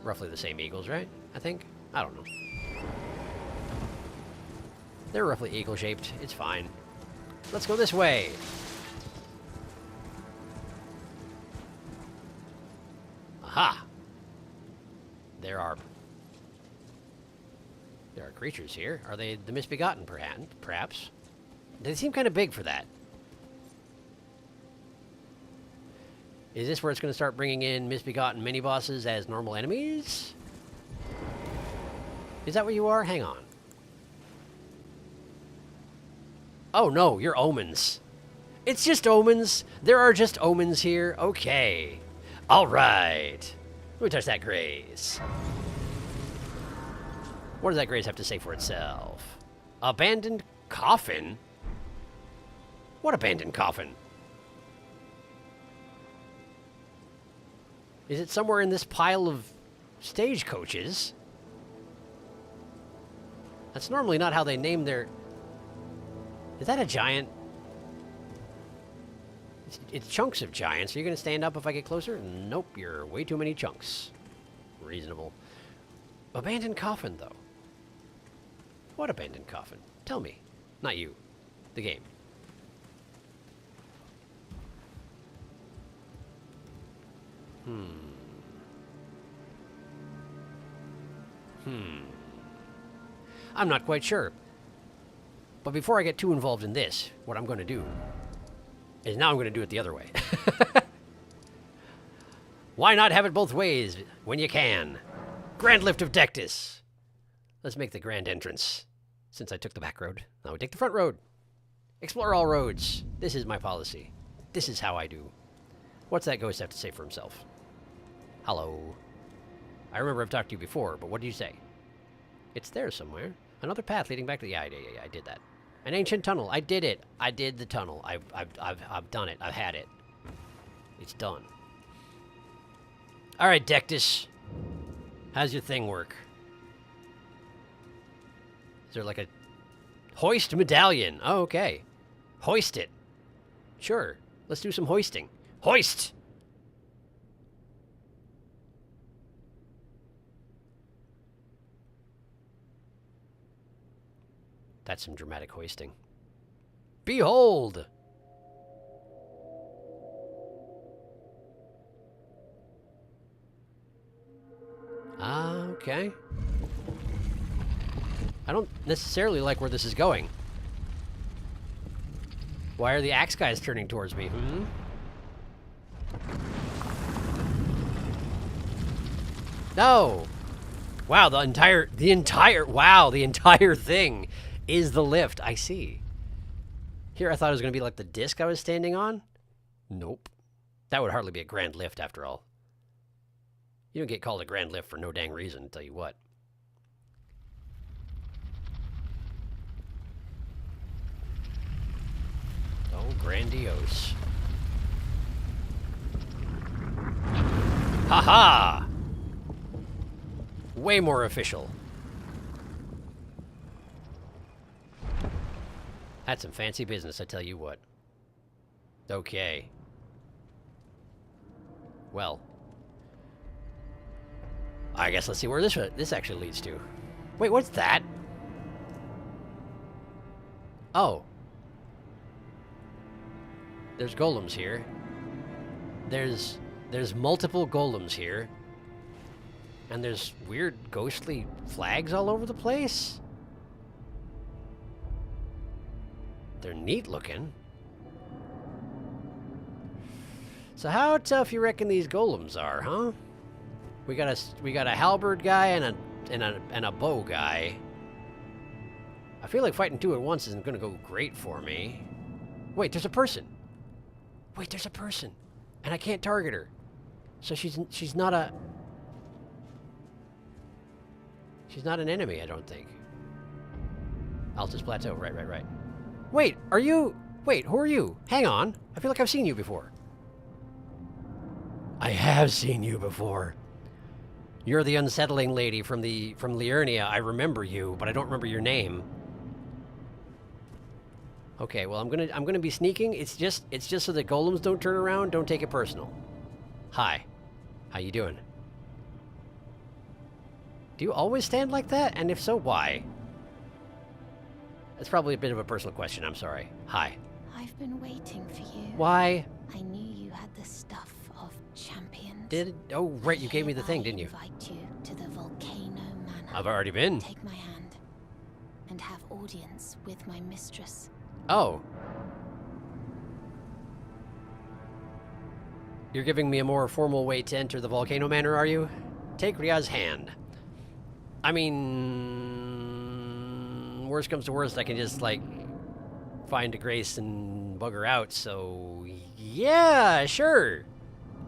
A: roughly the same eagles, right? I think? I don't know. They're roughly eagle-shaped. It's fine. Let's go this way. Aha! There are creatures here. Are they the misbegotten, perhaps? They seem kind of big for that. Is this where it's going to start bringing in misbegotten mini-bosses as normal enemies? Is that what you are? Hang on. Oh no, you're omens. It's just omens. There are just omens here. Okay. Alright. Let me touch that grace. What does that grace have to say for itself? Abandoned coffin? What abandoned coffin? Is it somewhere in this pile of stagecoaches? That's normally not how they name their... Is that a giant? It's chunks of giants. Are you going to stand up if I get closer? Nope, you're way too many chunks. Reasonable. Abandoned coffin, though. What abandoned coffin? Tell me. Not you. The game. I'm not quite sure. But before I get too involved in this, what I'm going to do is now I'm going to do it the other way. Why not have it both ways when you can? Grand Lift of Dectus. Let's make the grand entrance. Since I took the back road, now we take the front road. Explore all roads. This is my policy. This is how I do. What's that ghost have to say for himself? Hello. I remember I've talked to you before, but what did you say? It's there somewhere. Another path leading back to... Yeah, I did that. An ancient tunnel. I did it. I did the tunnel. I've done it. I've had it. It's done. All right, Dectus. How's your thing work? Is there like a... Hoist medallion. Oh, okay. Hoist it. Sure. Let's do some hoisting. Hoist! That's some dramatic hoisting. Behold! Okay. I don't necessarily like where this is going. Why are the axe guys turning towards me? Hmm? No! Wow, the entire thing is the lift. I see. Here, I thought it was going to be like the disc I was standing on. Nope. That would hardly be a grand lift, after all. You don't get called a grand lift for no dang reason, I'll tell you what. Oh, grandiose. Ha-ha! Way more official. That's some fancy business, I tell you what. Okay. Well. I guess let's see where this actually leads to. Wait, what's that? Oh. There's golems here. There's multiple golems here. And there's weird ghostly flags all over the place. They're neat looking. So how tough you reckon these golems are, huh? We got a halberd guy and a bow guy. I feel like fighting two at once isn't gonna go great for me. Wait, there's a person. Wait, there's a person, and I can't target her. So she's not an enemy, I don't think. Altus Plateau, right. Wait, who are you? Hang on, I feel like I've seen you before. I have seen you before. You're the unsettling lady from Liurnia. I remember you, but I don't remember your name. Okay, well I'm gonna be sneaking. It's just so the golems don't turn around. Don't take it personal. Hi, how you doing? Do you always stand like that? And if so, why? That's probably a bit of a personal question. I'm sorry. Hi.
D: I've been waiting for you.
A: Why?
D: I knew you had the stuff of champions.
A: Oh, right, you gave me the thing, didn't you?
D: I invite you to the Volcano Manor.
A: I've already been.
D: Take my hand and have audience with my mistress.
A: Oh. You're giving me a more formal way to enter the Volcano Manor, are you? Take Ria's hand. I mean, worst comes to worst, I can just, like, find a grace and bug her out, so... Yeah, sure.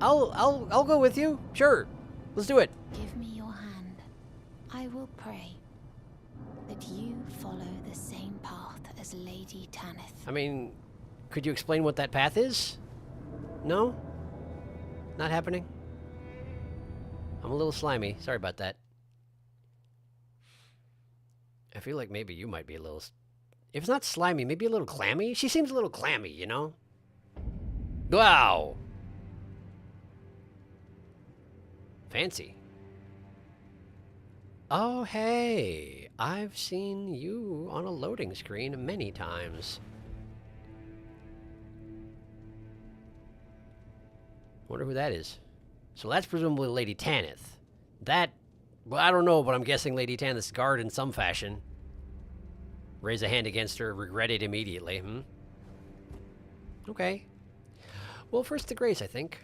A: I'll go with you. Sure. Let's do it.
D: Give me your hand. I will pray that you follow the same path as Lady Tanith.
A: I mean, could you explain what that path is? No? Not happening? I'm a little slimy. Sorry about that. I feel like maybe you might be a little... If it's not slimy, maybe a little clammy? She seems a little clammy, you know? Wow! Fancy. Oh, hey! I've seen you on a loading screen many times. Wonder who that is. So that's presumably Lady Tanith. That... Well, I don't know, but I'm guessing Lady Tanith's guard in some fashion. Raise a hand against her, regret it immediately, Okay. Well, first the grace, I think.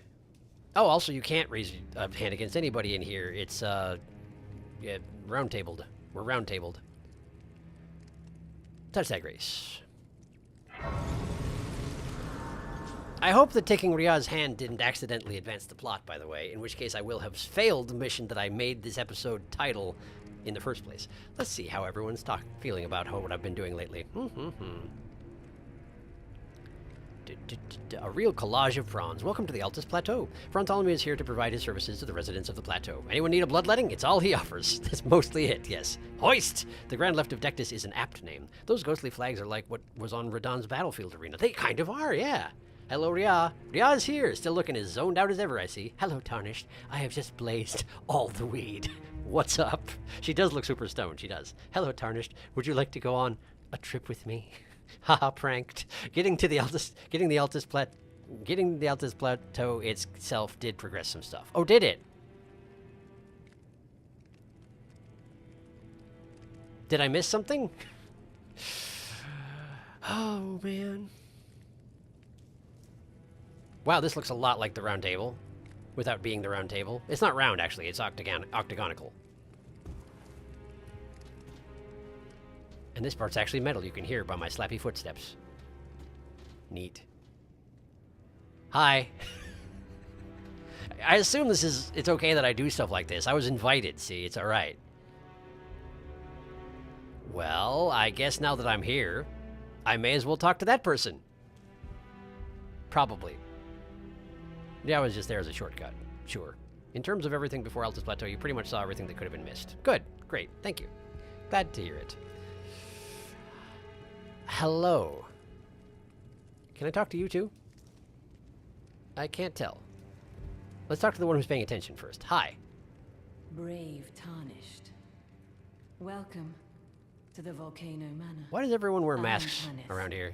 A: Oh, also, you can't raise a hand against anybody in here. It's, yeah, round-tabled. We're round-tabled. Touch that grace. I hope that taking Ria's hand didn't accidentally advance the plot, by the way, in which case I will have failed the mission that I made this episode title in the first place. Let's see how everyone's feeling about what I've been doing lately. A real collage of prawns. Welcome to the Altus Plateau. Frontolemy is here to provide his services to the residents of the plateau. Anyone need a bloodletting? It's all he offers. That's mostly it, yes. Hoist! The Grand Left of Dectus is an apt name. Those ghostly flags are like what was on Radahn's battlefield arena. They kind of are, yeah. Hello, Ria. Ria's here, still looking as zoned out as ever, I see. Hello, Tarnished. I have just blazed all the weed. What's up? She does look super stoned, she does. Hello, Tarnished. Would you like to go on a trip with me? Haha, pranked. Getting the Altus Plateau itself did progress some stuff. Oh, did it? Did I miss something? Oh, man. Wow, this looks a lot like the round table, without being the round table. It's not round, actually. It's octagonal. And this part's actually metal. You can hear by my slappy footsteps. Neat. Hi. I assume it's okay that I do stuff like this. I was invited, see? It's alright. Well, I guess now that I'm here, I may as well talk to that person. Probably. Yeah, I was just there as a shortcut. Sure. In terms of everything before Altus Plateau, you pretty much saw everything that could have been missed. Good. Great. Thank you. Glad to hear it. Hello. Can I talk to you too? I can't tell. Let's talk to the one who's paying attention first. Hi.
H: Brave Tarnished. Welcome to the Volcano Manor.
A: Why does everyone wear
H: I'm
A: masks
H: Hannes,
A: around here?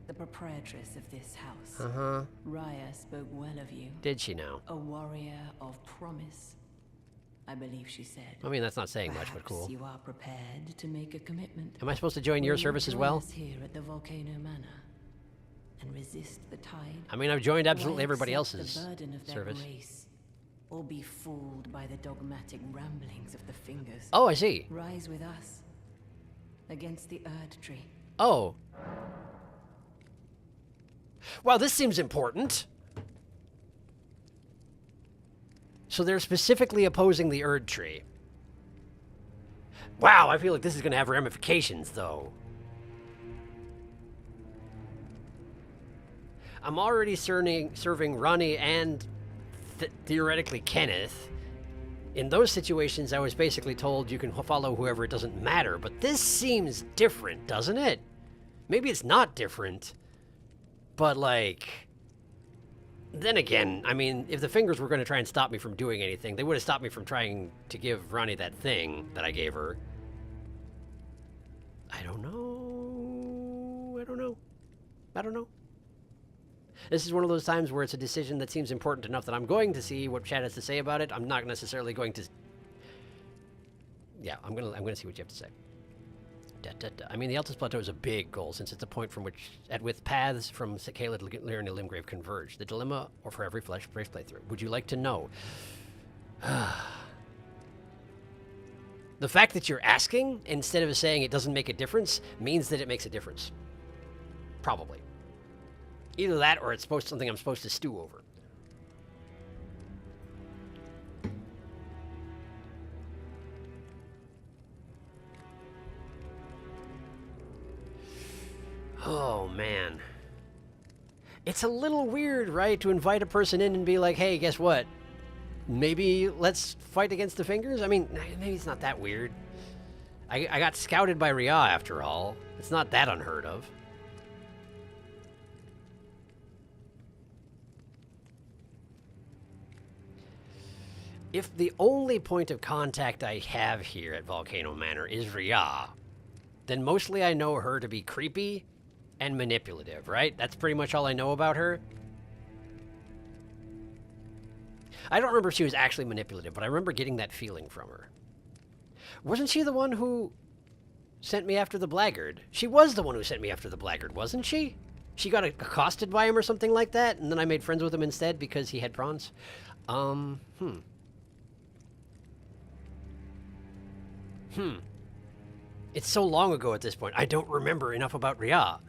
H: the proprietress of this house.
A: Uh-huh.
H: Raya spoke well of you.
A: Did she now?
H: A warrior of promise, I believe she said.
A: I mean, that's not saying much, but
H: Perhaps
A: cool.
H: you are prepared to make a commitment.
A: Am I supposed to join your
H: Will you
A: service as
H: join
A: well?
H: us here at the Volcano Manor and resist the tide.
A: I mean, I've joined absolutely
H: Why
A: everybody
H: accept
A: else's
H: the burden of their
A: service.
H: grace, or be fooled by the dogmatic ramblings of the fingers.
A: Oh, I see.
H: Rise with us against the Erd Tree.
A: Oh. Well, this seems important. So they're specifically opposing the Erd Tree. Wow, I feel like this is going to have ramifications, though. I'm already serving Ronnie and theoretically Kenneth. In those situations, I was basically told you can follow whoever, it doesn't matter. But this seems different, doesn't it? Maybe it's not different. But, like... Then again, I mean, if the fingers were going to try and stop me from doing anything, they would have stopped me from trying to give Ronnie that thing that I gave her. I don't know. I don't know. I don't know. This is one of those times where it's a decision that seems important enough that I'm going to see what Chad has to say about it. I'm not necessarily going to... Yeah, I'm gonna see what you have to say. I mean, the Altus Plateau is a big goal, since it's a point from which, with paths from Sakala to Lyria and Limgrave converge. The dilemma, or for every flesh playthrough. Would you like to know? The fact that you're asking, instead of saying it doesn't make a difference, means that it makes a difference. Probably. Either that, or it's something I'm supposed to stew over. Oh, man. It's a little weird, right, to invite a person in and be like, hey, guess what? Maybe let's fight against the fingers? I mean, maybe it's not that weird. I got scouted by Ria, after all. It's not that unheard of. If the only point of contact I have here at Volcano Manor is Ria, then mostly I know her to be creepy and manipulative, right? That's pretty much all I know about her. I don't remember if she was actually manipulative, but I remember getting that feeling from her. Wasn't she the one who sent me after the Blaidd? She was the one who sent me after the Blaidd, wasn't she? She got accosted by him or something like that, and then I made friends with him instead because he had prawns. It's so long ago at this point, I don't remember enough about Ria.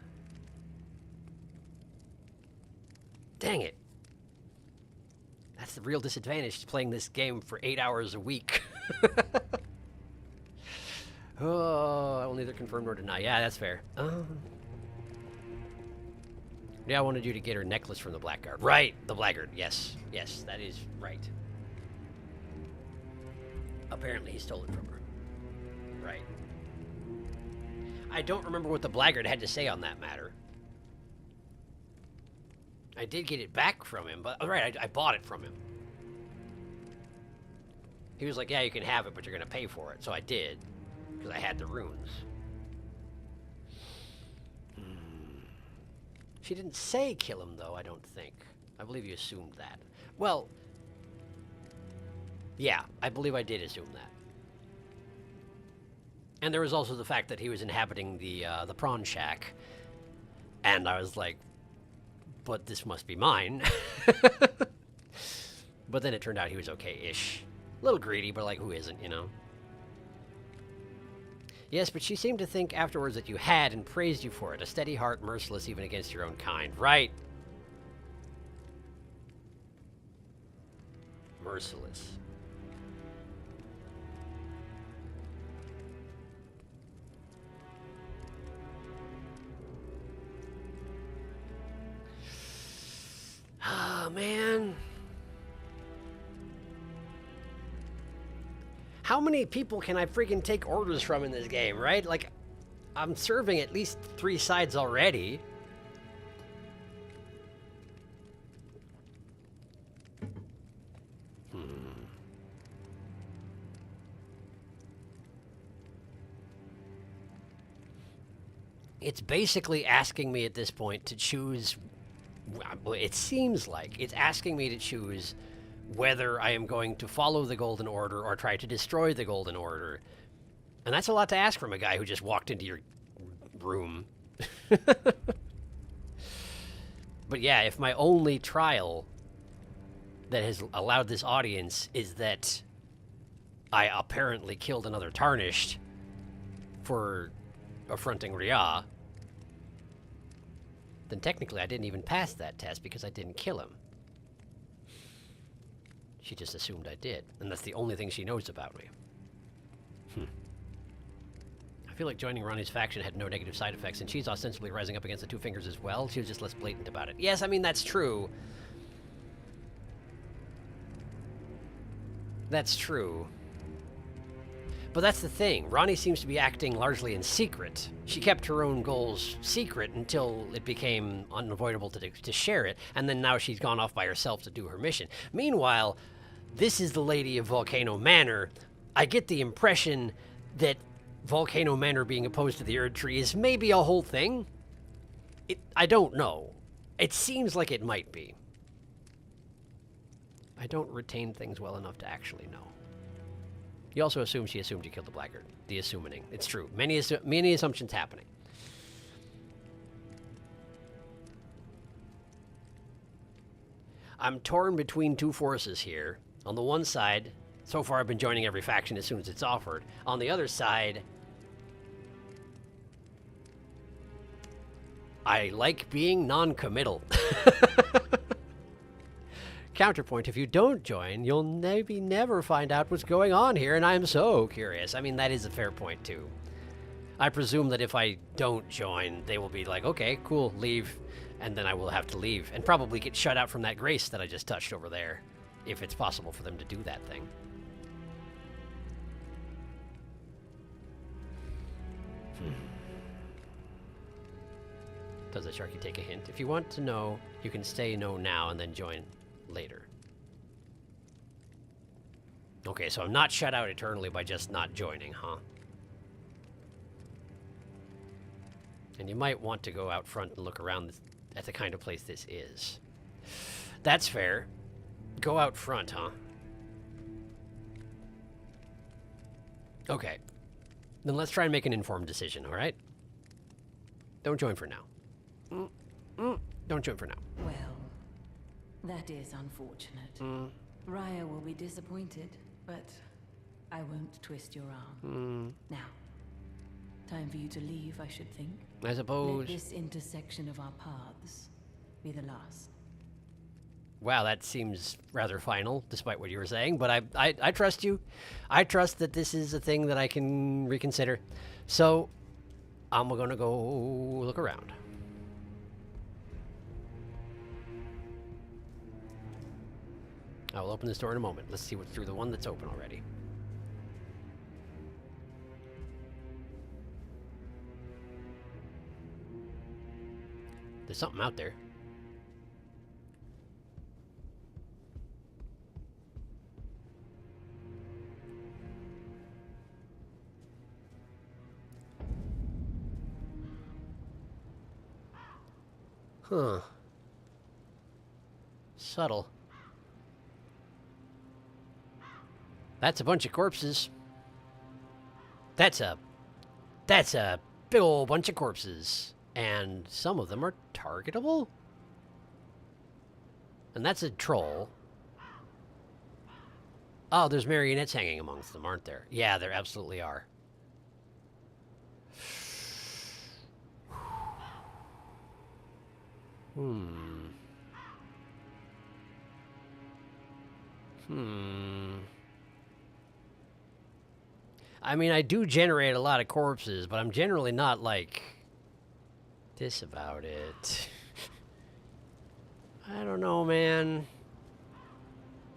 A: Dang it. That's the real disadvantage to playing this game for 8 hours a week. Oh, I will neither confirm nor deny. Yeah, that's fair. Yeah, I wanted you to get her necklace from the Blackguard. Right, the Blaidd. Yes, yes, that is right. Apparently he stole it from her. Right. I don't remember what the Blaidd had to say on that matter. I did get it back from him, but... Right, I bought it from him. He was like, yeah, you can have it, but you're going to pay for it. So I did, because I had the runes. She didn't say kill him, though, I don't think. I believe you assumed that. Well... Yeah, I believe I did assume that. And there was also the fact that he was inhabiting the prawn shack. And I was like, but this must be mine. But then it turned out he was okay-ish. A little greedy, but like, who isn't, you know? Yes, but she seemed to think afterwards that you had and praised you for it. A steady heart, merciless even against your own kind. Right. Merciless. Oh, man. How many people can I freaking take orders from in this game, right? Like, I'm serving at least 3 sides already. It's basically asking me at this point to choose. It seems like it's asking me to choose whether I am going to follow the Golden Order or try to destroy the Golden Order. And that's a lot to ask from a guy who just walked into your room. But yeah, if my only trial that has allowed this audience is that I apparently killed another Tarnished for affronting Rhea, then technically I didn't even pass that test because I didn't kill him. She just assumed I did, and that's the only thing she knows about me. I feel like joining Ronnie's faction had no negative side effects, and she's ostensibly rising up against the Two Fingers as well. She was just less blatant about it. Yes, I mean, that's true. That's true. But that's the thing. Ronnie seems to be acting largely in secret. She kept her own goals secret until it became unavoidable to share it, and then now she's gone off by herself to do her mission. Meanwhile, this is the Lady of Volcano Manor. I get the impression that Volcano Manor being opposed to the Erd Tree is maybe a whole thing. I don't know. It seems like it might be. I don't retain things well enough to actually know. You also assume she assumed you killed the Blackguard. The assuming. It's true. Many assumptions happening. I'm torn between two forces here. On the one side, so far I've been joining every faction as soon as it's offered. On the other side, I like being non-committal. Counterpoint, if you don't join, you'll maybe never find out what's going on here, and I'm so curious. I mean, that is a fair point, too. I presume that if I don't join, they will be like, okay, cool, leave, and then I will have to leave, and probably get shut out from that grace that I just touched over there, if it's possible for them to do that thing. Does the Sharky take a hint? If you want to know, you can say no now and then join later. Okay, so I'm not shut out eternally by just not joining, huh? And you might want to go out front and look around at the kind of place this is. That's fair. Go out front, huh? Okay. Then let's try and make an informed decision, alright? Don't join for now. Don't join for now.
H: Well, that is unfortunate. Raya will be disappointed, but I won't twist your arm. Now, time for you to leave, I should think.
A: I suppose.
H: Let this intersection of our paths be the last.
A: Wow, that seems rather final, despite what you were saying, but I trust you. I trust that this is a thing that I can reconsider. So, I'm gonna go look around. I will open this door in a moment. Let's see what's through the one that's open already. There's something out there. Huh. Subtle. That's a bunch of corpses. That's a big old bunch of corpses. And some of them are targetable? And that's a troll. Oh, there's marionettes hanging amongst them, aren't there? Yeah, there absolutely are. I mean, I do generate a lot of corpses, but I'm generally not, like, this about it. I don't know, man.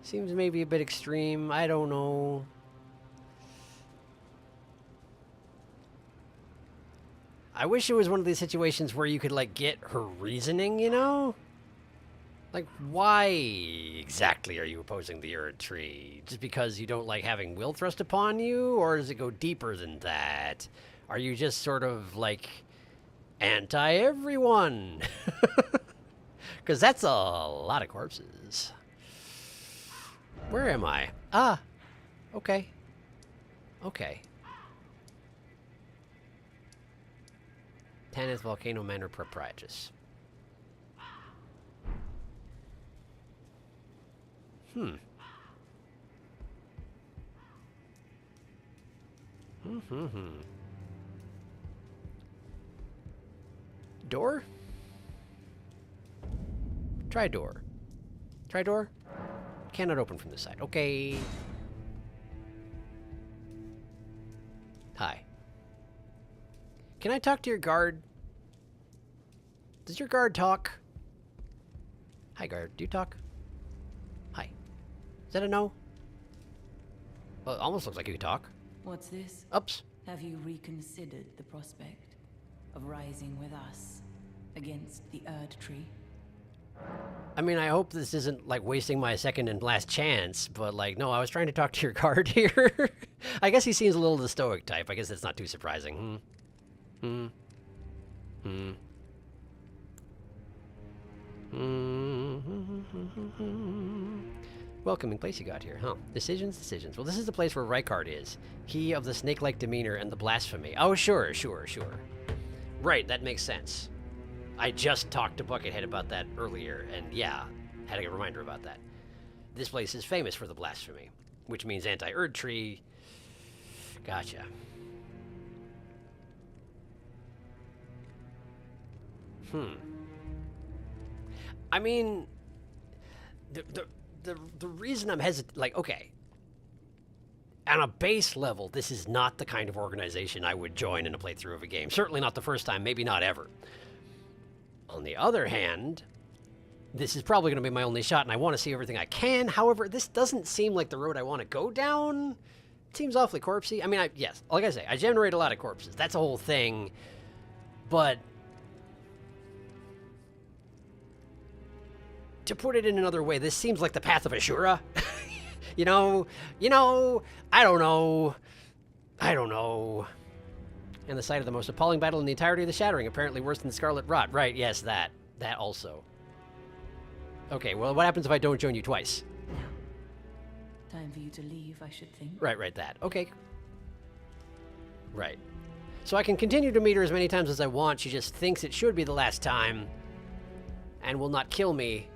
A: Seems maybe a bit extreme. I don't know. I wish it was one of these situations where you could, like, get her reasoning, you know? Like, why exactly are you opposing the Erd Tree? Just because you don't like having will thrust upon you? Or does it go deeper than that? Are you just sort of, like, anti-everyone? Because that's a lot of corpses. Where am I? Ah, okay. Okay. Tanith Volcano Manor Proprietress. Door? Try door. Try door? Cannot open from this side. Okay. Hi. Can I talk to your guard? Does your guard talk? Hi, guard. Do you talk? Hi. Is that a no? Well, it almost looks like you could talk.
H: What's this?
A: Oops.
H: Have you reconsidered the prospect of rising with us against the Erd Tree?
A: I mean, I hope this isn't, like, wasting my second and last chance, but, like, no, I was trying to talk to your guard here. I guess he seems a little the stoic type. I guess that's not too surprising. Welcoming place you got here, huh? Decisions. Well, this is the place where Rykard is. He of the snake-like demeanor and the blasphemy. Oh, sure. Right, that makes sense. I just talked to Buckethead about that earlier, and yeah, had a reminder about that. This place is famous for the blasphemy, which means anti-Erd Tree. Gotcha. I mean, the reason I'm hesitant, like, okay, on a base level, this is not the kind of organization I would join in a playthrough of a game. Certainly not the first time, maybe not ever. On the other hand, this is probably going to be my only shot, and I want to see everything I can. However, this doesn't seem like the road I want to go down. It seems awfully corpsey. I mean, yes, like I say, I generate a lot of corpses. That's a whole thing. But to put it in another way, this seems like the path of Ashura. you know, I don't know. And the site of the most appalling battle in the entirety of the Shattering, apparently worse than the Scarlet Rot. Right, yes, that also. Okay, well, what happens if I don't join you twice?
H: Now, time for you to leave, I should think.
A: Right, that. Okay. Right. So I can continue to meet her as many times as I want. She just thinks it should be the last time and will not kill me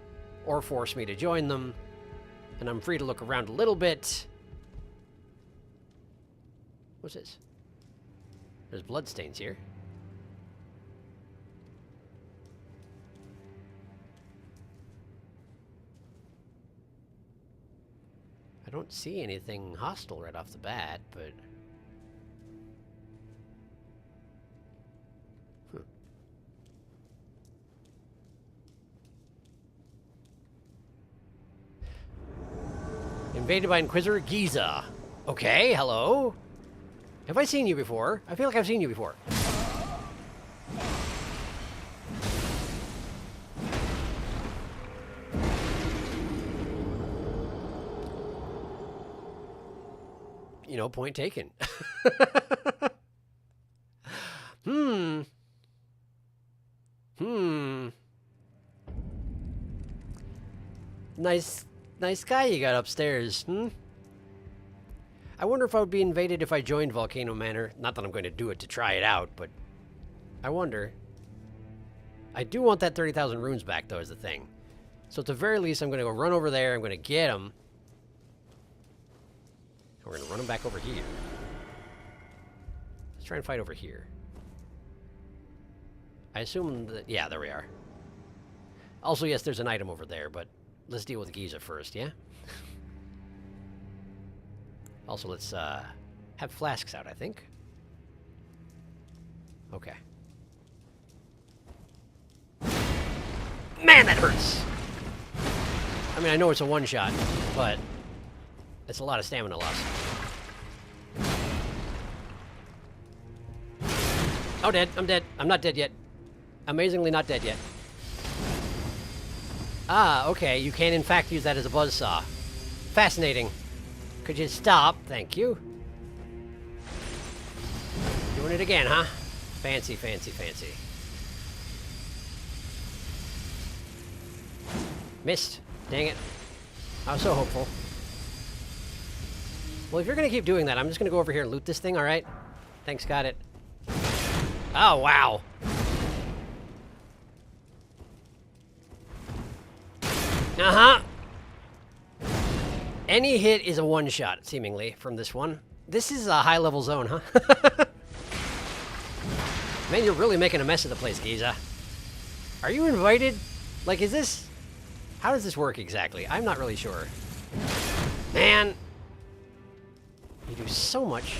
A: or force me to join them. And I'm free to look around a little bit. What's this? There's bloodstains here. I don't see anything hostile right off the bat, but... Invaded by Inquisitor Giza. Okay, hello. Have I seen you before? I feel like I've seen you before. You know, point taken. Nice guy you got upstairs, I wonder if I would be invaded if I joined Volcano Manor. Not that I'm going to do it to try it out, but I wonder. I do want that 30,000 runes back, though, is the thing. So at the very least, I'm going to go run over there. I'm going to get him. And we're going to run him back over here. Let's try and fight over here. I assume that... Yeah, there we are. Also, yes, there's an item over there, but let's deal with Giza first, yeah? Also, let's have flasks out, I think. Okay. Man, that hurts! I mean, I know it's a one-shot, but it's a lot of stamina loss. Oh, dead. I'm dead. I'm not dead yet. Amazingly not dead yet. Ah, okay. You can, in fact, use that as a buzzsaw. Fascinating. Could you stop? Thank you. Doing it again, huh? Fancy, fancy, fancy. Missed. Dang it. I was so hopeful. Well, if you're going to keep doing that, I'm just going to go over here and loot this thing, alright? Thanks, got it. Oh, wow. Uh-huh. Any hit is a one-shot, seemingly, from this one. This is a high-level zone, huh? Man, you're really making a mess of the place, Giza. Are you invited? Like, is this... How does this work exactly? I'm not really sure. Man! You do so much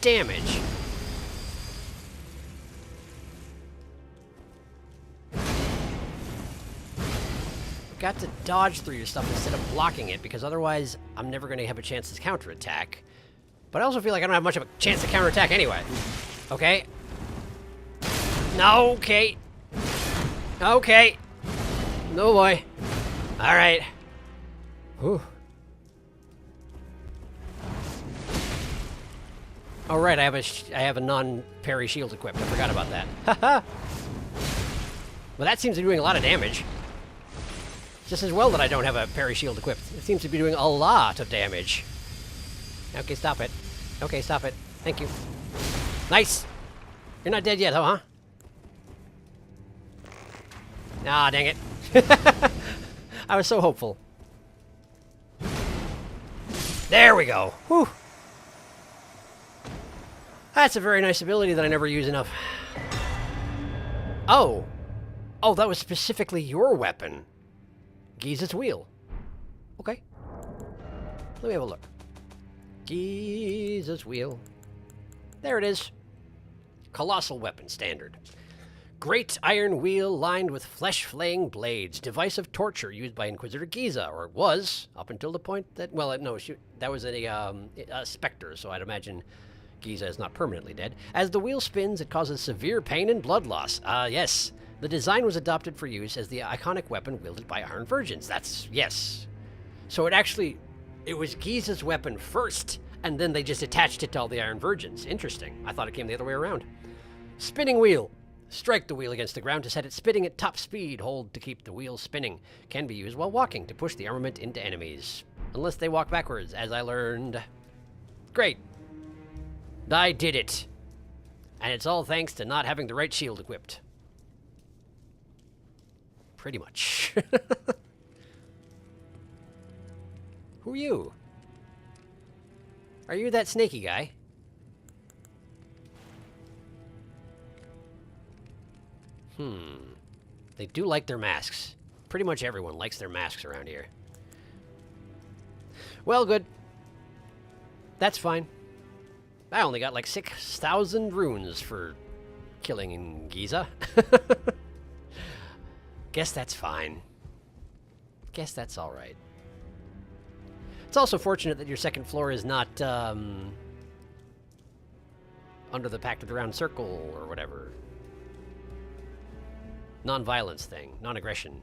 A: damage. Got to dodge through your stuff instead of blocking it, because otherwise I'm never going to have a chance to counterattack. But I also feel like I don't have much of a chance to counterattack anyway. Okay. No, okay. Okay. No boy. Alright. Whew. Oh right, I have a non-parry shield equipped. I forgot about that. Haha. Well, that seems to be doing a lot of damage. Just as well that I don't have a parry shield equipped. It seems to be doing a lot of damage. Okay, stop it. Okay, stop it. Thank you. Nice! You're not dead yet, huh? Ah, dang it. I was so hopeful. There we go. Whew. That's a very nice ability that I never use enough. Oh. Oh, that was specifically your weapon. Giza's wheel. Okay. Let me have a look. Giza's wheel. There it is. Colossal weapon standard. Great iron wheel lined with flesh-flaying blades. Device of torture used by Inquisitor Giza, or it was, up until the point that... Well, no, that was a specter, so I'd imagine Giza is not permanently dead. As the wheel spins, it causes severe pain and blood loss. Yes. The design was adopted for use as the iconic weapon wielded by Iron Virgins. That's... yes. So it was Giza's weapon first, and then they just attached it to all the Iron Virgins. Interesting. I thought it came the other way around. Spinning wheel. Strike the wheel against the ground to set it spinning at top speed. Hold to keep the wheel spinning. Can be used while walking to push the armament into enemies. Unless they walk backwards, as I learned. Great. I did it. And it's all thanks to not having the right shield equipped. Pretty much. Who are you? Are you that snaky guy? They do like their masks. Pretty much everyone likes their masks around here. Well, good. That's fine. I only got like 6,000 runes for killing Giza. Guess that's fine. Guess that's alright. It's also fortunate that your second floor is not, under the Pact of the Round Circle or whatever. Non-violence thing. Non-aggression.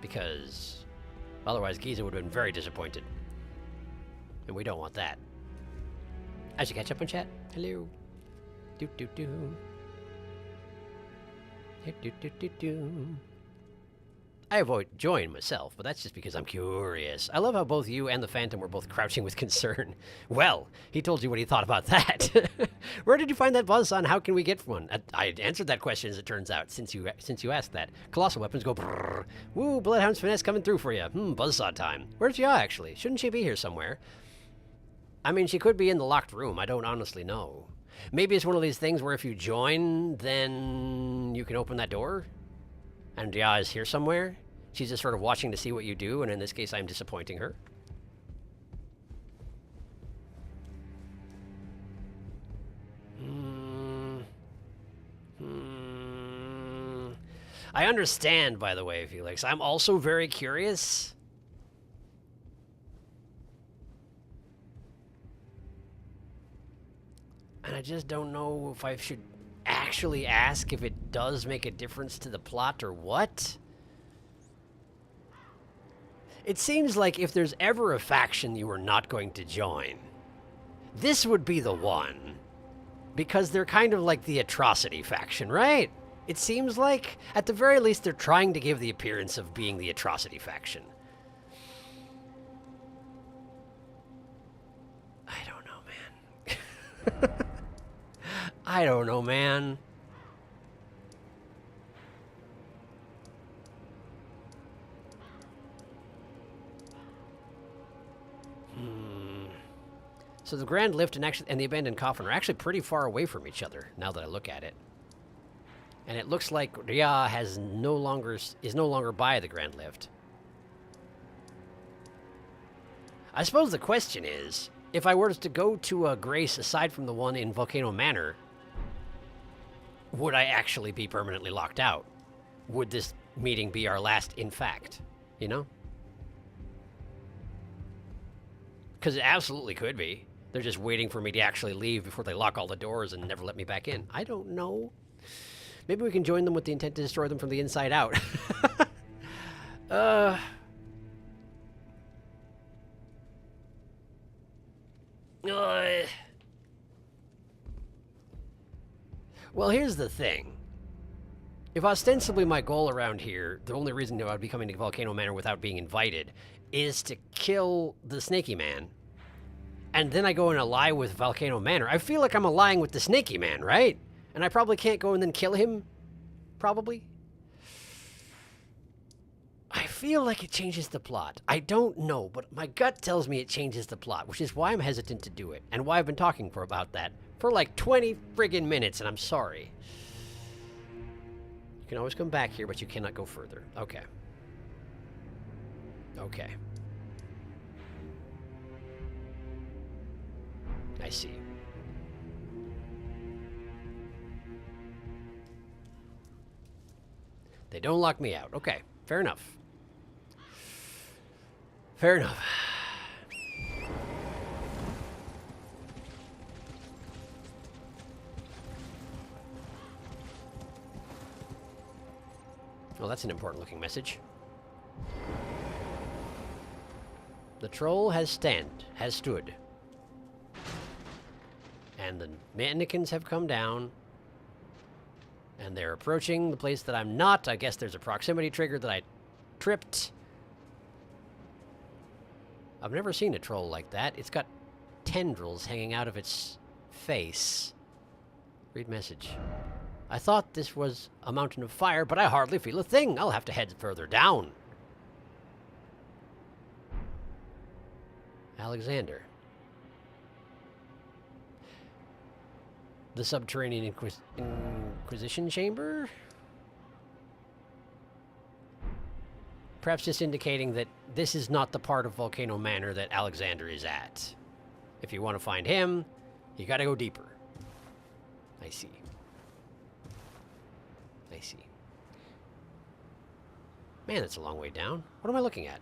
A: Because otherwise Giza would have been very disappointed. And we don't want that. I should catch up on chat. Hello. Do do do. Do do do do do. I avoid join myself, but that's just because I'm curious. I love how both you and the Phantom were both crouching with concern. Well, he told you what he thought about that. Where did you find that buzzsaw, how can we get one? I answered that question, as it turns out, since you asked that. Colossal weapons go brrrr. Woo, Bloodhound's finesse coming through for you. Buzzsaw time. Where's Ya, actually? Shouldn't she be here somewhere? I mean, she could be in the locked room. I don't honestly know. Maybe it's one of these things where if you join, then you can open that door? And Ya is here somewhere? She's just sort of watching to see what you do, and in this case, I'm disappointing her. I understand, by the way, Felix. I'm also very curious. And I just don't know if I should actually ask if it does make a difference to the plot or what. It seems like if there's ever a faction you are not going to join, this would be the one. Because they're kind of like the atrocity faction, right? It seems like, at the very least, they're trying to give the appearance of being the atrocity faction. I don't know, man. I don't know, man. So the Grand Lift and the Abandoned Coffin are actually pretty far away from each other, now that I look at it. And it looks like Rhea is no longer by the Grand Lift. I suppose the question is, if I were to go to a Grace aside from the one in Volcano Manor, would I actually be permanently locked out? Would this meeting be our last in fact? You know? Because it absolutely could be. They're just waiting for me to actually leave before they lock all the doors and never let me back in. I don't know. Maybe we can join them with the intent to destroy them from the inside out. Well, here's the thing. If ostensibly my goal around here, the only reason that I'd be coming to Volcano Manor without being invited, is to kill the Snaky Man, and then I go and ally with Volcano Manor, I feel like I'm allying with the Snaky Man, right? And I probably can't go and then kill him? Probably? I feel like it changes the plot. I don't know, but my gut tells me it changes the plot, which is why I'm hesitant to do it, and why I've been talking about that for like 20 friggin' minutes, and I'm sorry. You can always come back here, but you cannot go further. Okay. Okay. I see. They don't lock me out. Okay, fair enough. Fair enough. Well, that's an important looking message. The troll has stood. And the mannequins have come down. And they're approaching the place that I'm not. I guess there's a proximity trigger that I tripped. I've never seen a troll like that. It's got tendrils hanging out of its face. Read message. I thought this was a mountain of fire, but I hardly feel a thing. I'll have to head further down. Alexander. The subterranean Inquisition chamber? Perhaps just indicating that this is not the part of Volcano Manor that Alexander is at. If you want to find him, you gotta go deeper. I see. I see. Man, that's a long way down. What am I looking at?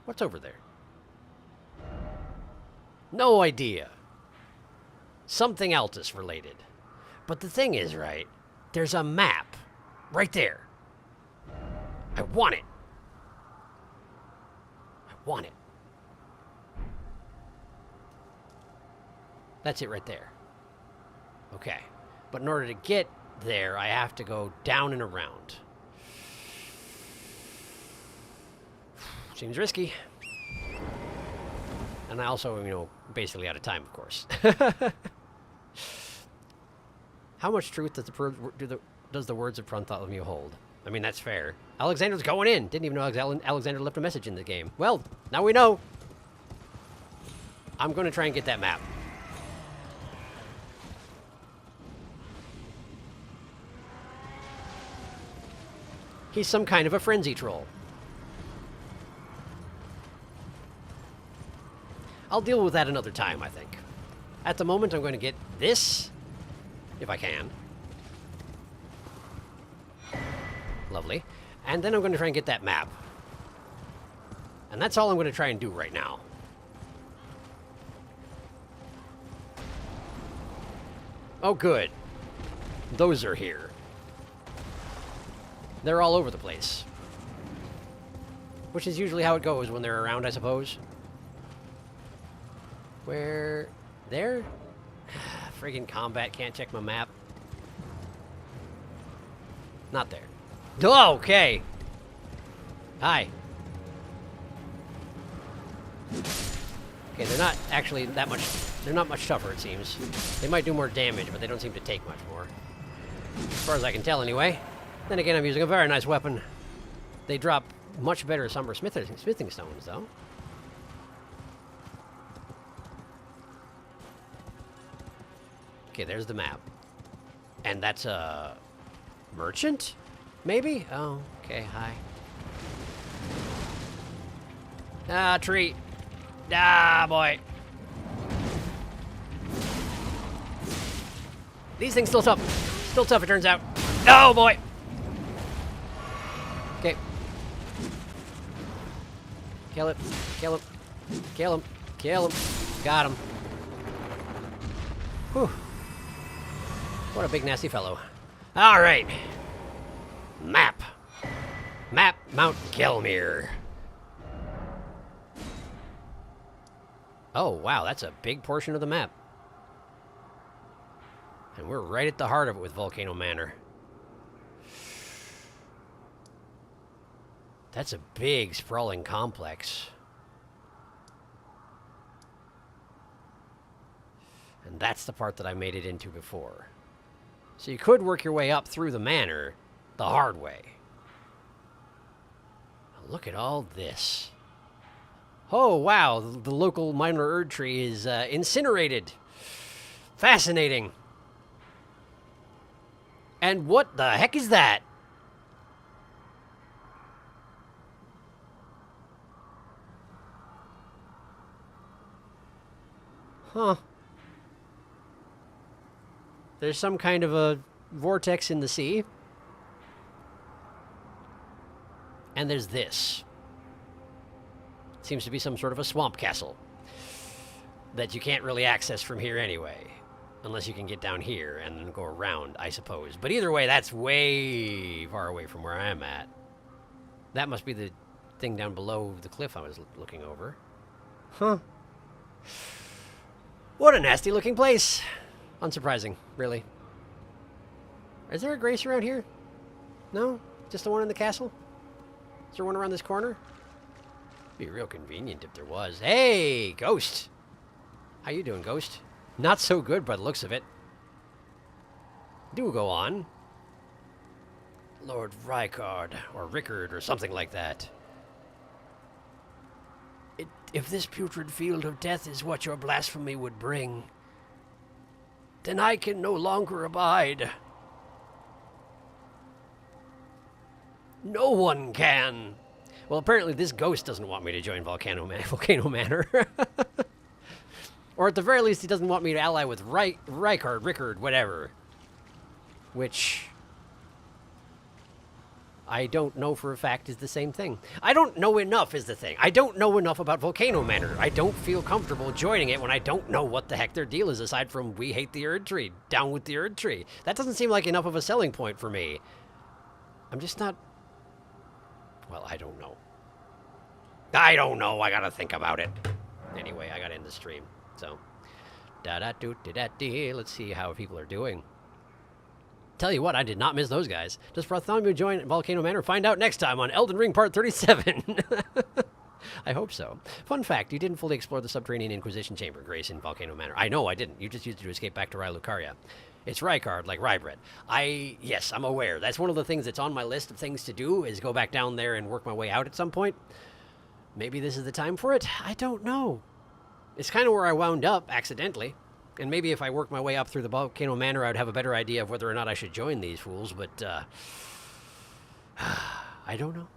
A: What's over there? No idea. Something Altus related. But the thing is, right, there's a map right there. I want it. I want it. That's it right there. Okay. But in order to get there, I have to go down and around. Seems risky. And I also, you know, basically out of time, of course. How much truth does the words of Bartholomew hold? I mean, that's fair. Alexander's going in. Didn't even know Alexander left a message in the game. Well, now we know. I'm going to try and get that map. He's some kind of a frenzy troll. I'll deal with that another time, I think. At the moment, I'm going to get this, if I can. Lovely. And then I'm going to try and get that map. And that's all I'm going to try and do right now. Oh, good. Those are here. They're all over the place. Which is usually how it goes when they're around, I suppose. Where? There? Friggin' combat, can't check my map. Not there. Oh, okay. Hi. Okay, they're not actually that much... They're not much tougher, it seems. They might do more damage, but they don't seem to take much more. As far as I can tell, anyway. Then again, I'm using a very nice weapon. They drop much better summer smithing stones, though. Okay, there's the map. And that's a... merchant? Maybe? Oh, okay, hi. Ah, tree. Ah, boy. These things still tough. Still tough, it turns out. Oh, boy. Okay. Kill it. Kill him. Kill him. Kill him. Got him. Whew. What a big, nasty fellow. All right. Map. Map Mount Gelmir. Oh, wow, that's a big portion of the map. And we're right at the heart of it with Volcano Manor. That's a big, sprawling complex. And that's the part that I made it into before. So you could work your way up through the manor the hard way. Look at all this. Oh, wow, the local minor Erd tree is incinerated. Fascinating. And what the heck is that? Huh. There's some kind of a vortex in the sea. And there's this. Seems to be some sort of a swamp castle that you can't really access from here anyway. Unless you can get down here and then go around, I suppose. But either way, that's way far away from where I'm at. That must be the thing down below the cliff I was looking over. Huh. What a nasty looking place. Unsurprising, really. Is there a grace around here? No? Just the one in the castle? Is there one around this corner? Be real convenient if there was. Hey, Ghost! How you doing, Ghost? Not so good by the looks of it. Do go on. Lord Rykard, or Rickard, or something like that. If this putrid field of death is what your blasphemy would bring, then I can no longer abide. No one can. Well, apparently this ghost doesn't want me to join Volcano Manor. Or at the very least, he doesn't want me to ally with Rykard, Rickard, whatever. Which I don't know for a fact is the same thing. I don't know enough is the thing. I don't know enough about Volcano Manor. I don't feel comfortable joining it when I don't know what the heck their deal is, aside from we hate the Erd Tree, down with the Erd Tree. That doesn't seem like enough of a selling point for me. I'm just not... Well, I don't know. I don't know. I gotta think about it. Anyway, I gotta end the stream. So, da-da-doo-da-da-dee. Let's see how people are doing. Tell you what, I did not miss those guys. Does Bartholomew join Volcano Manor? Find out next time on Elden Ring Part 37. I hope so. Fun fact, you didn't fully explore the subterranean Inquisition chamber, Grace, in Volcano Manor. I know I didn't. You just used it to escape back to Raya Lucaria. It's Rykard, like rye bread. Yes, I'm aware. That's one of the things that's on my list of things to do, is go back down there and work my way out at some point. Maybe this is the time for it? I don't know. It's kind of where I wound up, accidentally. And maybe if I work my way up through the Volcano Manor, I'd have a better idea of whether or not I should join these fools, but, I don't know.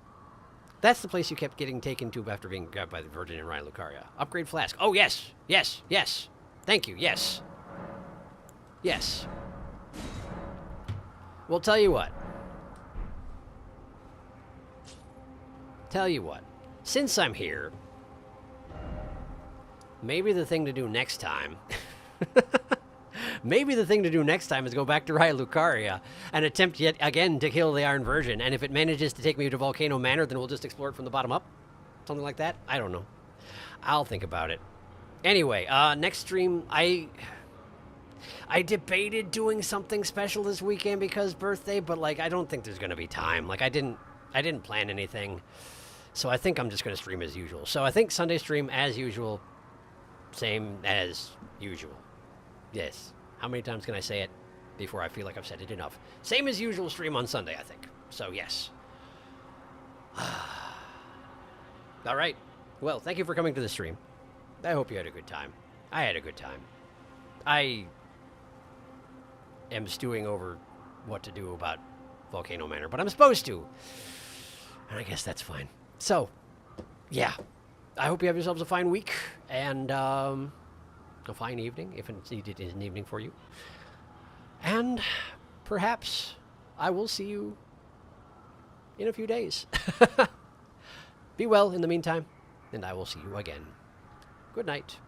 A: That's the place you kept getting taken to after being grabbed by the Virgin in Raya Lucaria. Upgrade flask. Oh, yes. Yes. Yes. Thank you. Yes. Yes. Well, tell you what. Since I'm here, maybe the thing to do next time... Maybe the thing to do next time is go back to Raya Lucaria and attempt yet again to kill the Iron Virgin. And if it manages to take me to Volcano Manor, then we'll just explore it from the bottom up. Something like that. I don't know. I'll think about it. Anyway, next stream, I debated doing something special this weekend because birthday, but like I don't think there's gonna be time. Like I didn't plan anything, so I think I'm just gonna stream as usual. So I think Sunday stream as usual, same as usual. Yes. How many times can I say it before I feel like I've said it enough? Same as usual stream on Sunday, I think. So, yes. All right. Well, thank you for coming to the stream. I hope you had a good time. I had a good time. I am stewing over what to do about Volcano Manor, but I'm supposed to. And I guess that's fine. So, yeah. I hope you have yourselves a fine week, and, a fine evening, if it is an evening for you. And perhaps I will see you in a few days. Be well in the meantime, and I will see you again. Good night.